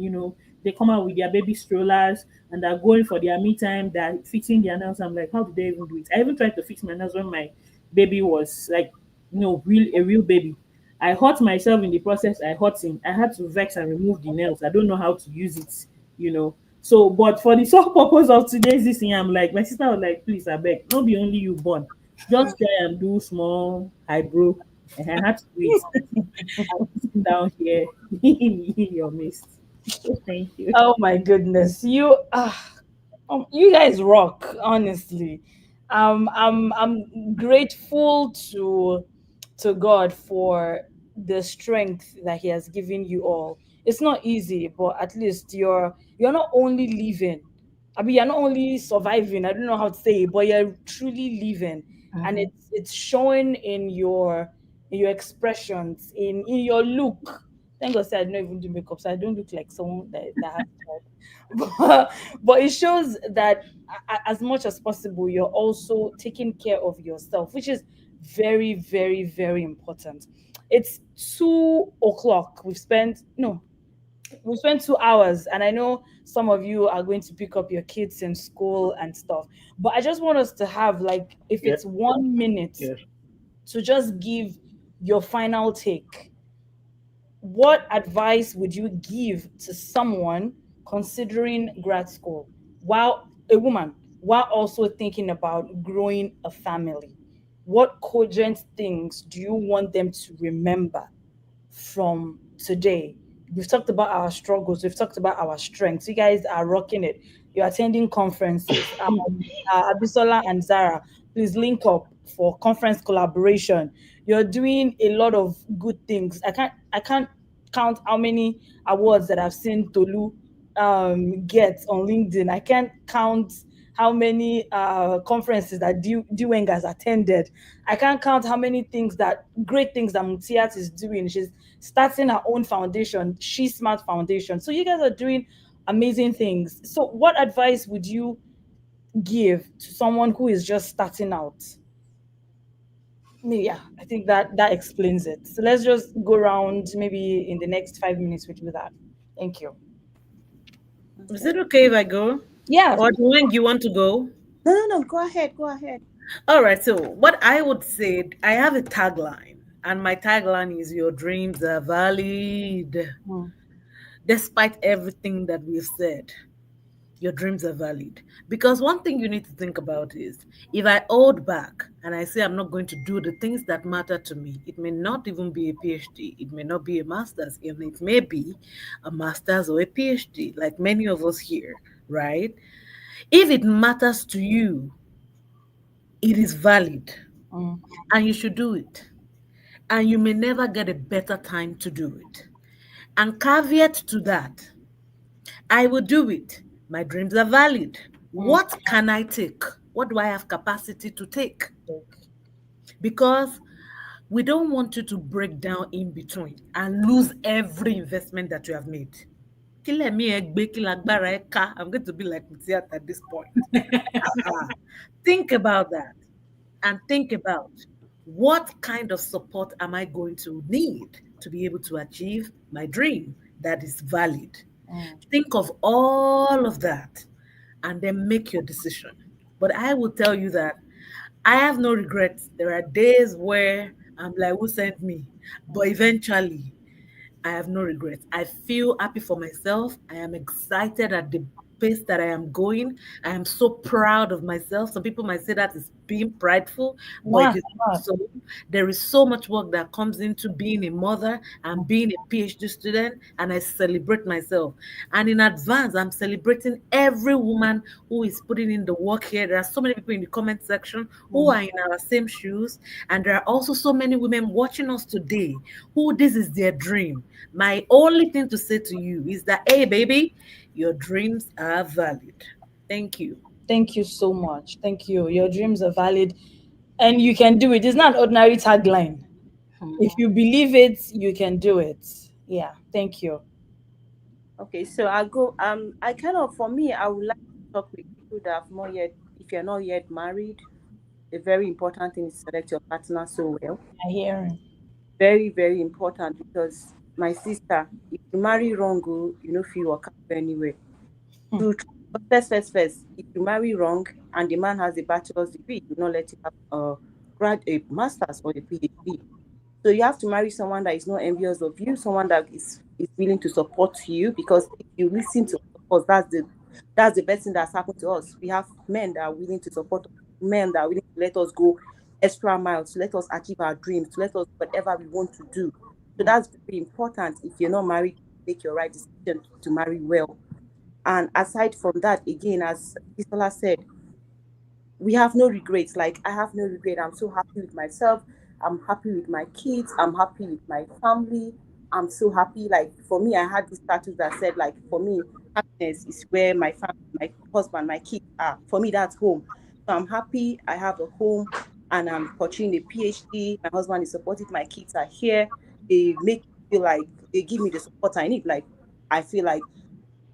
they come out with their baby strollers and they're going for their me time, they're fixing their nails. I'm like, how did they even do it? I even tried to fix my nails when my baby was like, a real baby. I hurt myself in the process. I hurt him. I had to vex and remove the nails. I don't know how to use it, you know. So, but for the sole purpose of today's this thing, I'm like, my sister was like, please, I beg, not be only you born. Just try and do small eyebrow. And I had to do it. I'm sitting down here in your midst. So thank you. Oh my goodness, you guys rock, honestly. I'm grateful to God for the strength that He has given you all. It's not easy, but at least you're not only living. I mean, you're not only surviving. I don't know how to say it, but you're truly living, and Mhm. it's showing in your expressions, in your look. Thank God, say I don't even do makeup, so I don't look like someone that has but it shows that as much as possible you're also taking care of yourself, which is very, very, very important. It's 2 o'clock. We've spent 2 hours, and I know some of you are going to pick up your kids in school and stuff, but I just want us to have, like, if Yeah, it's 1 minute, yes. to just give your final take. What advice would you give to someone considering grad school, while a woman, while also thinking about growing a family? What cogent things do you want them to remember from today? We've talked about our struggles, we've talked about our strengths. You guys are rocking it. You're attending conferences. Abisola and Zara, please link up for conference collaboration. You're doing a lot of good things. I can't count how many awards that I've seen Tolu get on LinkedIn. I can't count how many conferences that Deweng has attended. I can't count how many great things that Mutiat is doing. She's starting her own foundation, She Smart Foundation. So you guys are doing amazing things. So what advice would you give to someone who is just starting out? Yeah, I think that explains it. So let's just go around. Maybe in the next 5 minutes we do that. Thank you. Is Okay. it okay if I go? Yeah. Or do you want to go? No, no, no. Go ahead. Go ahead. All right, so what I would say, I have a tagline, and my tagline is your dreams are valid. Mm, Despite everything that we've said, your dreams are valid. Because one thing you need to think about is if I hold back and I say I'm not going to do the things that matter to me, it may not even be a PhD, it may not be a master's, and it may be a master's or a PhD, like many of us here, right? If it matters to you, it is valid mm, and you should do it. And you may never get a better time to do it. And caveat to that, I will do it. My dreams are valid. mm. What can I take? What do I have capacity to take? Okay. Because we don't want you to break down in between and lose every investment that you have made. Kile mi egbe, kile agbára ẹ ká. I'm going to be like Mutiat at this point. Think about that and think about what kind of support am I going to need to be able to achieve my dream that is valid. Mm, Think of all of that and then make your decision. But I will tell you that I have no regrets. There are days where I'm like, who sent me? But eventually, I have no regrets. I feel happy for myself. I am excited at the pace that I am going. I am so proud of myself. Some people might say that is being prideful, but it not, is not. so. There is so much work that comes into being a mother and being a PhD student, and I celebrate myself. And in advance, I'm celebrating every woman who is putting in the work here. There are so many people in the comment section who Mm, are in our same shoes, and there are also so many women watching us today who this is their dream. My only thing to say to you is that, hey, baby, your dreams are valid. Thank you. thank you so much. Thank you. Your dreams are valid, and you can do it. It's not an ordinary tagline. If Mhm. you believe it, you can do it. Yeah. Thank you. Okay, so I go. I kind of, for me, I would like to talk with people that have not yet, if you're not yet married, a very important thing is to select your partner so well. I hear him. Very, very important because my sister, if you marry wrong, oh, you know, feel work out anywhere. Hmm. To first, if you marry wrong and the man has a bachelor's degree, he will not let you have a master's or a PhD. So you have to marry someone that is not envious of you, someone that is willing to support you. Because if you listen to us, that's the best thing that's happened to us. We have men that are willing to support us, men that are willing to let us go extra miles, to let us achieve our dreams, to let us do whatever we want to do. So that's very important. If you're not married, make your right decision to marry well. And aside from that, again, as Isola said, we have no regrets. Like, I have no regret. I'm so happy with myself. I'm happy with my kids. I'm happy with my family. I'm so happy. Like, for me, I had this status that said, like, for me, happiness is where my family, my husband, my kids are. For me, that's home. So I'm happy. I have a home and I'm pursuing a PhD. My husband is supportive. My kids are here. They make me feel like they give me the support I need. Like, I feel like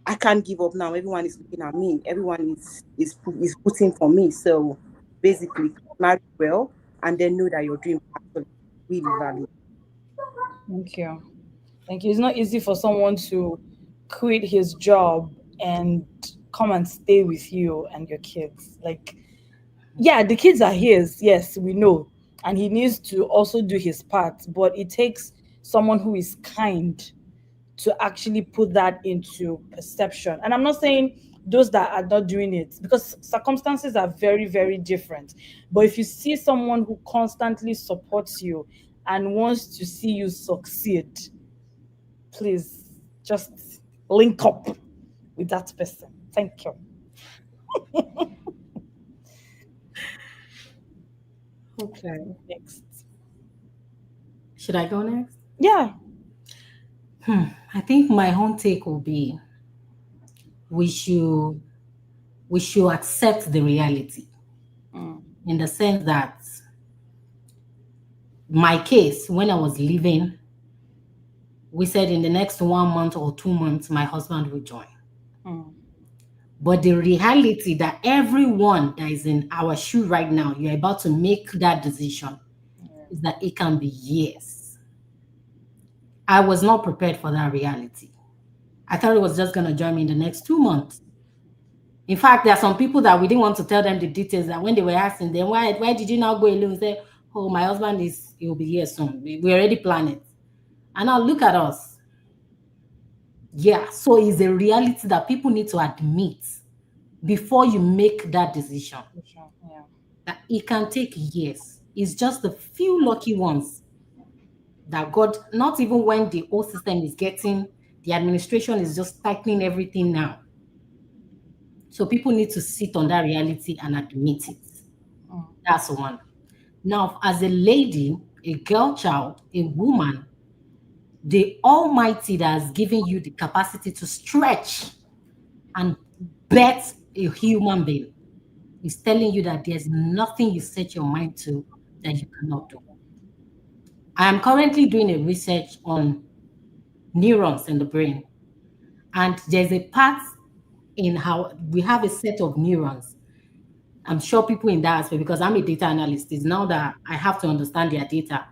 I can't give up now. Everyone is looking at me. Everyone is putting for me. So basically, marry well and then know that your dream is actually really valid. Thank you. Thank you. It's not easy for someone to quit his job and come and stay with you and your kids. Like, yeah, the kids are his, yes, we know. And he needs to also do his part, but it takes someone who is kind to actually put that into perception. And I'm not saying those that are not doing it, because circumstances are very, very different. But if you see someone who constantly supports you and wants to see you succeed, please just link up with that person. Thank you. Okay. Next. Should I go next? Yeah. I think my own take will be we should we should accept the reality Mm, in the sense that my case when I was leaving, we said in the next 1 month or 2 months my husband will join. mm, But the reality that everyone that is in our shoe right now, you're about to make that decision, yeah. is that it can be years. I was not prepared for that reality. I thought it was just going to join me in the next 2 months. In fact, there are some people that we didn't want to tell them the details, that when they were asking them, why did you not go alone? We say, oh, my husband he will be here soon. We already planned it. And now look at us. Yeah, so it's a reality that people need to admit before you make that decision. For sure. Yeah. That it can take years. It's just the few lucky ones that God, not even when the whole system is getting, the administration is just tightening everything now. So people need to sit on that reality and admit it. Mm, That's one. Now, as a lady, a girl child, a woman, the Almighty that has given you the capacity to stretch and bet a human being is telling you that there's nothing you set your mind to that you cannot do. I am currently doing a research on neurons in the brain, and there's a part in how we have a set of neurons. I'm sure people in that aspect, because I'm a data analyst, is now that I have to understand their data.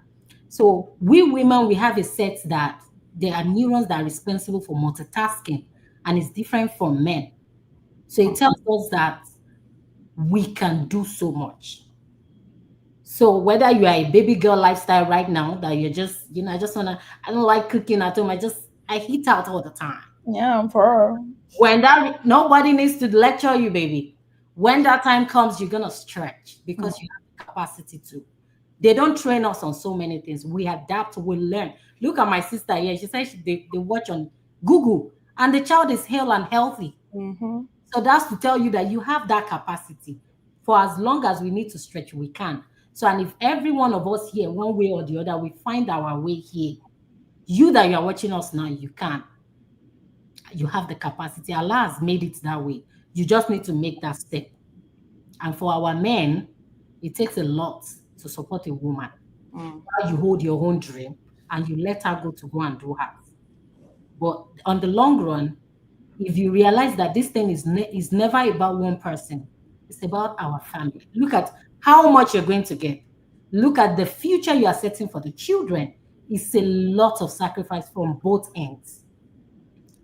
So we women, we have a set that there are neurons that are responsible for multitasking, and it's different from men. So it tells us that we can do so much. So whether you are a baby girl lifestyle right now, that you're just, I just wanna, I don't like cooking at home. I eat out all the time. yeah, for her. When that nobody needs to lecture you, baby. When that time comes, you're gonna stretch because you have the capacity to. They don't train us on so many things. We adapt, we learn. Look at my sister here. She says they watch on Google, and the child is hale and healthy. Mm-hmm. So that's to tell you that you have that capacity. For as long as we need to stretch, we can. So, and if every one of us here, one way or the other, we find our way here, you that you are watching us now, you can. You have the capacity. Allah has made it that way. You just need to make that step. And for our men, it takes a lot to support a woman. Mm, While you hold your own dream and you let her go and do hers. But on the long run, if you realize that this thing is never about one person, It's about our family. Look at how much you're going to get. Look at the future you are setting for the children. It's a lot of sacrifice from both ends.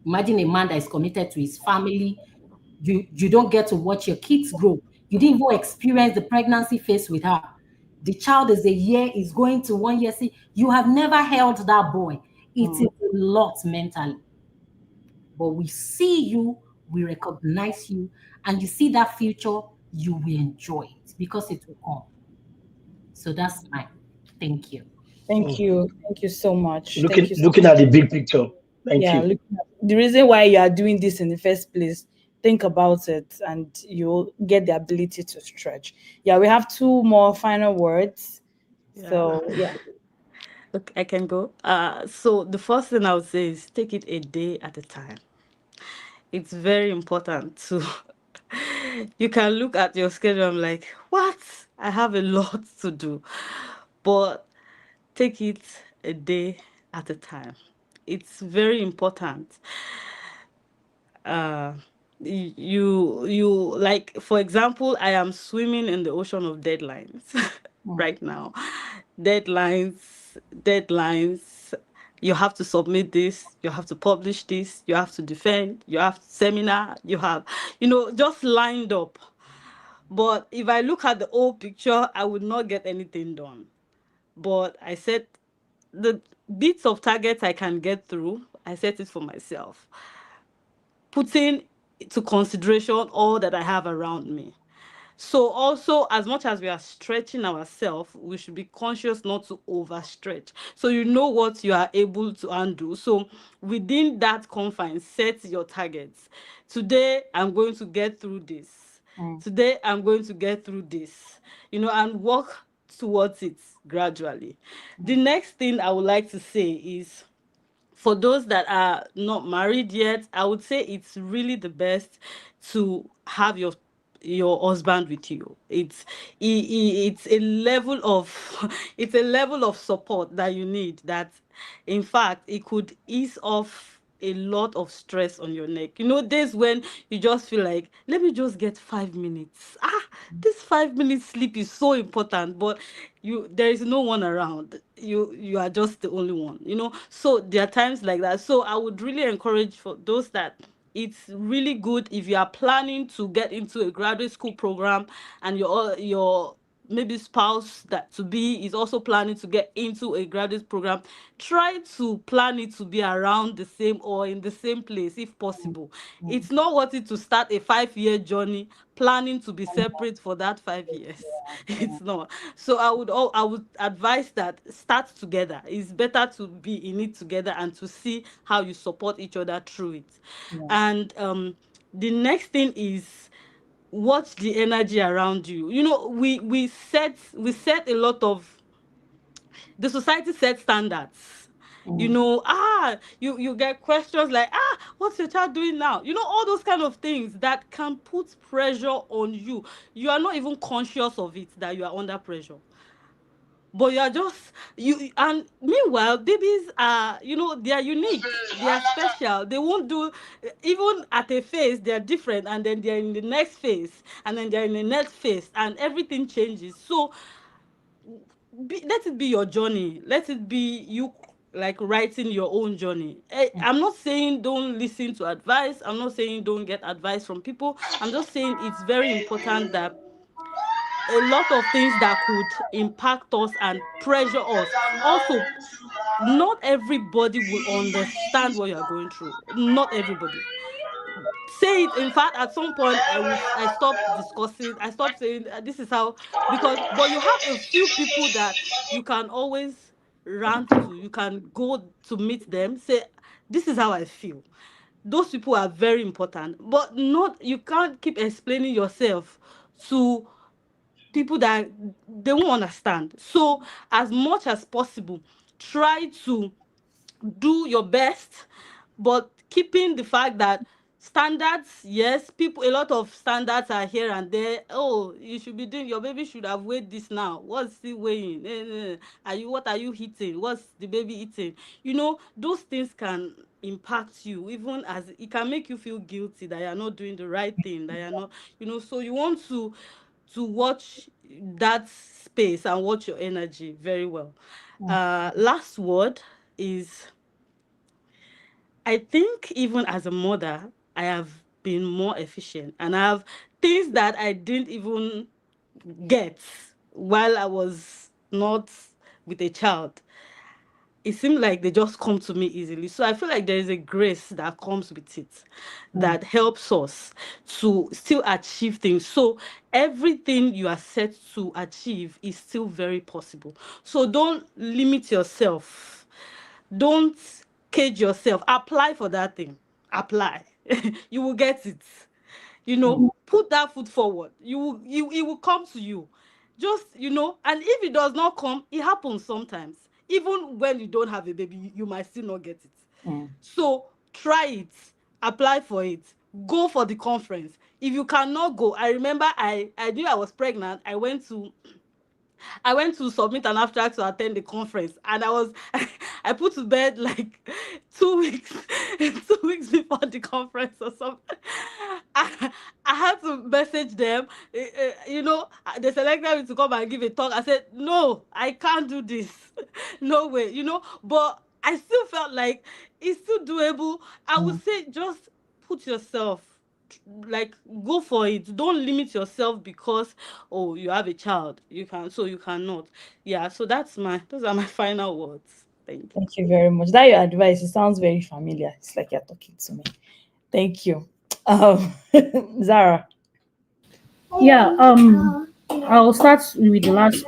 Imagine a man that is committed to his family. You don't get to watch your kids grow. You didn't even experience the pregnancy phase with her. The child is a year, is going to 1 year. See, you have never held that boy. It is a lot mentally. But we see you, we recognize you, and you see that future, you will enjoy it because it will come. So that's mine. Thank you. Thank Mm. you. Thank you so much. Thank Looking you so looking much. at the big picture. Thank Yeah, you. look, the reason why you are doing this in the first place, think about it and you'll get the ability to stretch. Yeah, we have two more final words. Yeah. So, yeah. Look, I can go. So the first thing I would say is take it a day at a time. It's very important to you can look at your schedule. I'm like, what? I have a lot to do. But take it a day at a time. It's very important. uh you like, for example, I am swimming in the ocean of deadlines right now. Deadlines, deadlines. You have to submit this, you have to publish this, you have to defend, you have seminar, you have, just lined up. But if I look at the whole picture, I would not get anything done. But I set the bits of targets I can get through, I set it for myself, putting to consideration all that I have around me. So also, as much as we are stretching ourselves, we should be conscious not to overstretch. So you know what you are able to undo. So within that confines, set your targets. Today, I'm going to get through this. Today, I'm going to get through this, and work towards it gradually. The next thing I would like to say is, for those that are not married yet, I would say it's really the best to have your husband with you. It's a level of it's a level of support that you need, that in fact it could ease off a lot of stress on your neck. Days when you just feel like, let me just get 5 minutes. This 5 minutes sleep is so important, but there is no one around. You are just the only one. So there are times like that. So I would really encourage for those that it's really good if you are planning to get into a graduate school program, and your maybe spouse that to be is also planning to get into a graduate program. Try to plan it to be around the same or in the same place if possible. It's not worth it to start a 5-year journey planning to be separate for that 5 years. It's not. So I would advise that start together. It's better to be in it together and to see how you support each other through it. And the next thing is, watch the energy around you. We set a lot of, the society set standards. You get questions like, what's your child doing now? All those kind of things that can put pressure on you. You are not even conscious of it, that you are under pressure, but you are just you. And meanwhile, babies are, they are unique, they are special, they won't do, even at a phase they are different, and then they're in the next phase, and then they're in the next phase, and everything changes. So let it be your journey, let it be you, like writing your own journey. I'm not saying don't listen to advice, I'm not saying don't get advice from people. I'm just saying it's very important that a lot of things that could impact us and pressure us. Also, not everybody will understand what you are going through. Not everybody. Say it. In fact, at some point, I stopped discussing. I stopped saying, this is how, because but you have a few people that you can always rant to. You can go to meet them. Say, this is how I feel. Those people are very important, but not, you can't keep explaining yourself to people that they won't understand. So as much as possible, try to do your best, but keeping the fact that standards, yes, people, a lot of standards are here and there. Oh, you should be doing, your baby should have weighed this now. What's he weighing? What are you eating? What's the baby eating? Those things can impact you, even as it can make you feel guilty that you're not doing the right thing, that you're not, so you want to watch that space and watch your energy very well. Last word is, I think even as a mother, I have been more efficient, and I have things that I didn't even get while I was not with a child. It seemed like they just come to me easily. So I feel like there is a grace that comes with it that helps us to still achieve things. So everything you are set to achieve is still very possible. So don't limit yourself. Don't cage yourself. Apply for that thing. Apply. You will get it. Put that foot forward. It will come to you. Just, and if it does not come, it happens sometimes. Even when you don't have a baby, you might still not get it. So try it, apply for it, go for the conference. If you cannot go, I remember I knew I was pregnant. I went to submit an abstract to attend the conference, and I was I put to bed like 2 weeks 2 weeks before the conference or something. I had to message them. They selected me to come and give a talk. I said, no, I can't do this. No way. But I still felt like it's still doable. I would say just put yourself, like, go for it. Don't limit yourself because, oh, you have a child, you cannot. Yeah, so those are my final words. Thank you. Thank you very much. That your advice, it sounds very familiar. It's like you're talking to me. Thank you. Um, Zara. Yeah, I'll start with the last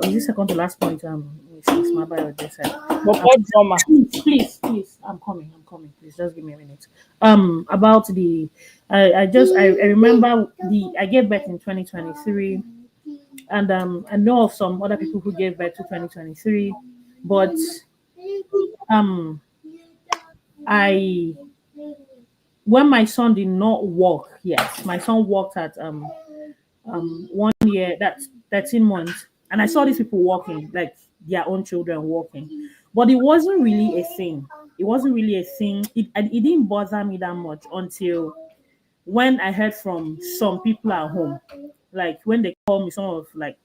is this second to last point Mrs. Mabayo just said. But what drama? Please, I'm coming. Please just give me a minute. About the I remember I gave birth in 2023, and I know of some other people who gave birth to 2023, but um I when my son did not walk, yes, my son walked at 1 year, that's 13 months, and I saw these people walking, like their own children walking, but it wasn't really a thing. It wasn't really a thing. And it didn't bother me that much until when I heard from some people at home, like when they call me, some of like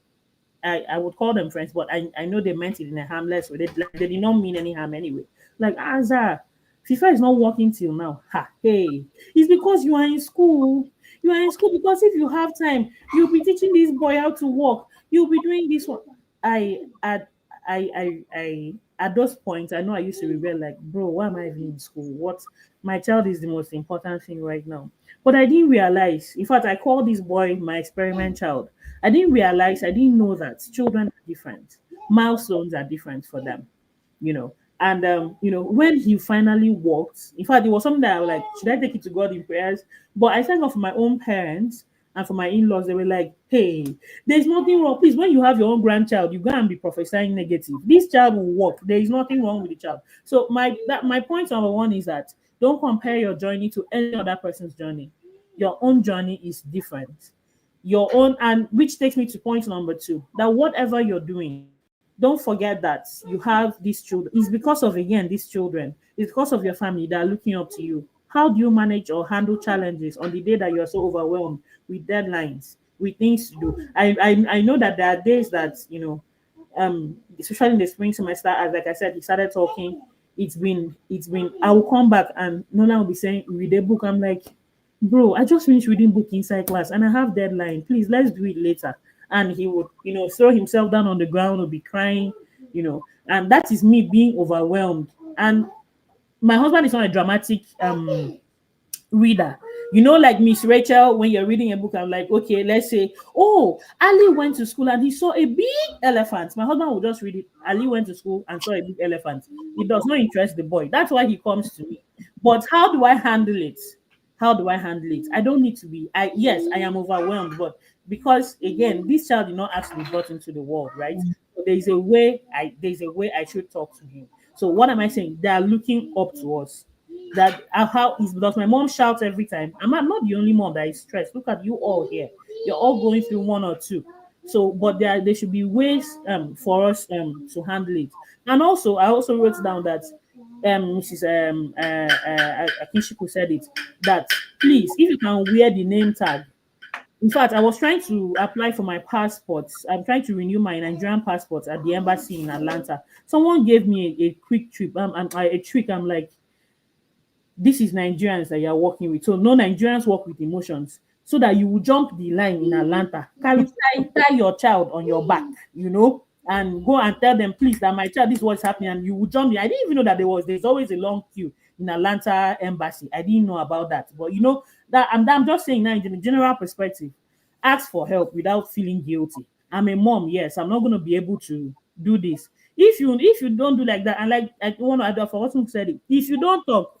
I would call them friends, but I know they meant it in a harmless way. They did not mean any harm anyway. Like, Azar, FIFA is not working till now. Ha, hey, it's because you are in school. You are in school because if you have time, you'll be teaching this boy how to walk. You'll be doing this one. I at I at those points, I know I used to rebel like, bro, why am I even in school? What, my child is the most important thing right now. But I didn't realize. In fact, I call this boy my experiment child. I didn't know that children are different. Milestones are different for them, you know. And when he finally walked, in fact, it was something that I was like, should I take it to God in prayers? But I thank God for my own parents and for my in-laws. They were like, hey, there's nothing wrong. Please, when you have your own grandchild, you go and be prophesying negative. This child will walk. There is nothing wrong with the child. So my point number one is that don't compare your journey to any other person's journey. Your own journey is different, your own. And which takes me to point number two, that whatever you're doing, don't forget that you have these children. It's because of, again, these children, it's because of your family that are looking up to you. How do you manage or handle challenges on the day that you're so overwhelmed with deadlines, with things to do? I know that there are days that, especially in the spring semester, as like I said, we started talking. It's been I will come back and Nona will be saying, read a book. I'm like, bro, I just finished reading book inside class and I have deadline. Please, let's do it later. And he would, throw himself down on the ground, would be crying, and that is me being overwhelmed. And my husband is not a dramatic reader. Like Miss Rachel, when you're reading a book, I'm like, okay, let's say, oh, Ali went to school and he saw a big elephant. My husband will just read it. Ali went to school and saw a big elephant. It does not interest the boy. That's why he comes to me. But how do I handle it? How do I handle it? I don't need to be. Yes, I am overwhelmed, but because again, this child did not actually brought into the world, right? So there's a way I should talk to him. So what am I saying? They are looking up to us. That how is because my mom shouts every time. I'm not the only mom that is stressed. Look at you all here. You're all going through one or two. So, but there should be ways for us to handle it. And also, I also wrote down that Mrs. Akinshiku said it, that please, if you can wear the name tag. In fact, I was trying to apply for my passports. I'm trying to renew my Nigerian passport at the embassy in Atlanta. Someone gave me a quick trip, a trick. I'm like, this is Nigerians that you're working with. So no Nigerians work with emotions. So that you will jump the line in Atlanta, carry tie your child on your back, and go and tell them, please, that my child, this is what's happening, and you will jump. I didn't even know that there's always a long queue in Atlanta embassy. I didn't know about that, but I'm just saying now in the general perspective, ask for help without feeling guilty. I'm a mom, yes. I'm not going to be able to do this. If you don't do like that, and like I want to add up for what said it, if you don't talk,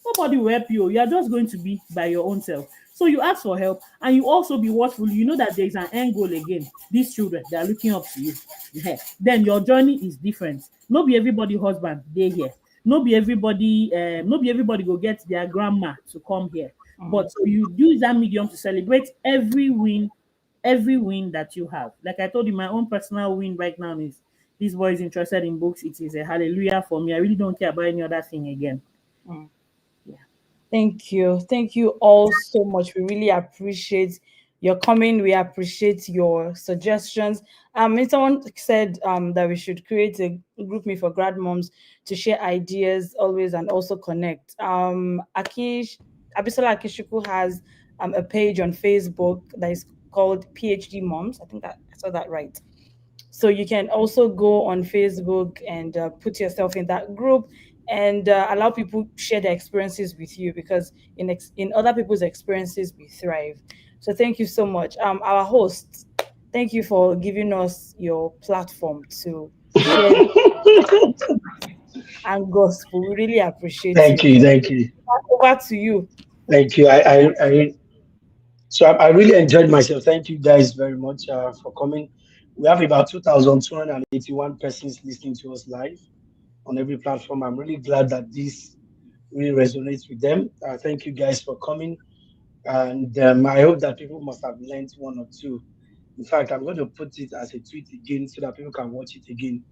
nobody will help you. You are just going to be by your own self. So you ask for help, and you also be watchful. You know that there is an end goal again. These children, they are looking up to you. Yeah. Then your journey is different. Not be everybody husband they here. Not be everybody go get their grandma to come here. But so you use that medium to celebrate every win that you have. Like I told you, my own personal win right now is this boy is interested in books. It is a hallelujah for me. I really don't care about any other thing again. Yeah. Thank you. Thank you all so much. We really appreciate your coming. We appreciate your suggestions. Someone said that we should create a group me for grad moms to share ideas always and also connect. Abisola Akishiku has a page on Facebook that is called PhD Moms. I think that I saw that right. So you can also go on Facebook and put yourself in that group and allow people share their experiences with you, because in other people's experiences we thrive. So thank you so much. Our host, thank you for giving us your platform to share and gospel. We really appreciate Thank you. you, thank you, Over to you. thank you. I really enjoyed myself. Thank you guys very much for coming. We have about 2,281 persons listening to us live on every platform. I'm really glad that this really resonates with them. Thank you guys for coming. And I hope that people must have learned one or two. In fact, I'm going to put it as a tweet again so that people can watch it again.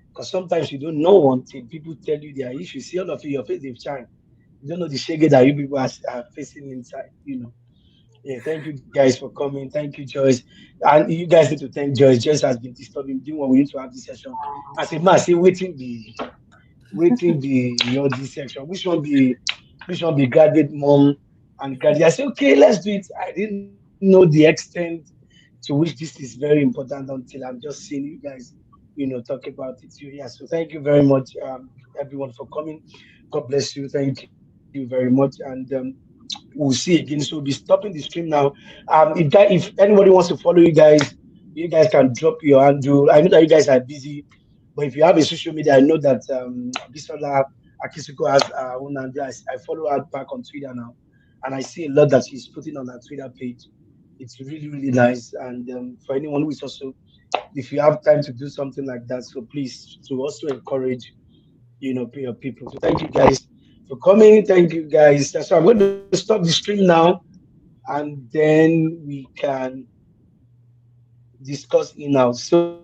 Because sometimes you don't know one thing. People tell you their issues. See all of you, your face, they've changed. You don't know the shaggy that you people are facing inside. Yeah, thank you guys for coming. Thank you, Joyce. And you guys need to thank Joyce. Joyce has been disturbing, doing what we need to have this session. As a man, say, waiting your this section. Which one be graduate mom and graduate? I say, okay, let's do it. I didn't know the extent to which this is very important until I'm just seeing you guys, talk about it. So, yeah, so thank you very much, everyone, for coming. God bless you. Thank you very much. And we'll see again. So we'll be stopping the stream now. If anybody wants to follow you guys can drop your handle. I know that you guys are busy, but if you have a social media, I know that Bisola Akisuko has own handle. I follow her back on Twitter now, and I see a lot that she's putting on her Twitter page. It's really, really nice. And for anyone who is also, if you have time to do something like that, so please to also encourage, your people. So thank you guys for coming. Thank you guys. So I'm going to stop the stream now, and then we can discuss in out. So